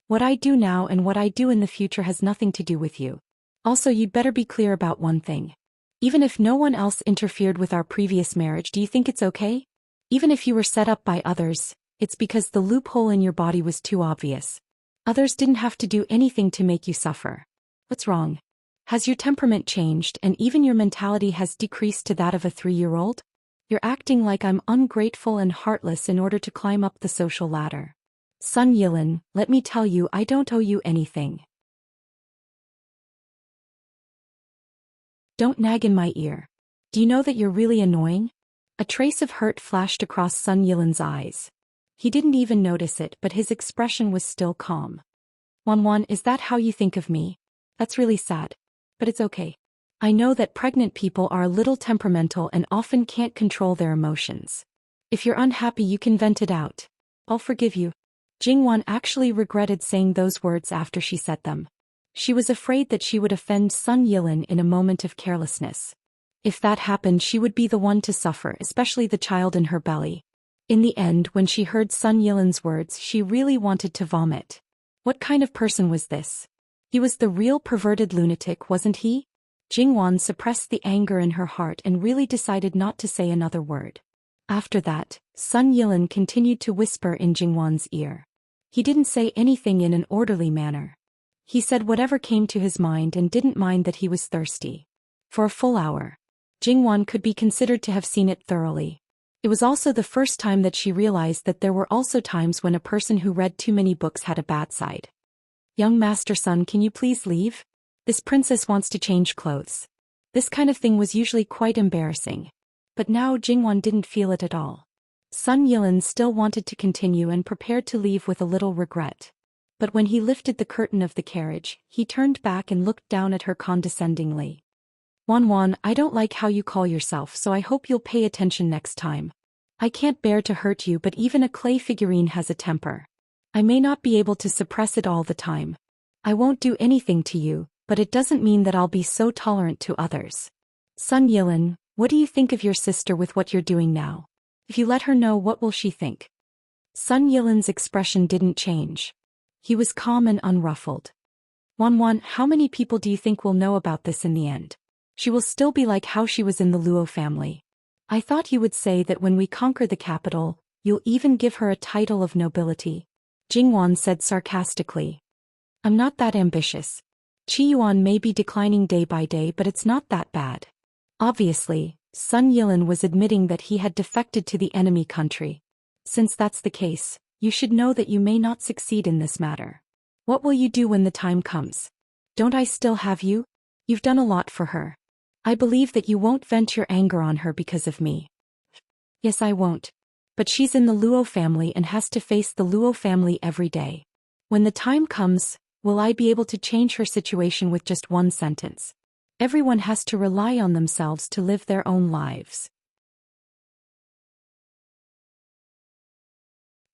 What I do now and what I do in the future has nothing to do with you. Also, you'd better be clear about one thing. Even if no one else interfered with our previous marriage, do you think it's okay? Even if you were set up by others, it's because the loophole in your body was too obvious. Others didn't have to do anything to make you suffer. What's wrong? Has your temperament changed and even your mentality has decreased to that of a 3-year-old? You're acting like I'm ungrateful and heartless in order to climb up the social ladder. Sun Yilan, let me tell you, I don't owe you anything. Don't nag in my ear. Do you know that you're really annoying? A trace of hurt flashed across Sun Yilan's eyes. He didn't even notice it, but his expression was still calm. Wanwan, is that how you think of me? That's really sad. But it's okay. I know that pregnant people are a little temperamental and often can't control their emotions. If you're unhappy, you can vent it out. I'll forgive you. Jingwan actually regretted saying those words after she said them. She was afraid that she would offend Sun Yilan in a moment of carelessness. If that happened, she would be the one to suffer, especially the child in her belly. In the end, when she heard Sun Yilan's words, she really wanted to vomit. What kind of person was this? He was the real perverted lunatic, wasn't he? Jingwan suppressed the anger in her heart and really decided not to say another word. After that, Sun Yilan continued to whisper in Jingwan's ear. He didn't say anything in an orderly manner. He said whatever came to his mind and didn't mind that he was thirsty. For a full hour, Jingwan could be considered to have seen it thoroughly. It was also the first time that she realized that there were also times when a person who read too many books had a bad side. Young Master Sun, can you please leave? This princess wants to change clothes. This kind of thing was usually quite embarrassing. But now Jingwan didn't feel it at all. Sun Yilan still wanted to continue and prepared to leave with a little regret. But when he lifted the curtain of the carriage, he turned back and looked down at her condescendingly. Wanwan, I don't like how you call yourself, so I hope you'll pay attention next time. I can't bear to hurt you, but even a clay figurine has a temper. I may not be able to suppress it all the time. I won't do anything to you, but it doesn't mean that I'll be so tolerant to others. Sun Yilan, what do you think of your sister with what you're doing now? If you let her know, what will she think? Sun Yilan's expression didn't change. He was calm and unruffled. Wanwan, how many people do you think will know about this in the end? She will still be like how she was in the Luo family. I thought you would say that when we conquer the capital, you'll even give her a title of nobility. Jingwan said sarcastically. I'm not that ambitious. Qiyuan may be declining day by day, but it's not that bad. Obviously, Sun Yilan was admitting that he had defected to the enemy country. Since that's the case, you should know that you may not succeed in this matter. What will you do when the time comes? Don't I still have you? You've done a lot for her. I believe that you won't vent your anger on her because of me. Yes, I won't. But she's in the Luo family and has to face the Luo family every day. When the time comes, will I be able to change her situation with just one sentence? Everyone has to rely on themselves to live their own lives.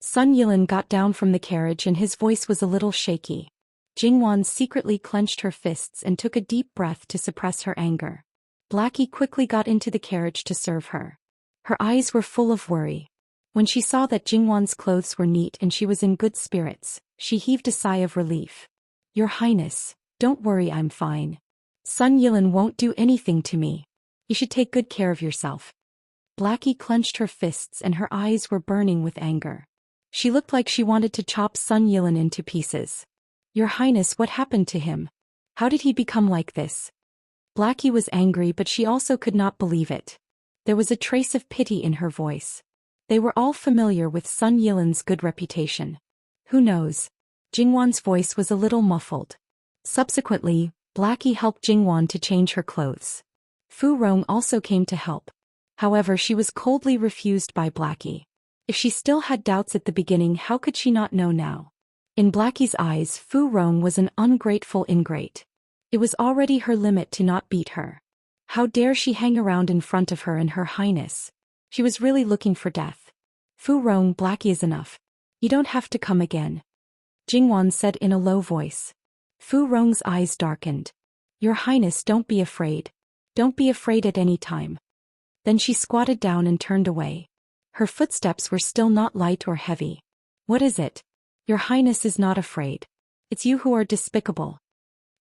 Sun Yilan got down from the carriage and his voice was a little shaky. Jingwan secretly clenched her fists and took a deep breath to suppress her anger. Blackie quickly got into the carriage to serve her. Her eyes were full of worry. When she saw that Jingwan's clothes were neat and she was in good spirits, she heaved a sigh of relief. Your Highness, don't worry, I'm fine. Sun Yilan won't do anything to me. You should take good care of yourself. Blackie clenched her fists and her eyes were burning with anger. She looked like she wanted to chop Sun Yilin into pieces. Your Highness, what happened to him? How did he become like this? Blackie was angry, but she also could not believe it. There was a trace of pity in her voice. They were all familiar with Sun Yilin's good reputation. Who knows? Jingwan's voice was a little muffled. Subsequently, Blackie helped Jingwan to change her clothes. Fu Rong also came to help. However, she was coldly refused by Blackie. If she still had doubts at the beginning, how could she not know now? In Blackie's eyes, Fu Rong was an ungrateful ingrate. It was already her limit to not beat her. How dare she hang around in front of her and her highness? She was really looking for death. Fu Rong, Blackie is enough. You don't have to come again. Jingwan said in a low voice. Fu Rong's eyes darkened. Your Highness, don't be afraid. Don't be afraid at any time. Then she squatted down and turned away. Her footsteps were still not light or heavy. What is it? Your Highness is not afraid. It's you who are despicable.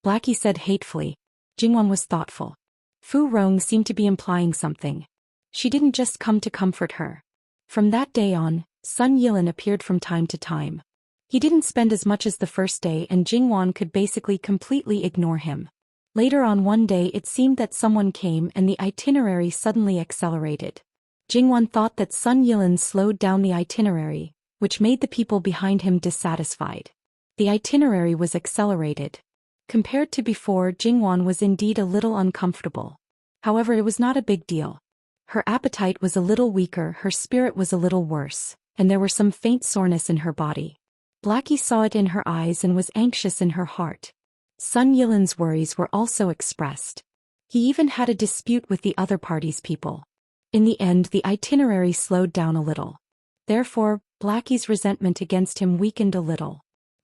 Blackie said hatefully. Jingwan was thoughtful. Fu Rong seemed to be implying something. She didn't just come to comfort her. From that day on, Sun Yilin appeared from time to time. He didn't spend as much as the first day, and Jingwan could basically completely ignore him. Later on one day, it seemed that someone came and the itinerary suddenly accelerated. Jingwan thought that Sun Yilin slowed down the itinerary, which made the people behind him dissatisfied. The itinerary was accelerated. Compared to before, Jingwan was indeed a little uncomfortable. However, it was not a big deal. Her appetite was a little weaker, her spirit was a little worse, and there were some faint soreness in her body. Blackie saw it in her eyes and was anxious in her heart. Sun Yilin's worries were also expressed. He even had a dispute with the other party's people. In the end, the itinerary slowed down a little. Therefore, Blackie's resentment against him weakened a little.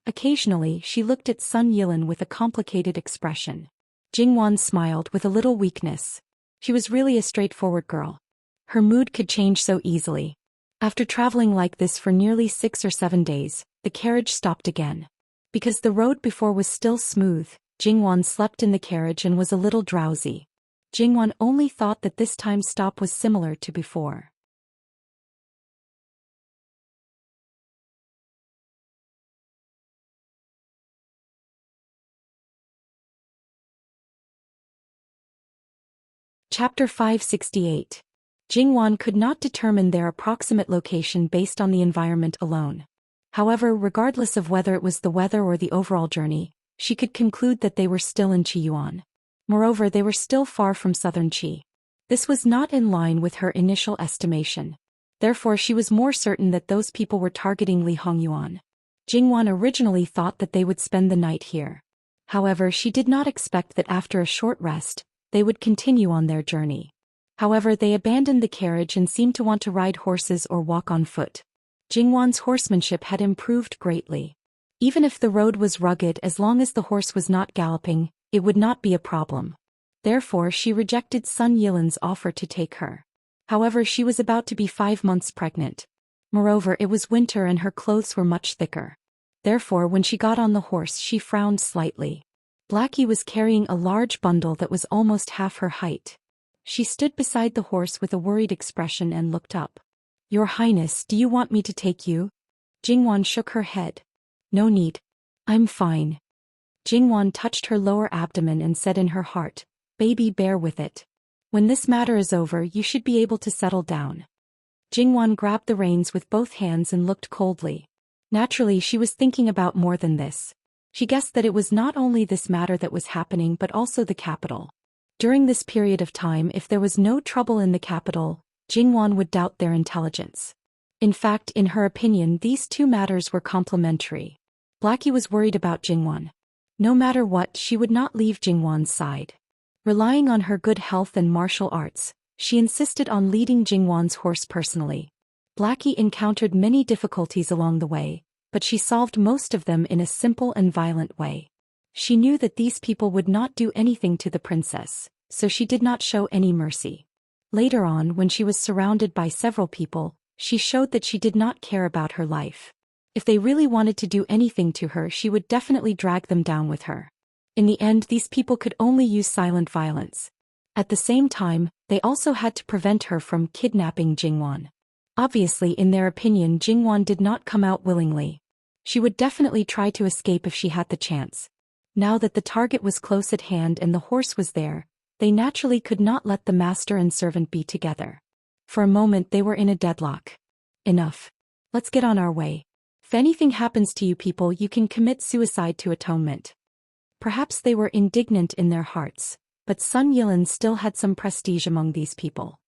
Occasionally, she looked at Sun Yilin with a complicated expression. Jingwan smiled with a little weakness. She was really a straightforward girl. Her mood could change so easily. After traveling like this for nearly 6 or 7 days, the carriage stopped again. Because the road before was still smooth, Jingwan slept in the carriage and was a little drowsy. Jingwan only thought that this time stop was similar to before. Chapter 568. Jingwan could not determine their approximate location based on the environment alone. However, regardless of whether it was the weather or the overall journey, she could conclude that they were still in Qiyuan. Moreover, they were still far from southern Qi. This was not in line with her initial estimation. Therefore, she was more certain that those people were targeting Li Hongyuan. Jingwan originally thought that they would spend the night here. However, she did not expect that after a short rest, they would continue on their journey. However, they abandoned the carriage and seemed to want to ride horses or walk on foot. Jingwan's horsemanship had improved greatly. Even if the road was rugged, as long as the horse was not galloping, it would not be a problem. Therefore, she rejected Sun Yilin's offer to take her. However, she was about to be 5 months pregnant. Moreover, it was winter and her clothes were much thicker. Therefore, when she got on the horse, she frowned slightly. Blackie was carrying a large bundle that was almost half her height. She stood beside the horse with a worried expression and looked up. Your Highness, do you want me to take you? Jingwan shook her head. No need. I'm fine. Jingwan touched her lower abdomen and said in her heart, Baby, bear with it. When this matter is over, you should be able to settle down. Jingwan grabbed the reins with both hands and looked coldly. Naturally, she was thinking about more than this. She guessed that it was not only this matter that was happening but also the capital. During this period of time, if there was no trouble in the capital, Jingwan would doubt their intelligence. In fact, in her opinion, these two matters were complementary. Blackie was worried about Jingwan. No matter what, she would not leave Jingwan's side. Relying on her good health and martial arts, she insisted on leading Jingwan's horse personally. Blackie encountered many difficulties along the way, but she solved most of them in a simple and violent way. She knew that these people would not do anything to the princess, so she did not show any mercy. Later on, when she was surrounded by several people, she showed that she did not care about her life. If they really wanted to do anything to her, she would definitely drag them down with her. In the end, these people could only use silent violence. At the same time, they also had to prevent her from kidnapping Jingwan. Obviously, in their opinion, Jingwan did not come out willingly. She would definitely try to escape if she had the chance. Now that the target was close at hand and the horse was there, they naturally could not let the master and servant be together. For a moment they were in a deadlock. Enough. Let's get on our way. If anything happens to you people, you can commit suicide to atonement. Perhaps they were indignant in their hearts, but Sun Yilin still had some prestige among these people.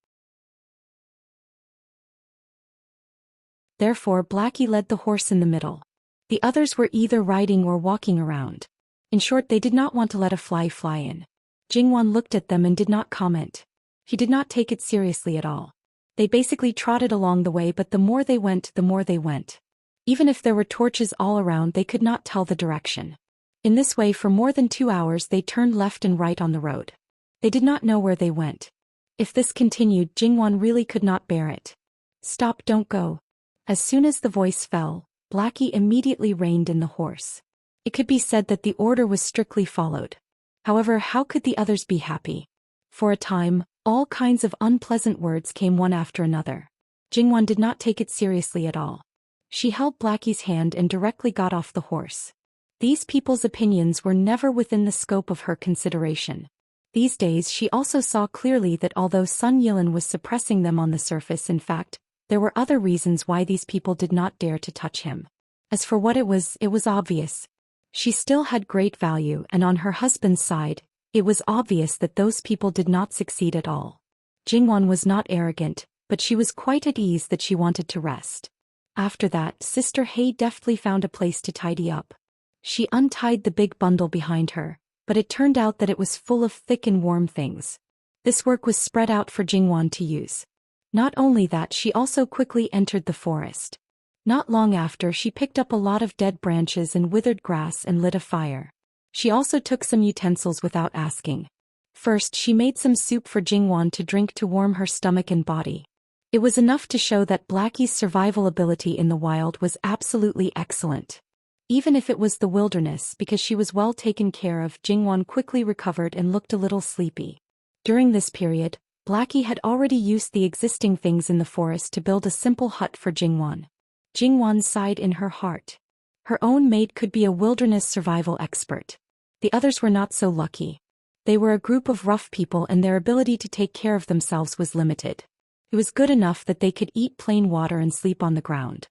Therefore Blackie led the horse in the middle. The others were either riding or walking around. In short, they did not want to let a fly in. Jingwan looked at them and did not comment. He did not take it seriously at all. They basically trotted along the way, but the more they went, the more they went. Even if there were torches all around, they could not tell the direction. In this way, for more than 2 hours they turned left and right on the road. They did not know where they went. If this continued, Jingwan really could not bear it. Stop, don't go. As soon as the voice fell, Blackie immediately reined in the horse. It could be said that the order was strictly followed. However, how could the others be happy? For a time, all kinds of unpleasant words came one after another. Jingwan did not take it seriously at all. She held Blackie's hand and directly got off the horse. These people's opinions were never within the scope of her consideration. These days she also saw clearly that although Sun Yilin was suppressing them on the surface, in fact, there were other reasons why these people did not dare to touch him. As for what it was obvious. She still had great value, and on her husband's side, it was obvious that those people did not succeed at all. Jingwan was not arrogant, but she was quite at ease that she wanted to rest. After that, Sister Hei deftly found a place to tidy up. She untied the big bundle behind her, but it turned out that it was full of thick and warm things. This work was spread out for Jingwan to use. Not only that, she also quickly entered the forest. Not long after, she picked up a lot of dead branches and withered grass and lit a fire. She also took some utensils without asking. First, she made some soup for Jingwan to drink to warm her stomach and body. It was enough to show that Blackie's survival ability in the wild was absolutely excellent. Even if it was the wilderness, because she was well taken care of, Jingwan quickly recovered and looked a little sleepy. During this period, Blackie had already used the existing things in the forest to build a simple hut for Jingwan. Jingwan sighed in her heart. Her own mate could be a wilderness survival expert. The others were not so lucky. They were a group of rough people and their ability to take care of themselves was limited. It was good enough that they could eat plain water and sleep on the ground.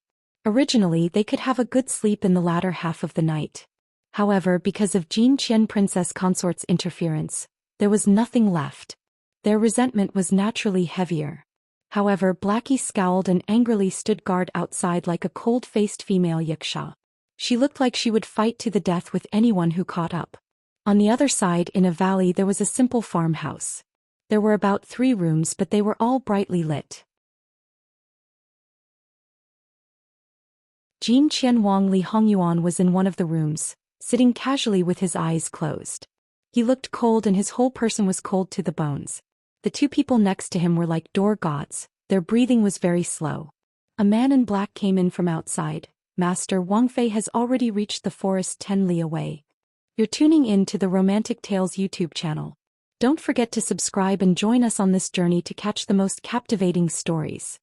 Originally, they could have a good sleep in the latter half of the night. However, because of Jin Qian Princess Consort's interference, there was nothing left. Their resentment was naturally heavier. However, Blackie scowled and angrily stood guard outside like a cold-faced female yaksha. She looked like she would fight to the death with anyone who caught up. On the other side, in a valley, there was a simple farmhouse. There were about 3 rooms, but they were all brightly lit. Jin Qian Wang Li Hongyuan was in one of the rooms, sitting casually with his eyes closed. He looked cold and his whole person was cold to the bones. The 2 people next to him were like door gods, their breathing was very slow. A man in black came in from outside. Master Wang Fei has already reached the forest 10 li away. You're tuning in to the Romantic Tales YouTube channel. Don't forget to subscribe and join us on this journey to catch the most captivating stories.